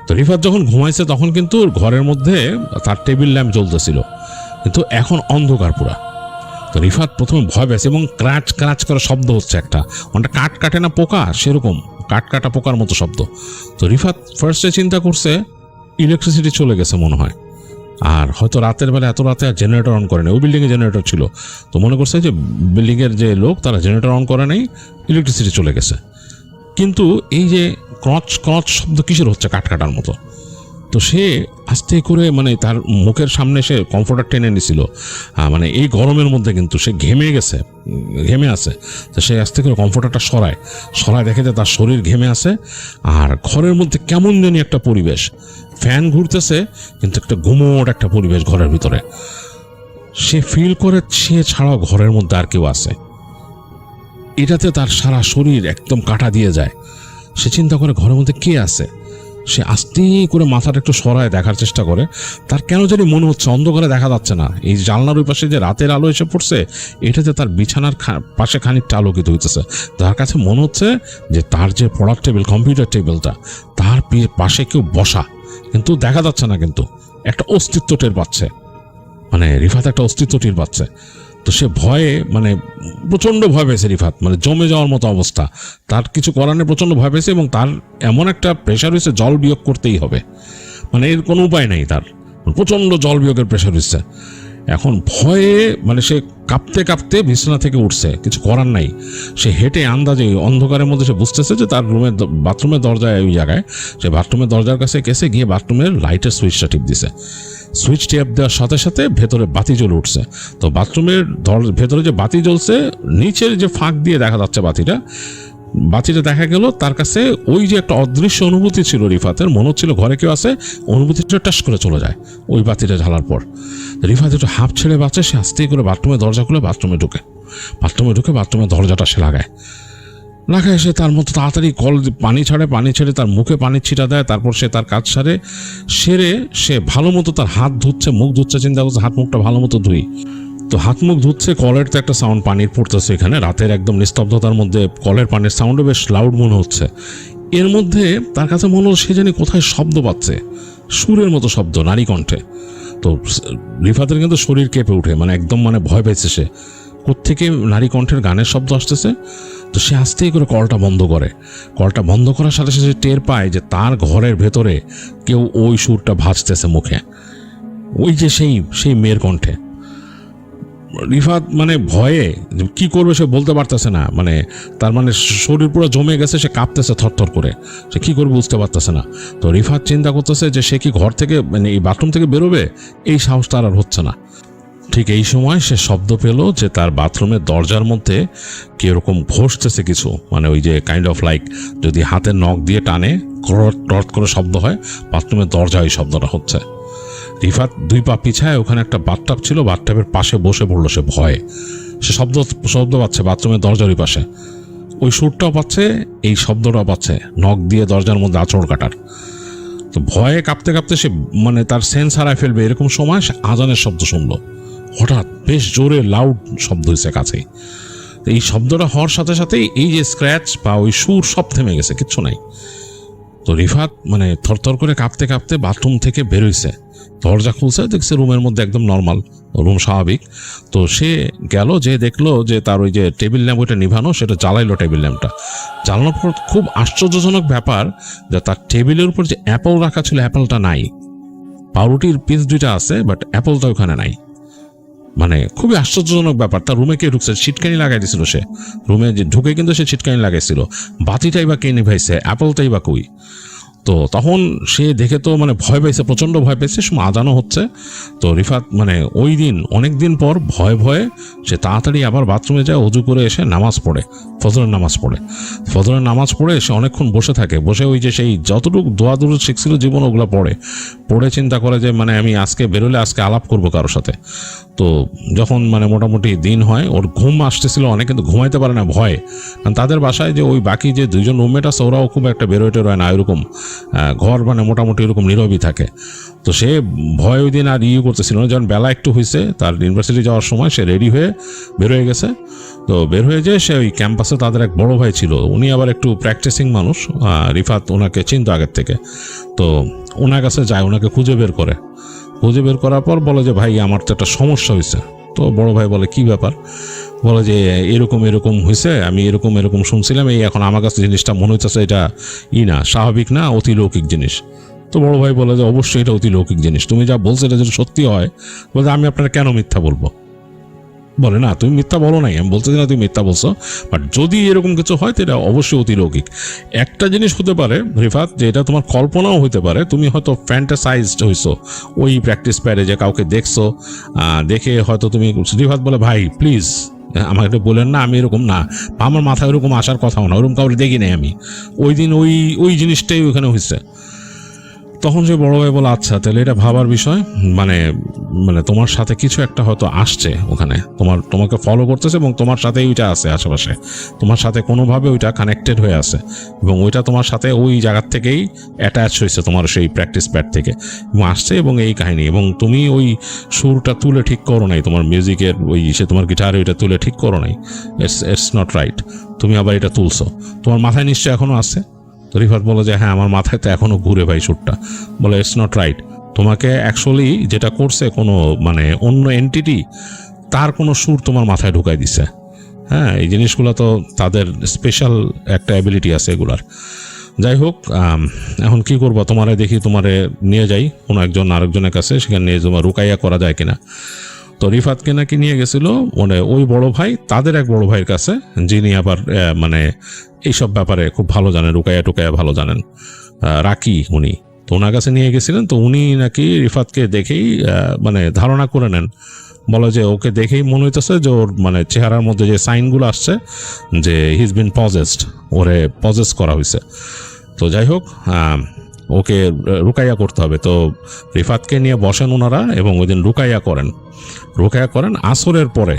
তো রিফাত যখন ঘুমাইছে তখন কিন্তু ঘরের মধ্যে তার টেবিল ল্যাম্প জ্বলতেছিল, কিন্তু এখন অন্ধকার পুরা। তো রিফাত প্রথমে ভয় পেয়েছে এবং ক্রাচ ক্রাচ করে শব্দ হচ্ছে, একটা অনেকটা কাঠ কাটে না পোকা, সেরকম কাঠ কাটা পোকার মতো শব্দ। তো রিফাত ফার্স্টে চিন্তা করছে ইলেকট্রিসিটি চলে গেছে মনে হয়, আর হয়তো রাতের বেলা এত রাতে আর জেনারেটর অন করে নেই, ওই বিল্ডিংয়ে জেনারেটর ছিল, তো মনে করছে যে বিল্ডিংয়ের যে লোক তারা জেনারেটর অন করে নেই, ইলেকট্রিসিটি চলে গেছে। কিন্তু এই যে ক্রচ ক্রচ শব্দ কিসের হচ্ছে কাট কাটার মতো, তো সে আস্তে করে মানে তার মুখের সামনে সে কমফোর্টার টেনে নিছিল, মানে এই গরমের মধ্যে কিন্তু সে ঘেমে আছে, তো সে আস্তে করে কমফোর্টারটা সরায় দেখে যে তার শরীর ঘেমে আছে। আর ঘরের মধ্যে কেমন জানি একটা পরিবেশ, ফ্যান ঘুরতেছে কিন্তু একটা গুমোট একটা পরিবেশ ঘরের ভিতরে। সে ফিল করে সে ছাড়াও ঘরের মধ্যে আর কেউ আছে, এটাতে তার সারা শরীর একদম কাটা দিয়ে যায়। সে চিন্তা করে ঘরের মধ্যে কে আছে, সে আস্তে করে মাথাটা একটু সরায় দেখার চেষ্টা করে। তার কেন জানি মনে হচ্ছে অন্ধকারে দেখা যাচ্ছে না, এই জানলার ওই পাশে যে রাতের আলো এসে পড়ছে এটাতে তার বিছানার পাশে খানিকটা আলোকিত হইতেছে। তার কাছে মনে হচ্ছে যে তার যে পড়ার টেবিল, কম্পিউটার টেবিলটা, তার পাশে কেউ বসা, কিন্তু দেখা যাচ্ছে না, কিন্তু একটা অস্তিত্ব টের পাচ্ছে, মানে রিফাত একটা অস্তিত্ব টের পাচ্ছে। তো সে ভয়ে মানে প্রচণ্ড ভয় পেয়েছে রিফাত, মানে জমে যাওয়ার মতো অবস্থা, তার কিছু করার নেই, প্রচণ্ড ভয় পেয়েছে। এবং তার এমন একটা প্রেশার হয়েছে জল বিয়োগ করতেই হবে, মানে এর কোনো উপায় নেই, তার প্রচণ্ড জল বিয়োগের প্রেশার হচ্ছে। এখন ভয়ে মানে সে কাঁপতে কাঁপতে বিছানা থেকে উঠছে, কিছু করার নাই। সে হেঁটে আন্দাজে অন্ধকারের মধ্যে সে বুঝতেছে যে তার বাথরুমের দরজায় ওই জায়গায়, সে বাথরুমের দরজার কাছে গেছে, গিয়ে বাথরুমের লাইটের সুইচটা টিপ দিছে। সুইচ টেপ দেওয়ার সাথে সাথে ভেতরে বাতি জ্বলে উঠছে। তো বাথরুমের ভেতরে যে বাতি জ্বলছে, নিচের যে ফাঁক দিয়ে দেখা যাচ্ছে বাতিটা দেখা গেল তার কাছে ওই যে একটা অদৃশ্য অনুভূতি ছিল রিফাতের, মনে হচ্ছিল ঘরে কেউ আছে, অনুভূতিটা টাস করে চলে যায় ওই বাতিটা জ্বালার পর। রিফাত একটু হাঁপ ছেড়ে বাঁচে, সে আস্তে করে বাথরুমের দরজা খুলে বাথরুমে ঢুকে বাথরুমের দরজাটা সে লাগায় সে তার মতো তাড়াতাড়ি পানি ছেড়ে তার মুখে পানির ছিটা দেয়। তারপর সে তার কাজ সেরে সে ভালো মতো তার হাত ধুচ্ছে, মুখ ধুচ্ছে, চিন্তা করছে হাত মুখটা ভালো মতো ধুই। তো হাত মুখ ধুচ্ছে, কলের তো একটা সাউন্ড পানির পড়তেছে এখানে, রাতের একদম নিস্তব্ধতার মধ্যে কলের পানির সাউন্ডও বেশ লাউড মনে হচ্ছে। এর মধ্যে তার কাছে মনে হলো সে জানি কোথায় শব্দ পাচ্ছে, সুরের মতো শব্দ, নারী কণ্ঠে। তো রিফাতের কিন্তু শরীর কেঁপে উঠে, মানে একদম মানে ভয় পেয়েছে সে, কোত্থেকে নারী কণ্ঠের গানের শব্দ আসতেছে। তো সে আস্তেই করে কলটা বন্ধ করার সাথে সাথে টের পায় যে তার ঘরের ভেতরে কেউ ওই সুরটা ভাজতেছে মুখে, ওই যে সেই মেয়ের কণ্ঠে। রিফাত মানে ভয়ে কি করবে সে বলতে পারতেছে না, মানে তার মানে শরীর পুরো জমে গেছে, সে কাঁপতেছে থরথর করে, সে কি করবে বুঝতে পারতেছে না। তো রিফাত চিন্তা করতেছে যে সে কি ঘর থেকে মানে এই বাথরুম থেকে বেরোবে, এই সাহস তার আর হচ্ছে না। ঠিক এই সময় সে শব্দ পেল যে তার বাথরুমের দরজার মধ্যে কিরকম ঘষতেছে কিছু, মানে ওই যে কাইন্ড অফ লাইক যদি হাতের নখ দিয়ে টানে টট করে শব্দ হয়, বাথরুমের দরজা ওই শব্দটা হচ্ছে। রিফাত 2 পা পিছায়, ওখানে একটা বাথটাব ছিল, বাথটাবের পাশে বসে পড়লো সে ভয়ে। সে শব্দ পাচ্ছে বাথরুমের দরজারই পাশে, ওই সুরটাও পাচ্ছে, এই শব্দটাও পাচ্ছে, নখ দিয়ে দরজার মধ্যে আঁচড় কাটার। তো ভয়ে কাঁপতে কাঁপতে সে মানে তার সেন্স হারায় ফেলবে এরকম সময় সে আজানের শব্দ শুনলো। হঠাৎ বেশ জোরে লাউড শব্দ হয়েছে কাছেই। এই শব্দটা হওয়ার সাথে সাথেই এই যে স্ক্র্যাচ বা ওই সুর সব থেমে গেছে, কিচ্ছু নাই। তো রিফাত মানে থরথর করে কাঁপতে কাঁপতে বাথরুম থেকে বেরোইছে, দরজা খুলছে, দেখছে রুমের মধ্যে একদম নর্মাল রুম, স্বাভাবিক। তো সে গেল, যে দেখলো যে তার ওই যে টেবিল ল্যাম্প ওইটা নিভানো, সেটা জ্বালাইলো টেবিল ল্যাম্পটা। জ্বালানোর পর খুব আশ্চর্যজনক ব্যাপার যে তার টেবিলের উপর যে অ্যাপল রাখা ছিল, অ্যাপলটা নাই। পাউরুটির পিস 2টা আছে, বাট অ্যাপলটা ওখানে নাই। মানে খুবই আশ্চর্যজনক ব্যাপার। তার রুমে কে ঢুকছে, ছিটকানি লাগাই দিয়েছিল সে, রুমে যে ঢুকে কিন্তু সে ছিটকানি লাগাইছিল, বাতিটাই বা কে নিভাইছে, অ্যাপলটাই বা কই। তো তখন সে দেখে তো মানে ভয় পেয়েছে, প্রচণ্ড ভয় পেয়েছে, সময় আজানও হচ্ছে। তো রিফাত মানে ওই দিন অনেক দিন পর ভয়ে সে তাড়াতাড়ি আবার বাথরুমে যায়, অজু করে এসে নামাজ পড়ে, ফজরের নামাজ পড়ে সে অনেকক্ষণ বসে থাকে, বসে ওই যে সেই যতটুকু দোয়া দুরুদ শিখছিল জীবন ওগুলো পড়ে চিন্তা করে যে মানে আমি আজকে বেরোলে আজকে আলাপ করবো কারোর সাথে। তো যখন মানে মোটামুটি দিন হয়, ওর ঘুম আসতেছিল অনেক, কিন্তু ঘুমাইতে পারে না ভয়ে, কারণ তাদের বাসায় যে ওই বাকি যে 2জন রুমমেট আছে ওরাও খুব একটা বেরোয় না, এরকম ঘর মানে মোটামুটি এরকম নীরবই থাকে। তো সে ভয় ওই দিন আর করতেছিল না। যখন বেলা একটু হয়েছে, তার ইউনিভার্সিটি যাওয়ার সময় সে রেডি হয়ে বের হয়ে গেছে। তো বের হয়ে যে সে ওই ক্যাম্পাসে তাদের এক বড় ভাই ছিল, উনি আবার একটু প্র্যাকটিসিং মানুষ, রিফাত ওনাকে চিনত আগের থেকে। তো ওনার কাছে যায়, ওনাকে খুঁজে বের করার পর বলে যে ভাই আমার তো একটা সমস্যা হয়েছে। তো বড় ভাই বলে কি ব্যাপার, বলে যে এরকম হয়েছে, আমি এরকম শুনছিলাম, এই এখন আমার কাছে জিনিসটা মনে হচ্ছে এটা না, স্বাভাবিক না, অতিলৌকিক জিনিস। তো বড় ভাই বলে যে অবশ্যই এটা অতিলৌকিক জিনিস, তুমি যা বলছো এটা যদি সত্যি হয়, বলে আমি আপনারা কেন মিথ্যা বলবো? বলে না, তুমি মিথ্যা বলো নাই, আমি বলতেছি না তুমি মিথ্যা বলছো, বাট যদি এরকম কিছু হয় তো এটা অবশ্যই অতিলৌকিক। একটা জিনিস হতে পারে রিফাত, যে এটা তোমার কল্পনাও হতে পারে, তুমি হয়তো ফ্যান্টাসাইজড হইছো ওই প্র্যাকটিস প্যাডে, যে কাউকে দেখছো, দেখে হয়তো তুমি। রিফাত বলে ভাই প্লিজ আমাকে বলেন না, আমি এরকম না, আমার মাথায় ওরকম আসার কথাও না, ওরকম কাউকে দেখি নাই আমি, ওই দিন ওই জিনিসটাই ওখানে হয়েছে। তখন সে বড় ভাই বলে আচ্ছা তাহলে এটা ভাবার বিষয়, মানে মানে তোমার সাথে কিছু একটা হয়তো আসছে ওখানে, তোমাকে ফলো করতেছে এবং তোমার সাথে ওইটা আছে আশেপাশে, তোমার সাথে কোনোভাবে ওইটা কানেক্টেড হয়ে আছে এবং ওইটা তোমার সাথে ওই জায়গার থেকেই অ্যাটাচ হয়েছে তোমার সেই প্র্যাকটিস প্যাড থেকে এবং আসছে, এবং এই কাহিনী, এবং তুমি ওই সুরটা তুলে ঠিক করো নাই, তোমার মিউজিকের ওই তোমার গিটারে ওইটা তুলে ঠিক করো নাই, ইটস নট রাইট, তুমি আবার এটা তুলছো, তোমার মাথায় নিশ্চয় এখনো আছে? তো রিফাত বলে যে হ্যাঁ আমার মাথায় তো এখনো ঘুরে ভাই সুরটা। বলে ইটস নট রাইট, তোমাকে অ্যাকচুয়ালি যেটা করছে কোনো মানে অন্য এন্টিটি তার কোনো সুর তোমার মাথায় ঢুকাই দিছে। হ্যাঁ, এই জিনিসগুলো তো তাদের স্পেশাল একটা অ্যাবিলিটি আছে এগুলার। যাই হোক, এখন কি করবো, তোমারে দেখি তোমারে নিয়ে যাই কোনো আরেকজনের কাছে, সেখানে নিয়ে তোমার রুকাইয়া করা যায় কিনা। তো রিফাতকে নাকি নিয়ে গেছিল মানে ওই বড় ভাই তাদের এক বড় ভাইয়ের কাছে, যিনি আবার মানে এইসব ব্যাপারে খুব ভালো জানেন, রুকাইয়া টুকাইয়া ভালো জানেন, রাকি উনি। তো ওনার কাছে নিয়ে গেছিলেন, তো উনি নাকি রিফাতকে দেখেই মানে ধারণা করে নেন, বলে যে ওকে দেখেই মনে হইতেছে যে ওর মানে চেহারার মধ্যে যে সাইনগুলো আসছে যে হিজ বিন পজেসড, ওরে পজেস করা হয়েছে। তো যাই হোক, ওকে রুকাইয়া করতে হবে। তো রিফাতকে নিয়ে বসেন ওনারা এবং ওই দিন রুকাইয়া করেন আসরের পরে,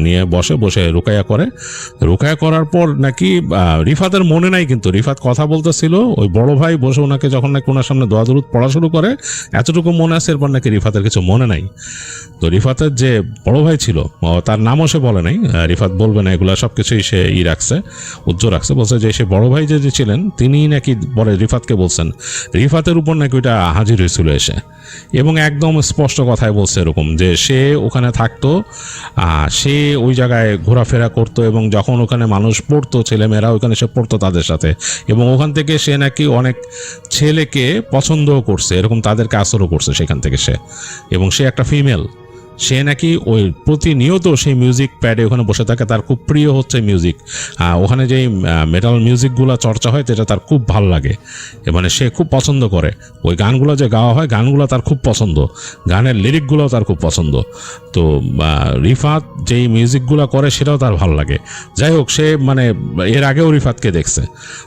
নিয়ে বসে রুকাইয়া করার পর নাকি রিফাতের মনে নাই, কিন্তু রিফাত কথা বলতেছিল, ওই বড় ভাই বসে ওনাকে যখন নাকি ওনার সামনে দোয়া দরুদ পড়া শুরু করে, এতটুকু মনে আছে, এরপর নাকি রিফাতের কিছু মনে নাই। তো রিফাতের যে বড় ভাই ছিল তার নামও সে বলে নাই, রিফাত বলবে না, এগুলো সব কিছুই সে উজ্জ্বল রাখছে, বলছে যে সে বড় ভাই যে ছিলেন তিনি নাকি পরে রিফাতকে বলছেন, রিফাতের উপর নাকি ওইটা হাজির হয়েছিল এসে, এবং একদম স্পষ্ট কথায় বলছে এরকম যে সে ওখানে থাকতো, সে ওই জায়গায় ঘোরাফেরা করতো, এবং যখন ওখানে মানুষ পড়তো, ছেলেমেয়েরা ওখানে সে পড়তো তাদের সাথে, এবং ওখান থেকে সে নাকি অনেক ছেলেকে পছন্দও করছে, এরকম তাদেরকে আসরও করছে সেখান থেকে সে, এবং সে একটা ফিমেল, সে নাকি ওই প্রতিনিয়ত সেই মিউজিক প্যাডে ওখানে বসে থাকে, তার খুব প্রিয় হচ্ছে মিউজিক, ওখানে যেই মেটাল মিউজিকগুলো চর্চা হয় যেটা তার খুব ভালো লাগে, মানে সে খুব পছন্দ করে ওই গানগুলো যে গাওয়া হয়, গানগুলো তার খুব পছন্দ, গানের লিরিকগুলোও তার খুব পছন্দ। তো রিফাত যেই মিউজিকগুলো করে সেটাও তার ভালো লাগে। যাই হোক, সে মানে এর আগেও রিফাতকে দেখছে,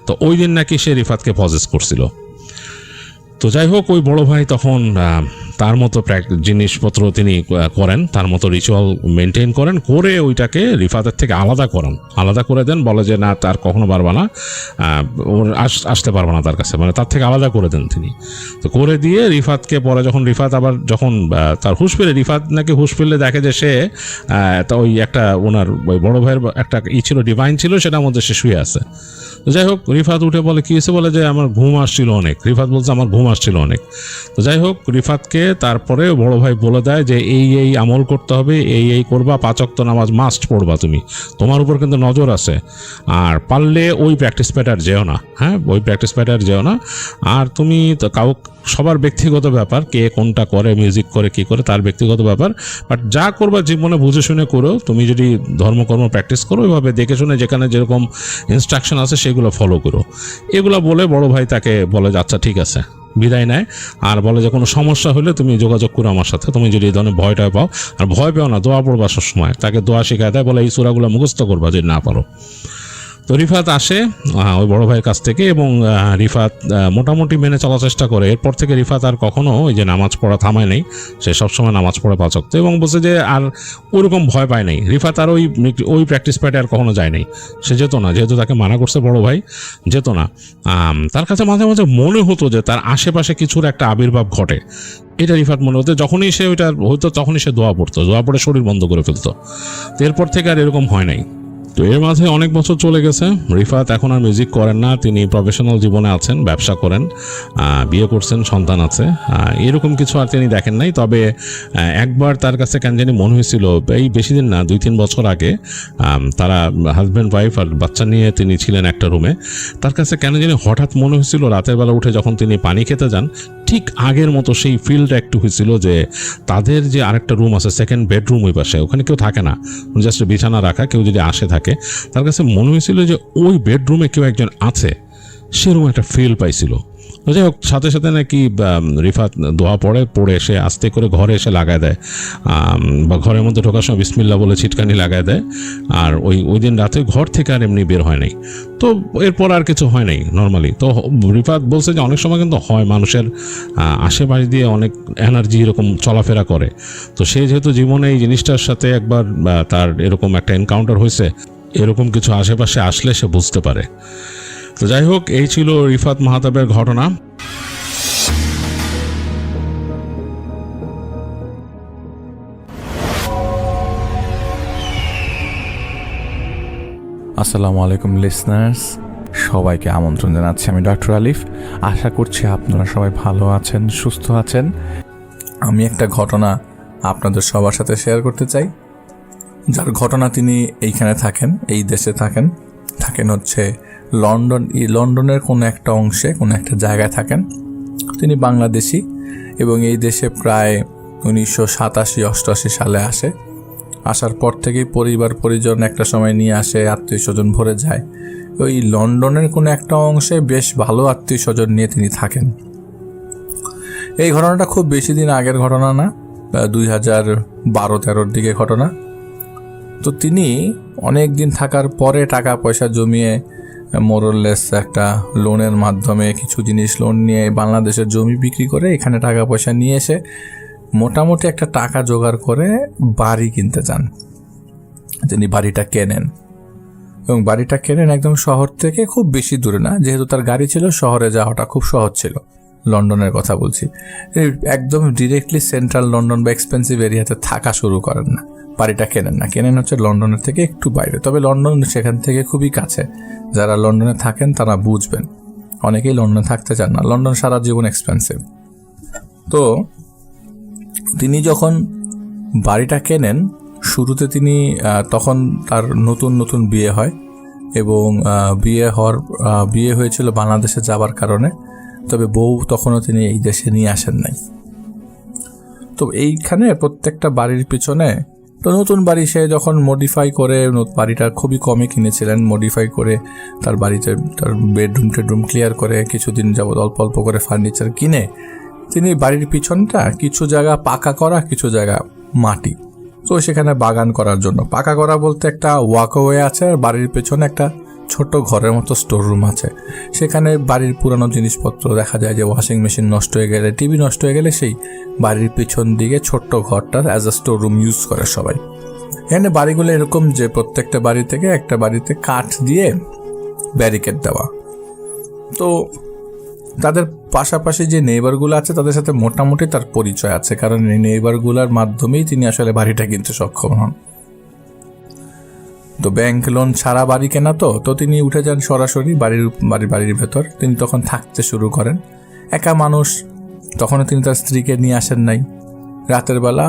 তো ওই দিন নাকি সে রিফাতকে পজেস করছিল। তো যাই হোক, ওই বড় ভাই তখন তার মতো জিনিসপত্র তিনি করেন, তার মতো রিচুয়াল মেনটেন করেন, করে ওইটাকে রিফাতের থেকে আলাদা করে দেন, বলে যে না তার কখনো পারবা না, ওর আসতে পারবা না তার কাছে, মানে তার থেকে আলাদা করে দেন তিনি। তো করে দিয়ে রিফাতকে পরে যখন রিফাত আবার যখন তার হুঁশ ফিরে, রিফাত নাকি হুঁশ ফিরলে দেখে যে সে ওই একটা ওনার ওই বড় ভাইয়ের একটা ছিল, ডিভাইন ছিল, সেটার মধ্যে সে শুয়ে আছে। তো যাই হোক, রিফাত উঠে বলে কি হয়েছে, বলে যে আমার ঘুম আসছিল অনেক। রিফাত বলছে আমার ঘুম আসছিল অনেক। তো যাই হোক, রিফাতকে তারপরে বড় ভাই বলে দেয় যে এই আমল করতে হবে, এই করবা, 5 ওয়াক্ত নামাজ মাস্ট পড়বা, তোমার উপর কিন্তু নজর আছে, আর পারলে ওই প্র্যাকটিস প্যাটার যেও না, হ্যাঁ ওই প্র্যাকটিস প্যাটার যেও না, আর তুমি তো সবার ব্যক্তিগত ব্যাপার, কে কোনটা করে, মিউজিক করে কি করে তার ব্যক্তিগত ব্যাপার, বাট যা করবা জীবনে বুঝে শুনে করো, তুমি যদি ধর্মকর্ম প্র্যাকটিস করো ওইভাবে দেখে শুনে, যেখানে যেরকম ইনস্ট্রাকশন আছে সেগুলো ফলো করো। এগুলো বলে বড় ভাই তাকে বলে যে আচ্ছা ঠিক আছে, বিদায় নেয়, আর বলে যে কোনো সমস্যা হলে তুমি যোগাযোগ করো আমার সাথে, তুমি যদি এই ধরনের ভয়টা পাও, আর ভয় পেও না, দোয়া পড়বা সবসময়, তাকে দোয়া শেখায় দেয়, বলে এই সূরাগুলো মুখস্থ করবা যদি না পারো। তো রিফাত আসে ওই বড় ভাইয়ের কাছ থেকে, এবং রিফাত মোটামুটি মেনে চলার চেষ্টা করে। এরপর থেকে রিফাত আর কখনো ওই যে নামাজ পড়া থামায় নেই, সে সবসময় নামাজ পড়ে 5 ওয়াক্ত, এবং বলছে যে আর ওরকম ভয় পায় নাই। রিফাত আর ওই প্র্যাকটিস প্যাডে আর কখনো যায় নাই, সে যেত না, যেহেতু তাকে মানা করছে বড় ভাই, যেত না। তার কাছে মাঝে মাঝে মনে হতো যে তার আশেপাশে কিছুর একটা আবির্ভাব ঘটে, এটা রিফাত মনে হতো। যখনই সে ওইটা হতো তখনই সে দোয়া পড়ে শরীর বন্ধ করে ফেলতো। এরপর থেকে আর এরকম হয় নাই। তো এর মাঝে অনেক বছর চলে গেছে, রিফাত এখন আর মিউজিক করেন না, তিনি প্রফেশনাল জীবনে আছেন, ব্যবসা করেন, বিয়ে করছেন, সন্তান আছে, এরকম কিছু আর তিনি দেখেন নাই। তবে একবার তার কাছে কেন জানি মনে হয়েছিল, এই বেশি দিন না, 2-3 বছর আগে, তারা হাজব্যান্ড ওয়াইফ আর বাচ্চা নিয়ে তিনি ছিলেন একটা রুমে, তার কাছে কেন জানি হঠাৎ মনে হয়েছিল রাতের বেলা উঠে যখন তিনি পানি খেতে যান, ঠিক আগের মতো সেই ফিলটা একটু হয়েছিল যে তাদের যে আরেকটা রুম আছে, সেকেন্ড বেডরুম ওই পাশে, ওখানে কেউ থাকে না, জাস্ট বিছানা রাখা, কেউ যদি আসে থাকে তার কাছে মনে হয়েছিল যে ওই বেডরুমে কেউ একজন আছে, সেরকম একটা ফিল পাইছিল। যাই হোক, সাথে সাথে নাকি রিফাত দোয়া পড়ে এসে আস্তে করে ঘরে এসে লাগায় দেয়, বা ঘরের মধ্যে ঢোকার সময় বিসমিল্লাহ বলে ছিটকানি লাগায় দেয়। আর ওই দিন রাতে ঘর থেকে আর এমনি বের হয় নাই। তো এরপর আর কিছু হয় নাই নর্মালি। তো রিফাত বলছে যে অনেক সময় কিন্তু হয় মানুষের আশেপাশে দিয়ে অনেক এনার্জি এরকম চলাফেরা করে। তো সে যেহেতু জীবনে এই জিনিসটার সাথে একবার তার এরকম একটা এনকাউন্টার হয়েছে, এরকম কিছু আশেপাশে আসলে সে বুঝতে পারে। তো যাই হোক, এই ছিল রিফাত মাহতাবের ঘটনা। আসসালামু আলাইকুম লিসনার্স, সবাইকে আমন্ত্রণ জানাচ্ছি। আমি ডক্টর আলিফ। আশা করছি আপনারা সবাই ভালো আছেন, সুস্থ আছেন। আমি একটা ঘটনা আপনাদের সবার সাথে শেয়ার করতে চাই, যার ঘটনা তিনি এইখানে থাকেন, এই দেশে থাকেন হচ্ছে লন্ডনের কোনো একটা অংশে, কোনো একটা জায়গায় থাকেন। তিনি বাংলাদেশি এবং এই দেশে প্রায় 1987-88 সালে আসার পর থেকেই পরিজন একটা সময় নিয়ে আসে, আত্মীয় স্বজন ভরে যায়। ওই লন্ডনের কোনো একটা অংশে বেশ ভালো আত্মীয় স্বজন নিয়ে তিনি থাকেন। এই ঘটনাটা খুব বেশি দিন আগের ঘটনা না, 2012-13 দিকে ঘটনা। তো তিনি অনেক দিন থাকার পরে টাকা পয়সা জমিয়ে মোরলেস একটা লোনের মাধ্যমে কিছু জিনিস লোন নিয়ে বাংলাদেশের জমি বিক্রি করে এখানে টাকা পয়সা নিয়ে এসে মোটামুটি একটা টাকা জোগাড় করে বাড়ি কিনতে চান। তিনি বাড়িটা কেনেন এবং বাড়িটা কেনেন একদম শহর থেকে খুব বেশি দূরে না, যেহেতু তার গাড়ি ছিল, শহরে যাওয়াটা খুব সহজ ছিল। লন্ডনের কথা বলছি, একদম ডিরেক্টলি সেন্ট্রাল লন্ডন বা এক্সপেন্সিভ এরিয়াতে থাকা শুরু করেন না, বাড়িটা কেনেন হচ্ছে লন্ডনের থেকে একটু বাইরে। তবে লন্ডন সেখান থেকে খুবই কাছে। যারা লন্ডনে থাকেন তারা বুঝবেন, অনেকেই লন্ডনে থাকতে চান না, লন্ডন সারা জীবন এক্সপেন্সিভ। তো তিনি যখন বাড়িটা কেনেন, শুরুতে তিনি তখন তার নতুন বিয়ে হয় এবং বিয়ে হয়েছিল বাংলাদেশে যাবার কারণে। তবে বউ তখনও তিনি এই দেশে নিয়ে আসেন নাই। তো এইখানে প্রত্যেকটা বাড়ির পিছনে, তো নতুন বাড়ি সে যখন মডিফাই করে, বাড়িটা খুবই কমে কিনেছিলেন, মডিফাই করে তার বাড়িতে তার বেডরুম ক্লিয়ার করে কিছুদিন যাবত অল্প অল্প করে ফার্নিচার কিনে তিনি বাড়ির পিছনটা কিছু জায়গা পাকা করা, কিছু জায়গা মাটি, তো সেখানে বাগান করার জন্য পাকা করা বলতে একটা ওয়াকওয়ে আছে, আর বাড়ির পেছনে একটা ছোট ঘরের মতো স্টোর রুম আছে। সেখানে বাড়ির পুরানো জিনিসপত্র দেখা যায় যে ওয়াশিং মেশিন নষ্ট হয়ে গেলে, টিভি নষ্ট হয়ে গেলে সেই বাড়ির পিছন দিকে ছোট্ট ঘরটা as a store room use করে সবাই। এখানে বাড়িগুলো এরকম যে প্রত্যেকটা বাড়ি থেকে একটা বাড়িতে কাঠ দিয়ে ব্যারিকেড দেওয়া। তো তাদের পাশাপাশি যে নেইবারগুলো আছে তাদের সাথে মোটামুটি তার পরিচয় আছে, কারণ এই নেইবারগুলোর মাধ্যমেই তিনি আসলে বাড়িটা কিনতে সক্ষম হন। তো ব্যাংক লোন ছাড়া বাড়ি কেনা, তো তিনি উঠে যান সরাসরি বাড়ির ভেতর। তিনি তখন থাকতে শুরু করেন, একা মানুষ। তখনও তিনি তার স্ত্রীকে নিয়ে আসেন নাই। রাতের বেলা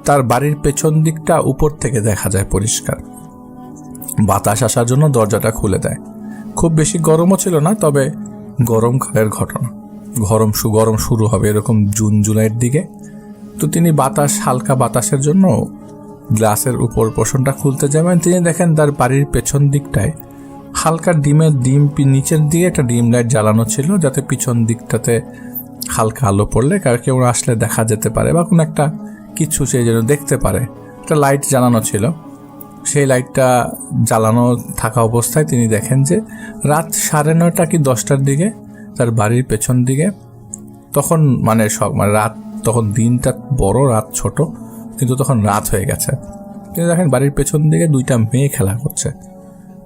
তার বাড়ির পেছন দিকটা উপর থেকে দেখা যায় পরিষ্কার, বাতাস আসার জন্য দরজাটা খুলে দেয়। খুব বেশি গরমও ছিল না, তবে গরমকালের ঘটনা, গরম শুরু হবে এরকম জুন জুলাইয়ের দিকে। তো তিনি হালকা বাতাসের জন্য গ্লাসের উপর পোর্শনটা খুলতে যাবেন, তিনি দেখেন তার বাড়ির পেছন দিকটায় হালকা ডিম নিচের দিকে একটা ডিম লাইট জ্বালানো ছিল, যাতে পিছন দিকটাতে হালকা আলো পড়লে কেউ আসলে দেখা যেতে পারে বা কোনো একটা কিছু সে যেন দেখতে পারে। একটা লাইট জ্বালানো ছিল, সেই লাইটটা জ্বালানো থাকা অবস্থায় তিনি দেখেন যে রাত 9:30 কি 10টার দিকে তার বাড়ির পেছন দিকে, তখন রাত, তখন দিনটা বড়, রাত ছোট, কিন্তু তখন রাত হয়ে গেছে। তিনি দেখেন বাড়ির পেছন দিকে 2টা মেয়ে খেলা করছে।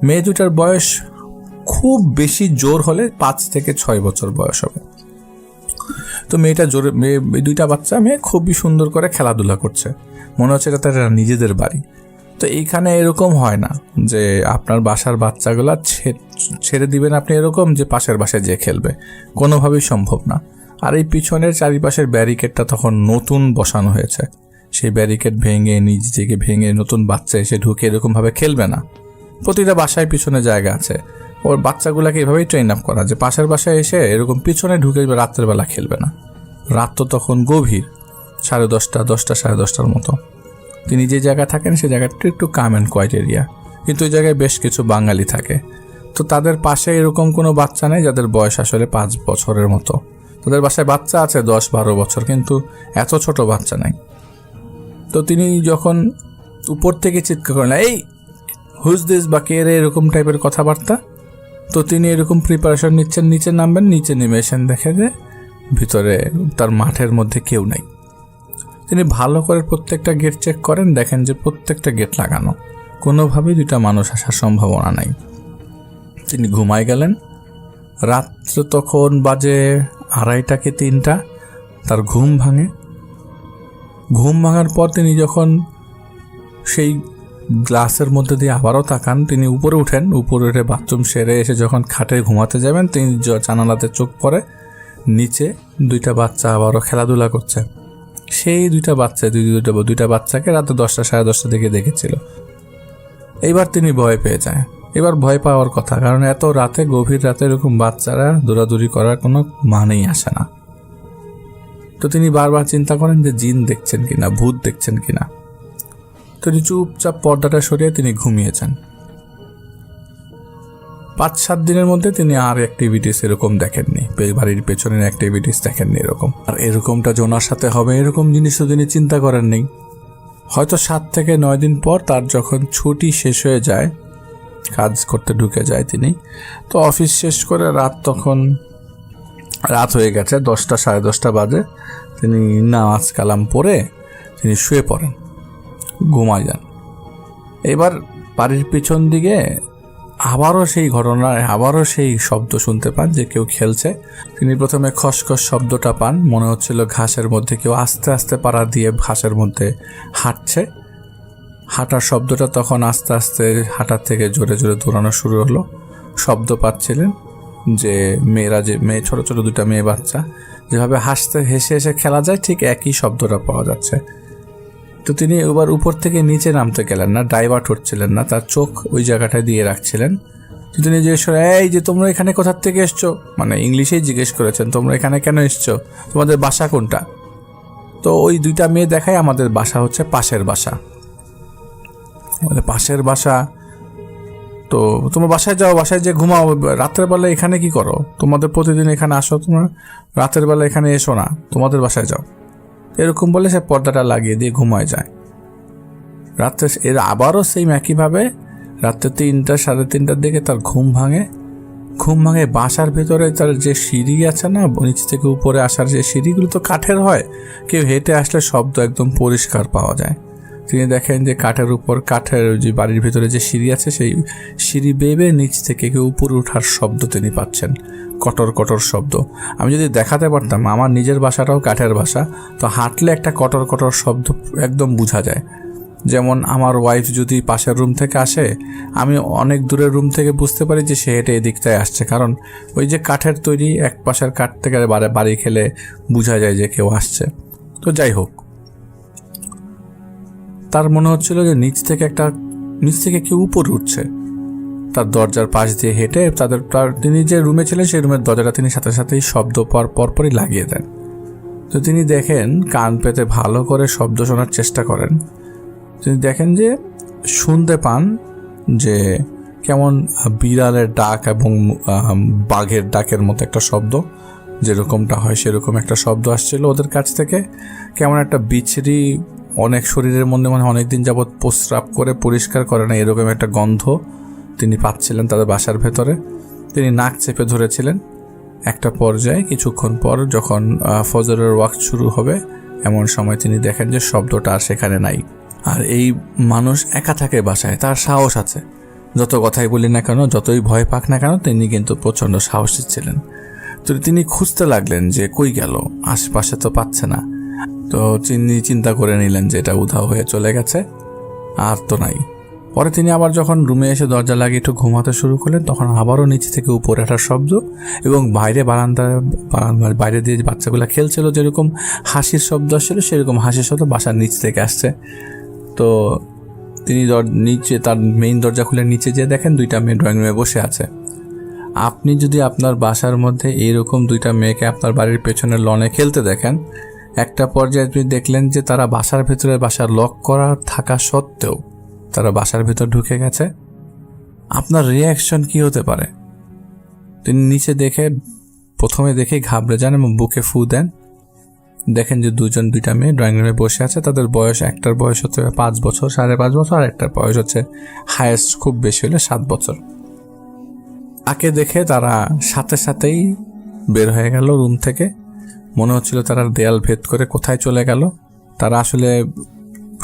মেয়ে দুটার বয়স খুব বেশি জোর হলে 5 থেকে 6 বছর বয়স হবে। তো মেয়ে 2টা বাচ্চা মেয়ে খুবই সুন্দর করে খেলাধুলা করছে, মনে হচ্ছে এটা তার নিজেদের বাড়ি। তো এইখানে এরকম হয় না যে আপনার বাসার বাচ্চাগুলা ছেড়ে দিবেন আপনি এরকম যে পাশের বাসায় যেয়ে খেলবে, কোনোভাবেই সম্ভব না। আর এই পিছনের চারিপাশের ব্যারিকেডটা তখন নতুন বসানো হয়েছে, সেই ব্যারিকেড ভেঙে নিজ থেকে নতুন বাচ্চা এসে ঢুকে এরকমভাবে খেলবে না। প্রতিটা বাসায় পিছনে জায়গা আছে, ওর বাচ্চাগুলোকে এভাবেই ট্রেন আপ করা যে পাশের বাসায় এসে এরকম পিছনে ঢুকে রাত্রের বেলা খেলবে না। রাত তো তখন গভীর, 10:30, 10টা, 10:30টার মতো। তিনি যে জায়গায় থাকেন সে জায়গাটা একটু কাম অ্যান্ড কোয়াইট এরিয়া, কিন্তু ওই জায়গায় বেশ কিছু বাঙালি থাকে। তো তাদের পাশে এরকম কোনো বাচ্চা নেই যাদের বয়স আসলে 5 বছরের মতো। তাদের বাসায় বাচ্চা আছে 10-12 বছর, কিন্তু এত ছোট বাচ্চা নাই। তো তিনি যখন উপর থেকে চিৎকার করেন, এই হুজ দিস বা কে রে, এরকম টাইপের কথাবার্তা, তো তিনি এরকম প্রিপারেশন নিচ্ছেন, নিচে নামবেন। নিচে নেমে এসেন, দেখে যে ভিতরে তার মাঠের মধ্যে কেউ নাই। তিনি ভালো করে প্রত্যেকটা গেট চেক করেন, দেখেন যে প্রত্যেকটা গেট লাগানো, কোনোভাবেই 2টা মানুষ আসার সম্ভাবনা নাই। তিনি ঘুমায় গেলেন। রাত্র তখন বাজে 2:30 কি 3টা। তার ঘুম ভাঙে। ঘুম ভাঙার পর তিনি যখন সেই গ্লাসের মধ্যে দিয়ে আবারও তাকান, তিনি উপরে উঠেন। উপরে উঠে বাথরুম সেরে এসে যখন খাটে ঘুমাতে যাবেন, তিনি জানালাতে চোখ পড়ে, নিচে 2টা বাচ্চা আবারও খেলাধুলা করছে। সেই 2টা বাচ্চা, দুইটা বাচ্চাকে রাতে 10টা, 10:30টার দিকে দেখেছিল। এইবার তিনি ভয় পেয়ে যায়। এবার ভয় পাওয়ার কথা, কারণ এত রাতে, গভীর রাতে এরকম বাচ্চারা দৌড়াদৌড়ি করার কোনো মানেই আসে না। তো তিনি বারবার চিন্তা করেন যে জিন দেখছেন কিনা, ভূত দেখছেন কিনা। তিনি চুপচাপ পর্দাটা সরিয়ে তিনি ঘুমিয়েছেন। 5-7 দিনের মধ্যে তিনি আর অ্যাক্টিভিটিস এরকম দেখেননি, বাড়ির পেছনের অ্যাক্টিভিটিস দেখেননি এরকম। আর এরকমটা যে ওনার সাথে হবে এরকম জিনিস তো তিনি চিন্তা করেননি। হয়তো 7 থেকে 9 দিন পর তার যখন ছুটি শেষ হয়ে যায়, কাজ করতে ঢুকে যায় তিনি, তো অফিস শেষ করে তখন রাত হয়ে গেছে, 10টা, 10:30 বাজে। তিনি নামাজ কালাম পড়ে তিনি শুয়ে পড়েন, ঘুমায় যান। এবার বাড়ির পিছন দিকে আবারও সেই ঘটনায় আবারও সেই শব্দ শুনতে পান যে কেউ খেলছে। তিনি প্রথমে খসখস শব্দটা পান, মনে হচ্ছিল ঘাসের মধ্যে কেউ আস্তে আস্তে পাড়া দিয়ে ঘাসের মধ্যে হাঁটছে। হাঁটার শব্দটা তখন আস্তে আস্তে হাঁটার থেকে জোরে জোরে দৌড়ানো শুরু হলো। শব্দ পাচ্ছিলেন যে মেয়ে ছোট ছোট 2টা মেয়ে বাচ্চা যেভাবে হেসে হেসে খেলা যায়, ঠিক একই শব্দটা পাওয়া যাচ্ছে। তো তিনি এবার উপর থেকে নিচে নামতে গেলেন না, ডাইভার্ট হচ্ছিলেন না, তার চোখ ওই জায়গাটায় দিয়ে রাখছিলেন। তো তিনি জিজ্ঞেস করেন, এই যে তোমরা এখানে কোথার থেকে এসছো, মানে ইংলিশেই জিজ্ঞেস করেছেন, তোমরা এখানে কেন এসছো, তোমাদের বাসা কোনটা? তো ওই 2টা মেয়ে দেখায় আমাদের বাসা হচ্ছে পাশের বাসা। আমাদের পাশের বাসা, তো তোমরা বাসায় যাও, বাসায় যে ঘুমাও, রাতের বেলা এখানে কি করো? তোমাদের প্রতিদিন এখানে আসো, তোমরা রাতের বেলা এখানে এসো না, তোমাদের বাসায় যাও। এরকম বলে সে পর্দাটা লাগিয়ে দিয়ে ঘুমায় যায়। রাত্রে এর আবারও সেই একইভাবে রাত্রে 3টা, 3:30টার দিকে তার ঘুম ভাঙে। বাসার ভেতরে তার যে সিঁড়ি আছে না, নিচ থেকে উপরে আসার যে সিঁড়িগুলো তো কাঠের হয়, কেউ হেঁটে আসলে শব্দ একদম পরিষ্কার পাওয়া যায়। তিনি দেখেন যে কাঠের যে বাড়ির ভেতরে যে সিঁড়ি আছে, সেই সিঁড়ি বেয়ে নিচ থেকে কেউ উপরে ওঠার শব্দ তিনি পাচ্ছেন, কটর কটর শব্দ। আমি যদি দেখাতে পারতাম, আমার নিজের বাসাটাও কাঠের বাসা, তো হাঁটলে একটা কটর কটর শব্দ একদম বোঝা যায়। যেমন আমার ওয়াইফ যদি পাশের রুম থেকে আসে, আমি অনেক দূরের রুম থেকে বুঝতে পারি যে সে হেঁটে এদিকটায় আসছে, কারণ ওই যে কাঠের তৈরি, এক পাশের কাঠ থেকে বাড়ি খেলে বোঝা যায় যে কেউ আসছে। তো যাই হোক, তার মনে হচ্ছিল যে নিচ থেকে কেউ উপরে উঠছে। তার দরজার পাশ দিয়ে হেঁটে তিনি যে রুমে ছিলেন সেই রুমের দরজাটা তিনি সাথে সাথেই শব্দ পরপরই লাগিয়ে দেন। তো তিনি দেখেন, কান পেতে ভালো করে শব্দ শোনার চেষ্টা করেন। তিনি দেখেন যে শুনতে পান যে কেমন বিড়ালের ডাক এবং বাঘের ডাকের মতো একটা শব্দ, যেরকমটা হয় সেরকম একটা শব্দ আসছিল ওদের কাছ থেকে। কেমন একটা বিচ্ছিরি, অনেক শরীরের মধ্যে অনেক দিন যাবৎ প্রস্রাব করে পরিষ্কার করে না এরকম একটা গন্ধ তিনি পাচ্ছিলেন তাদের বাসার ভেতরে। তিনি নাক চেপে ধরেছিলেন। একটা পর্যায়ে কিছুক্ষণ পর যখন ফজরের ওয়াক্ত শুরু হবে, এমন সময় তিনি দেখেন যে শব্দটা আর সেখানে নাই। আর এই মানুষ একা থাকে বাসায়, তার সাহস আছে। যত কথাই বলি না কেন, যতই ভয় পাক না কেন, তিনি কিন্তু প্রচণ্ড সাহসী ছিলেন। তো তিনি খুঁজতে লাগলেন যে কই গেল, আশপাশে তো পাচ্ছে না। তো তিনি চিন্তা করে নিলেন যে এটা উধাও হয়ে চলে গেছে, আর তো নাই। পরে তিনি আবার যখন রুমে এসে দরজা লাগিয়ে একটু ঘুমাতে শুরু করলেন, তখন আবারও নিচ থেকে উপরে একটা শব্দ, এবং বাইরে দিয়ে বাচ্চাগুলো খেলছিল, যেরকম হাসির শব্দ আসছিল সেরকম হাসির শব্দ বাসার নিচ থেকে আসছে। তো তিনি নিচে তার মেইন দরজা খুলে নিচে যেয়ে দেখেন 2টা মেয়ে ড্রয়িং রুমে বসে আছে। আপনি যদি আপনার বাসার মধ্যে এইরকম দুইটা মেয়েকে আপনার বাড়ির পেছনের লনে খেলতে দেখেন, একটা পর্যায়ে আপনি দেখলেন যে তারা বাসার ভেতরে, বাসার লক করা থাকা সত্ত্বেও তারা বাসার ভেতর ঢুকে গেছে, আপনার রিয়াকশন কি হতে পারে? তিনি নিচে দেখে, প্রথমে দেখে ঘাবড়ে যান এবং বুকে ফু দেন। দেখেন যে দুইটা মেয়ে ড্রয়িং রুমে বসে আছে। তাদের বয়স, একটার বয়স হচ্ছে 5 বছর, 5.5 বছর, আর একটার বয়স হচ্ছে হায়েস্ট খুব বেশি হলে 7 বছর। তাকে দেখে তারা সাথে সাথেই বের হয়ে গেল রুম থেকে। মনে হচ্ছিল তারা দেয়াল ভেদ করে কোথায় চলে গেল। তারা আসলে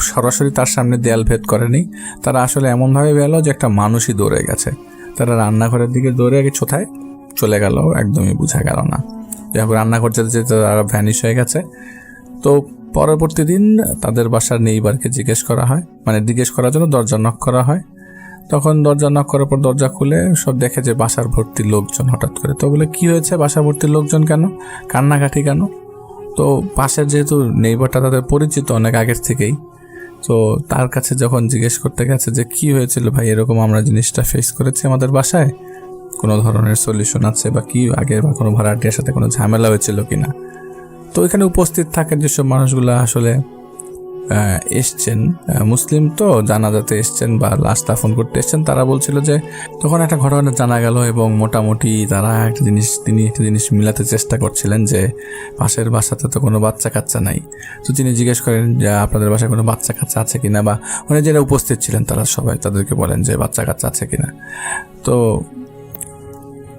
সরাসরি তার সামনে দেয়াল ভেদ করেনি, তারা আসলে এমনভাবে গেল যে একটা মানুষই দৌড়ে গেছে। তারা রান্নাঘরের দিকে দৌড়ে কোথায় চলে গেল একদমই বোঝা গেল না। যখন রান্নাঘর যেতে যেতে তারা ভ্যানিশ হয়ে গেছে। তো পরবর্তী দিন তাদের বাসার নেইবারকে জিজ্ঞেস করা হয়, মানে জিজ্ঞেস করার জন্য দরজা নক করা হয়। তখন দরজা নক করার পর দরজা খুলে সব দেখে যে বাসার ভর্তি লোকজন হঠাৎ করে। তো বলে কি হয়েছে, বাসা ভর্তি লোকজন কেন, কান্নাকাটি কেন? তো পাশের যেহেতু নেইবারটা তাদের পরিচিত অনেক আগের থেকেই, তো তার কাছে যখন জিজ্ঞেস করতে গেছে যে কি হয়েছিল ভাই, এরকম আমরা জিনিসটা ফেস করেছি আমাদের বাসায়, কোনো ধরনের সলিউশন আছে বা কি, আগে বা কোনো ভাড়াটিয়ার সাথে কোনো ঝামেলা হয়েছিল কিনা। তো এখানে উপস্থিত থাকেন যেসব মানুষগুলো আসলে এসছেন, মুসলিম তো জানাজাতে এসছেন বা লাশ দাফন করতে এসছেন, তারা বলছিল যে তখন একটা ঘটনা জানা গেল এবং মোটামুটি তারা তিনি একটা জিনিস মিলাতে চেষ্টা করছিলেন যে পাশের বাসাতে তো কোনো বাচ্চা কাচ্চা নাই। তো তিনি জিজ্ঞেস করেন যে আপনাদের বাসায় কোনো বাচ্চা কাচ্চা আছে কিনা, বা মানে যারা উপস্থিত ছিলেন তারা সবাই তাদেরকে বলেন যে বাচ্চা কাচ্চা আছে কিনা। তো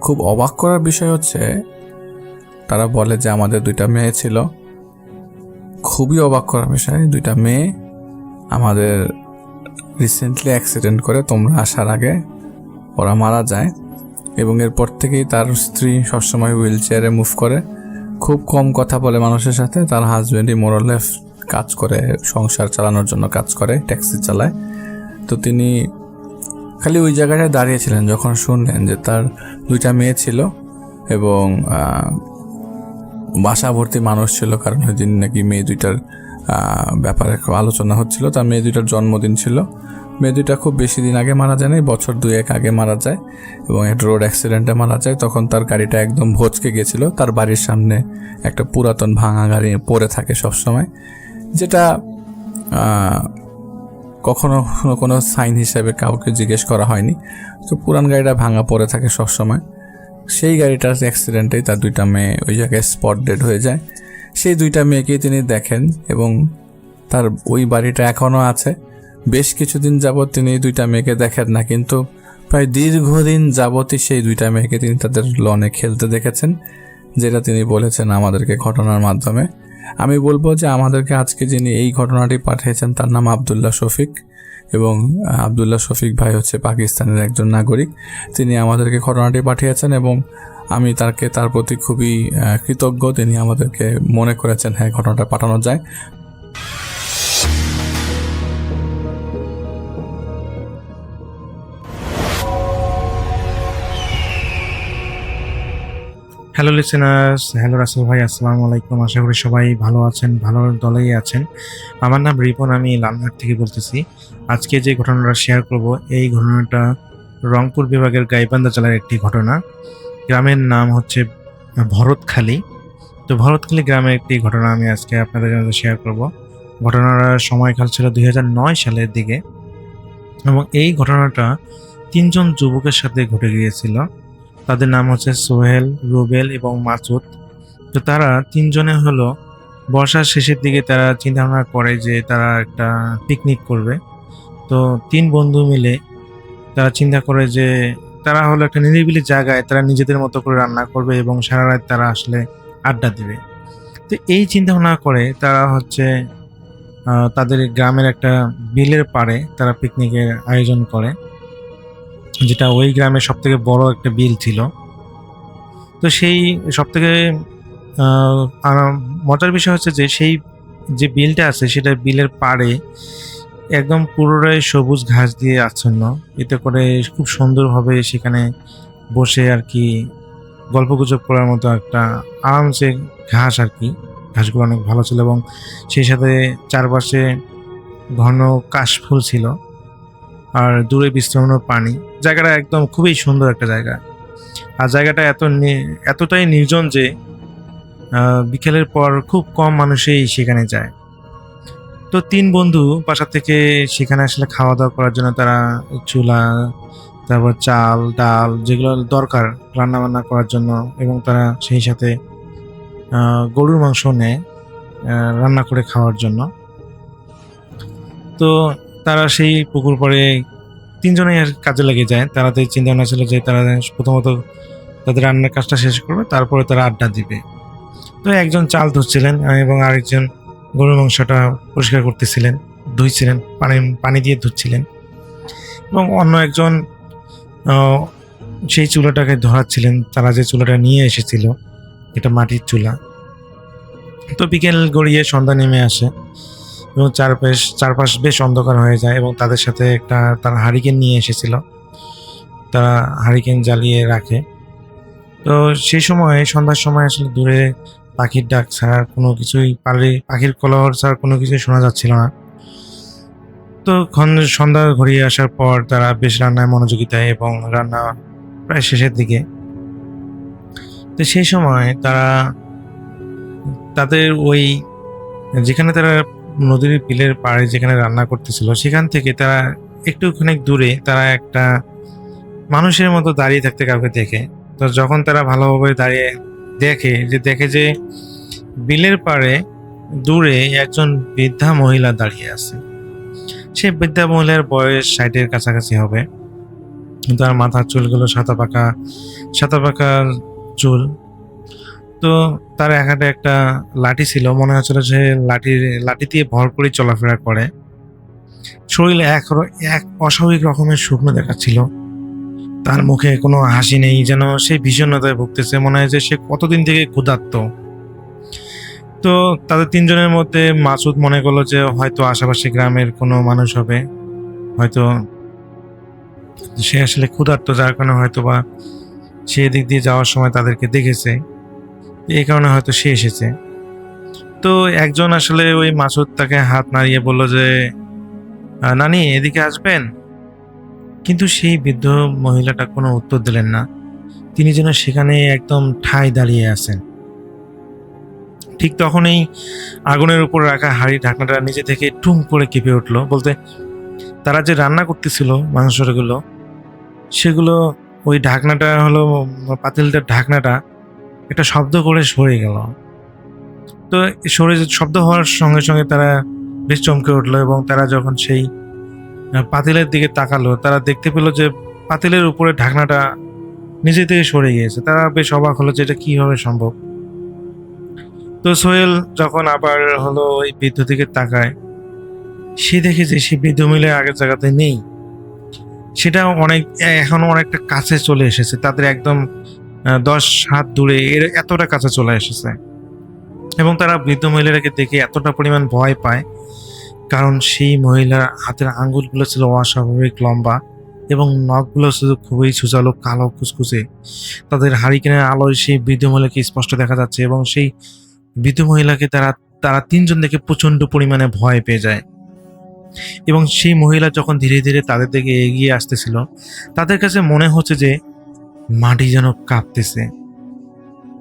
খুব অবাক করার বিষয় হচ্ছে তারা বলে যে আমাদের 2টা মেয়ে ছিল। খুবই অবাক করার বিষয়, 2টা মেয়ে আমাদের রিসেন্টলি অ্যাক্সিডেন্ট করে তোমরা আসার আগে ওরা মারা যায়, এবং এরপর থেকেই তার স্ত্রী সবসময় হুইল চেয়ারে মুভ করে, খুব কম কথা বলে মানুষের সাথে। তার হাজব্যান্ডই মোরলেস কাজ করে, সংসার চালানোর জন্য কাজ করে, ট্যাক্সি চালায়। তো তিনি খালি ওই জায়গাটায় দাঁড়িয়েছিলেন যখন শুনলেন যে তার 2টা মেয়ে ছিল এবং বাসা ভর্তি মানুষ ছিল, কারণ ওই দিন নাকি মেয়ে 2টার ব্যাপারে আলোচনা হচ্ছিল। তার মেয়ে 2টার জন্মদিন ছিল। মেয়ে 2টা খুব বেশি দিন আগে মারা যায় না, বছর 2-1 আগে মারা যায় এবং একটা রোড অ্যাক্সিডেন্টে মারা যায়। তখন তার গাড়িটা একদম ভোঁচকে গেছিল। তার বাড়ির সামনে একটা পুরাতন ভাঙা গাড়ি পড়ে থাকে সবসময়, যেটা কখনো কোনো সাইন হিসেবে কাউকে জিজ্ঞেস করা হয়নি। তো পুরান গাড়িটা ভাঙা পড়ে থাকে সবসময়। সেই গাড়িটার অ্যাক্সিডেন্টেই তার 2টা মেয়ে ওই জায়গায় স্পট ডেড হয়ে যায়। সেই 2টা মেয়েকেই তিনি দেখেন এবং তার ওই বাড়িটা এখনও আছে। বেশ কিছুদিন যাবৎ তিনি এই 2টা মেয়েকে দেখেন না, কিন্তু প্রায় দীর্ঘদিন যাবতই সেই 2টা মেয়েকে তিনি তাদের লনে খেলতে দেখেছেন, যেটা তিনি বলেছেন আমাদেরকে ঘটনার মাধ্যমে। আমি বলবো যে আমাদেরকে আজকে যিনি এই ঘটনাটি পাঠিয়েছেন তার নাম আবদুল্লাহ শফিক, এবং আবদুল্লাহ শফিক ভাই হচ্ছে পাকিস্তানের একজন নাগরিক। তিনি আমাদেরকে ঘটনাটি পাঠিয়েছেন এবং আমি তার প্রতি খুবই কৃতজ্ঞ। তিনি আমাদেরকে মনে করেছেন হ্যাঁ ঘটনাটা পাঠানো যায়। হ্যালো লিসেনার্স, হ্যালো রাসেল ভাই, আসসালামু আলাইকুম। আশা করি সবাই ভালো আছেন, ভালো দলেই আছেন। আমার নাম রিপন, আমি লালমাট থেকে বলতেছি। আজকে যে ঘটনাটা শেয়ার করব, এই ঘটনাটা রংপুর বিভাগের গাইবান্ধা জেলার একটি ঘটনা। গ্রামের নাম হচ্ছে ভরতখালী। তো ভরতখালী গ্রামের একটি ঘটনা আমি আজকে আপনাদের কাছে শেয়ার করব। ঘটনার সময়কাল ছিল 2009 সালের দিকে এবং এই ঘটনাটা 3জন যুবকের সাথে ঘটে গিয়েছিল। তাদের নাম হচ্ছে সোহেল, রুবেল এবং মাসুদ। তো তারা 3জনে হলো বর্ষার শেষের দিকে তারা চিন্তা ভাবনা করে যে তারা একটা পিকনিক করবে। তো 3 বন্ধু মিলে তারা চিন্তা করে যে তারা হলো একটা নিরিবিলি জায়গায় তারা নিজেদের মতো করে রান্না করবে এবং সারা রাত তারা আসলে আড্ডা দিবে। তো এই চিন্তা ভাবনা করে তারা হচ্ছে তাদের গ্রামের একটা বিলের পাড়ে তারা পিকনিকের আয়োজন করে, যেটা ওই গ্রামের সব থেকে বড় একটা বিল ছিল। তো সেই সব থেকে মজার বিষয় হচ্ছে যে সেই যে বিলটা আছে সেটা বিলের পাড়ে একদম পুরোটাই সবুজ ঘাস দিয়ে আচ্ছন্ন। এতে করে খুব সুন্দরভাবে সেখানে বসে আর কি গল্পগুজব করার মতো একটা আরামসে ঘাস আর কি, ঘাসগুলো অনেক ভালো ছিল এবং সেই সাথে চারপাশে ঘন কাশফুল ছিল আর দূরে বিস্তীর্ণ পানি। জায়গাটা একদম খুবই সুন্দর একটা জায়গা। আর জায়গাটা এতটাই নির্জন যে বিকেলের পর খুব কম মানুষই সেখানে যায়। তো 3 বন্ধু বাসা থেকে সেখানে আসলে খাওয়া দাওয়া করার জন্য তারা চুলা, তারপর চাল ডাল যেগুলো দরকার রান্না বান্না করার জন্য, এবং তারা সেই সাথে গরুর মাংস নেয় রান্না করে খাওয়ার জন্য। তো তারা সেই পুকুর পাড়ে 3 জনেই আর কাজে লেগে যায়। তাদের চিন্তা ভাবনা ছিল যে তারা প্রথমত তাদের রান্নার কাজটা শেষ করবে, তারপরে তারা আড্ডা দিবে। তো একজন চাল ধুচ্ছিলেন এবং আরেকজন গরুর মাংসটা পরিষ্কার করতেছিলেন, ধুইছিলেন, পানি দিয়ে ধুচ্ছিলেন, এবং অন্য একজন সেই চুলাটাকে ধরাচ্ছিলেন। তারা যে চুলাটা নিয়ে এসেছিল এটা মাটির চুলা। তো বিকেল গড়িয়ে সন্ধ্যা নেমে আসে এবং চারপাশ বেশ অন্ধকার হয়ে যায়, এবং তাদের সাথে তারা হারিকেন নিয়ে এসেছিল, তারা হারিকেন জ্বালিয়ে রাখে। তো সেই সময় সন্ধ্যার সময় আসলে দূরে পাখির ডাক ছাড়া কোনো কিছুই, পাখির কোলাহল ছাড়া কোনো কিছুই শোনা যাচ্ছিল না। তো সন্ধ্যা ঘুরিয়ে আসার পর তারা বেশ রান্নায় মনোযোগী দেয় এবং রান্না প্রায় শেষের দিকে। তো সেই সময় তারা তাদের ওই যেখানে তারা নদীর বিলের পাড়ে যেখানে রান্না করতেছিল সেখান থেকে তারা একটুখানি দূরে তারা একটা মানুষের মতো দাঁড়িয়ে থাকতে কাউকে দেখে। তো যখন তারা ভালোভাবে দাঁড়িয়ে দেখে যে বিলের পাড়ে দূরে একজন বৃদ্ধা মহিলা দাঁড়িয়ে আছে। সে বৃদ্ধা মহিলার বয়স 60-এর কাছাকাছি হবে। তার মাথার চুলগুলো সাদা পাকা চুল। তো তার এক হাতে একটা লাঠি ছিল, মনে হচ্ছিল যে লাঠি দিয়ে ভর করে চলাফেরা করে। শরীরে এক অস্বাভাবিক রকমের শুকনো দেখাচ্ছিল। তার মুখে কোনো হাসি নেই, যেন সে বিষণ্ণতায় ভুগতেছে, মনে হয় যে সে কতদিন থেকে ক্ষুধার্ত। তো তাদের 3 জনের মধ্যে মাসুদ মনে করলো যে হয়তো আশেপাশে গ্রামের কোনো মানুষ হবে, হয়তো সে আসলে ক্ষুধার্ত, যার কারণে হয়তো বা সে দিক দিয়ে যাওয়ার সময় তাদেরকে দেখেছে, এই কারণে হয়তো সে এসেছে। তো একজন আসলে ওই মাসুদ তাকে হাত নাড়িয়ে বলল যে নানি এদিকে আসবেন, কিন্তু সেই বৃদ্ধ মহিলাটা কোনো উত্তর দিলেন না। তিনি যেন সেখানে একদম ঠায় দাঁড়িয়ে আছেন। ঠিক তখনই আগুনের উপর রাখা হাঁড়ি ঢাকনাটা নিজে থেকে টুম করে কেঁপে উঠলো। বলতে তারা যে রান্না করতেছিল মাংসগুলো, সেগুলো ওই ঢাকনাটা হলো পাতিলটার ঢাকনাটা একটা শব্দ করে সরে গেল। তো শব্দ হওয়ার সঙ্গে সঙ্গে তারা বেশ চমকে উঠলো, এবং তারা যখন সেই পাতিলের দিকে তাকালো তারা দেখতে পেল যে পাতিলের উপরে ঢাকনাটা নিজে থেকে সরে গিয়েছে। তারা বেশ অবাক হলো যে এটা কিভাবে সম্ভব। তো সোহেল যখন আবার হলো ওই বৃদ্ধ দিকে তাকায়, সে দেখে যে সে বৃদ্ধ মহিলা আগের জায়গাতে নেই, সেটা এখন অনেকটা কাছে চলে এসেছে, তাদের একদম 10 হাত দূরে, এতটা কাছে চলে এসেছে। এবং তারা বৃদ্ধ মহিলাটাকে দেখে এতটা পরিমাণ ভয় পায়, কারণ সেই মহিলার হাতের আঙ্গুলগুলো ছিল অস্বাভাবিক লম্বা এবং নখগুলো ছিল খুবই সুচালো, কালো কুচকুচে। তাদের হারিকেনের আলোয় সেই বৃদ্ধ মহিলাকে স্পষ্ট দেখা যাচ্ছে, এবং সেই বৃদ্ধ মহিলাকে তারা 3 জন দেখে প্রচন্ড পরিমাণে ভয় পেয়ে যায়। এবং সেই মহিলা যখন ধীরে ধীরে তাদের দিকে এগিয়ে আসতেছিল, তাদের কাছে মনে হচ্ছে যে মাটি যেন কাঁপতেছে,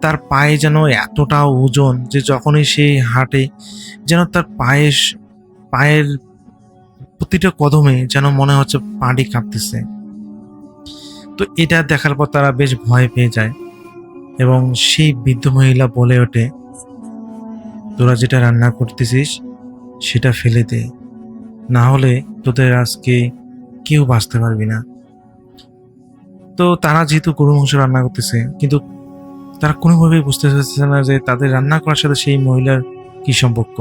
তার পায়ে যেন এতটা ওজন যে যখনই সেই হাঁটে যেন তার পায়ের প্রতিটা কদমে যেন মনে হচ্ছে মাটি কাঁপতেছে। তো এটা দেখার পর তারা বেশ ভয় পেয়ে যায়, এবং সেই বৃদ্ধ মহিলা বলে ওঠে, তোরা যেটা রান্না করতেছিস সেটা ফেলে দে, না হলে তোদের আজকে কেউ বাঁচতে পারবি না। তো তারা যেহেতু গরু মাংস রান্না করতেছে, কিন্তু তারা কোনোভাবেই বুঝতে পারছে না যে তাদের রান্না করার সাথে সেই মহিলার কি সম্পর্ক।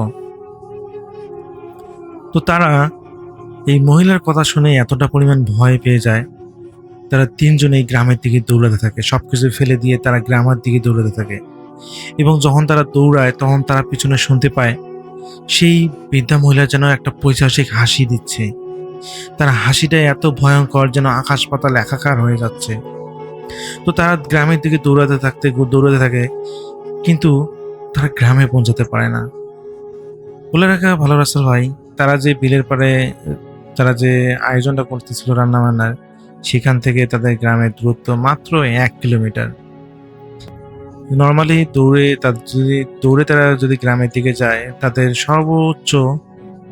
তো তারা এই মহিলার কথা শুনে এতটা পরিমাণ ভয় পেয়ে যায়, তারা 3 জন এই গ্রামের দিকে দৌড়াতে থাকে। সবকিছু ফেলে দিয়ে তারা গ্রামের দিকে দৌড়াতে থাকে, এবং যখন তারা দৌড়ায় তখন তারা পিছনে শুনতে পায় সেই বৃদ্ধা মহিলা যেন একটা পৈশাচিক হাসি দিচ্ছে। তার হাসিটা এত ভয়ঙ্কর যেন আকাশ পাতাল একাকার হয়ে যাচ্ছে। তো তারা গ্রামের দিকে দৌড়াতে থাকে, কিন্তু তারা গ্রামে পৌঁছাতে পারে না। বলে রাখা ভালো রাসেল ভাই, তারা যে বিলের পাড়ে তারা যে আয়োজনটা করতেছিল রান্না বান্নার, সেখান থেকে তাদের গ্রামের দূরত্ব মাত্র 1 কিলোমিটার। নর্মালি দৌড়ে তারা যদি গ্রামের দিকে যায় তাদের সর্বোচ্চ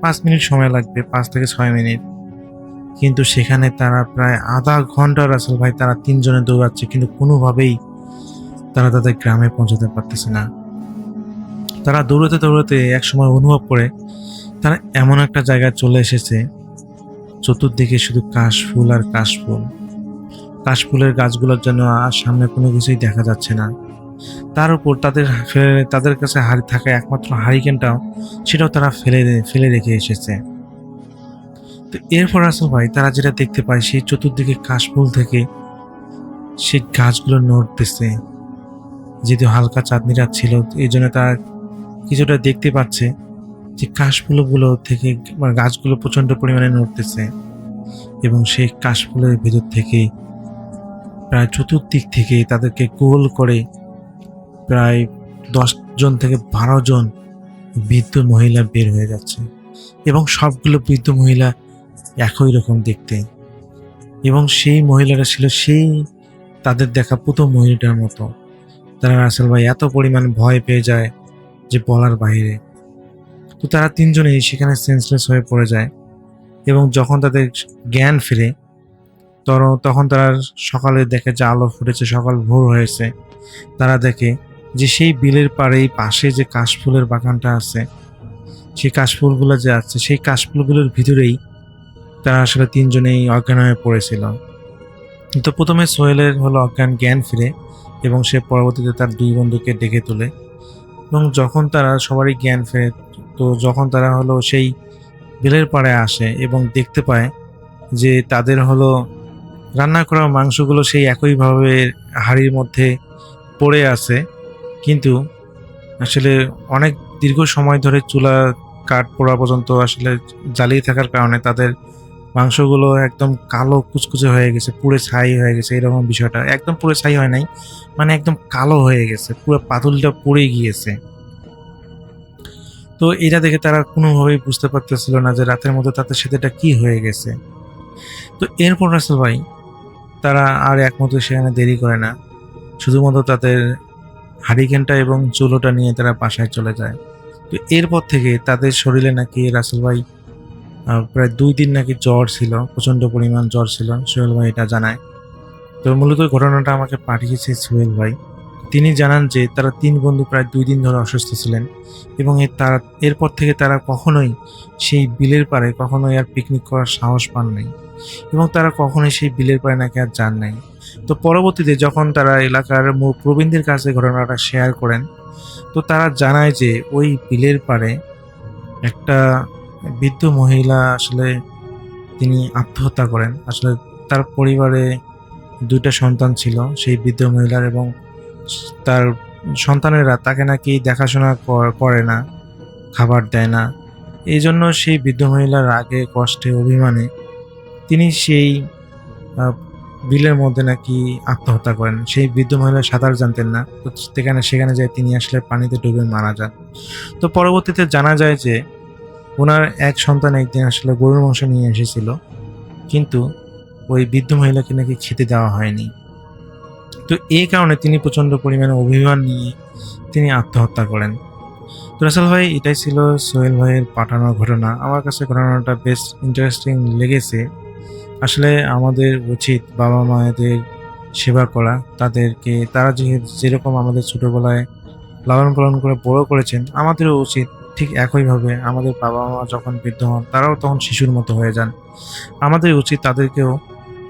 5 মিনিট সময় লাগবে, 5 থেকে 6 মিনিট। কিন্তু সেখানে তারা প্রায় আধা ঘন্টা রাসেল ভাই তারা তিনজনে দৌড়াচ্ছে, কিন্তু কোনোভাবেই তারা তাদের গ্রামে পৌঁছাতে পারতেছে না। তারা দৌড়াতে দৌড়াতে একসময় অনুভব করে তারা এমন একটা জায়গায় চলে এসেছে, চতুর্দিকে শুধু কাশফুল আর কাশফুল। কাশফুলের গাছগুলোর জন্য আর সামনে কোনো কিছুই দেখা যাচ্ছে না। তার উপর তাদের কাছে থাকা একমাত্র হারিকেনটাও, সেটাও তারা ফেলে রেখে এসেছে। তো এরপর রাসেল ভাই তারা যেটা দেখতে পায়, সেই চতুর্দিকে কাশফুল থেকে সেই গাছগুলো নড়তেছে। যেহেতু হালকা চাঁদনি রাত ছিল, এই জন্য তারা কিছুটা দেখতে পাচ্ছে যে কাশফুলগুলো থেকে মানে গাছগুলো প্রচন্ড পরিমাণে নড়তেছে, এবং সেই কাশফুলের ভিতর থেকে প্রায় চতুর্দিক থেকে তাদেরকে গোল করে প্রায় 10 জন থেকে 12 জন বৃদ্ধ মহিলা বের হয়ে যাচ্ছে, এবং সবগুলো বৃদ্ধ মহিলা একই রকম দেখতে। এবং সেই মহিলারা ছিল সেই তাদের দেখা প্রথম মহিলাটার মতো। তারা রাসেল ভাই এত পরিমাণ ভয় পেয়ে যায় যে বলার বাইরে। তো তারা তিনজনেই সেখানে সেন্সলেস হয়ে পড়ে যায়, এবং যখন তাদের জ্ঞান ফিরে তখন তারা সকালে দেখে যে আলো ফুটেছে, সকাল ভোর হয়েছে। তারা দেখে যে সেই বিলের পাড়েই পাশে যে কাশফুলের বাগানটা আছে, সেই কাশফুলগুলো যে আছে, সেই কাশফুলগুলোর ভিতরেই তারা আসলে তিনজনেই অজ্ঞান হয়ে পড়েছিল। তো প্রথমে সোহেলের হলো অজ্ঞান জ্ঞান ফিরে, এবং সে পরবর্তীতে তার 2 বন্ধুকে ডেকে তোলে। এবং যখন তারা সবারই জ্ঞান ফেরে, তো যখন তারা হলো সেই বিলের পাড়ে আসে এবং দেখতে পায় যে তাদের হলো রান্না করা মাংসগুলো সেই একইভাবে হাঁড়ির মধ্যে পড়ে আছে, কিন্তু আসলে অনেক দীর্ঘ সময় ধরে চুলা কাঠ পোড়া পর্যন্ত আসলে জ্বালিয়ে থাকার কারণে তাদের মাংসগুলো একদম কালো কুচকুচে হয়ে গেছে, পুড়ে ছাই হয়ে গেছে। এরকম বিষয়টা একদম পুড়ে ছাই হয় নাই, মানে একদম কালো হয়ে গেছে, পুরো পাতুলটা পুড়ে গিয়েছে। তো এটা দেখে তারা কোনোভাবেই বুঝতে পারতেছিল না যে রাতের মধ্যে তাদের সাথে এটা কি হয়ে গেছে। তো এরপর রাসেল ভাই তারা আর একমত সেখানে দেরি করে না, শুধুমাত্র তাদের হারিকেনটা এবং চুলোটা নিয়ে তারা বাসায় চলে যায়। তো এরপর থেকে তাদের শরীরে নাকি রাসেল ভাই প্রায় 2 দিন নাকি জ্বর ছিল, প্রচন্ড পরিমাণ জ্বর ছিল। সোহেল ভাই এটা জানায়। তো মূলত ঘটনাটা আমাকে পাঠিয়েছে সোহেল ভাই। তিনি জানান যে তারা 3 বন্ধু প্রায় 2 দিন ধরে অসুস্থ ছিলেন, এবং এরপর থেকে তারা কখনোই সেই বিলের পাড়ে কখনোই আর পিকনিক করার সাহস পান নাই, এবং তারা কখনোই সেই বিলের পাড়ে নাকি আর যান নাই। তো পরবর্তীতে যখন তারা এলাকার প্রবীণদের কাছে ঘটনাটা শেয়ার করেন, তো তারা জানায় যে ওই বিলের পাড়ে একটা বৃদ্ধ মহিলা আসলে তিনি আত্মহত্যা করেন। আসলে তার পরিবারে 2টা সন্তান ছিল সেই বৃদ্ধ মহিলার, এবং তার সন্তানেরা তাকে নাকি দেখাশোনা করে না, খাবার দেয় না। এই জন্য সেই বৃদ্ধ মহিলার রাগে কষ্টে অভিমানে তিনি সেই বিলের মধ্যে নাকি আত্মহত্যা করেন। সেই বৃদ্ধ মহিলা সাঁতার জানতেন না, তো সেখানে যায় তিনি আসলে পানিতে ডুবে মারা যান। তো পরবর্তীতে জানা যায় যে ওনার এক সন্তান একদিন আসলে গরুর মাংস নিয়ে এসেছিল, কিন্তু ওই বৃদ্ধ মহিলাকে নাকি খেতে দেওয়া হয়নি। তো এই কারণে তিনি প্রচন্ড পরিমাণে অভিমান নিয়ে তিনি আত্মহত্যা করেন। তো রাসেল ভাই এটাই ছিল সোহেল ভাইয়ের পাঠানোর ঘটনা। আমার কাছে ঘটনাটা বেশ ইন্টারেস্টিং লেগেছে। আসলে আমাদের উচিত বাবা মায়েদের সেবা করা, তারা যেরকম আমাদের ছোটবেলায় লালন পালন করে বড় করেছেন, আমাদেরও উচিত ঠিক একইভাবে আমাদের বাবা মা যখন বৃদ্ধ হন তারাও তখন শিশুর মতো হয়ে যান। আমাদের উচিত তাদেরকেও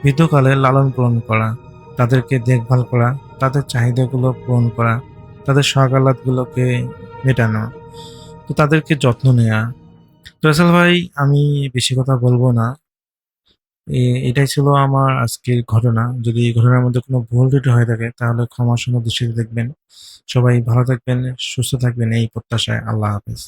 বৃদ্ধকালে লালন পালন করা, তাদেরকে দেখভাল করা, তাদের চাহিদাগুলো পূরণ করা, তাদের শখ আহ্লাদগুলোকে মেটানো, তো তাদেরকে যত্ন নেওয়া। তো রাসেল ভাই আমি বেশি কথা বলবো না, এটাই ছিল আমার আজকের ঘটনা। যদি এই ঘটনার মধ্যে কোনো ভুল ত্রুটি হয়ে থাকে তাহলে ক্ষমাসুন্দর দৃষ্টিতে দেখবেন। সবাই ভালো থাকবেন, সুস্থ থাকবেন এই প্রত্যাশায়। আল্লাহ হাফেজ।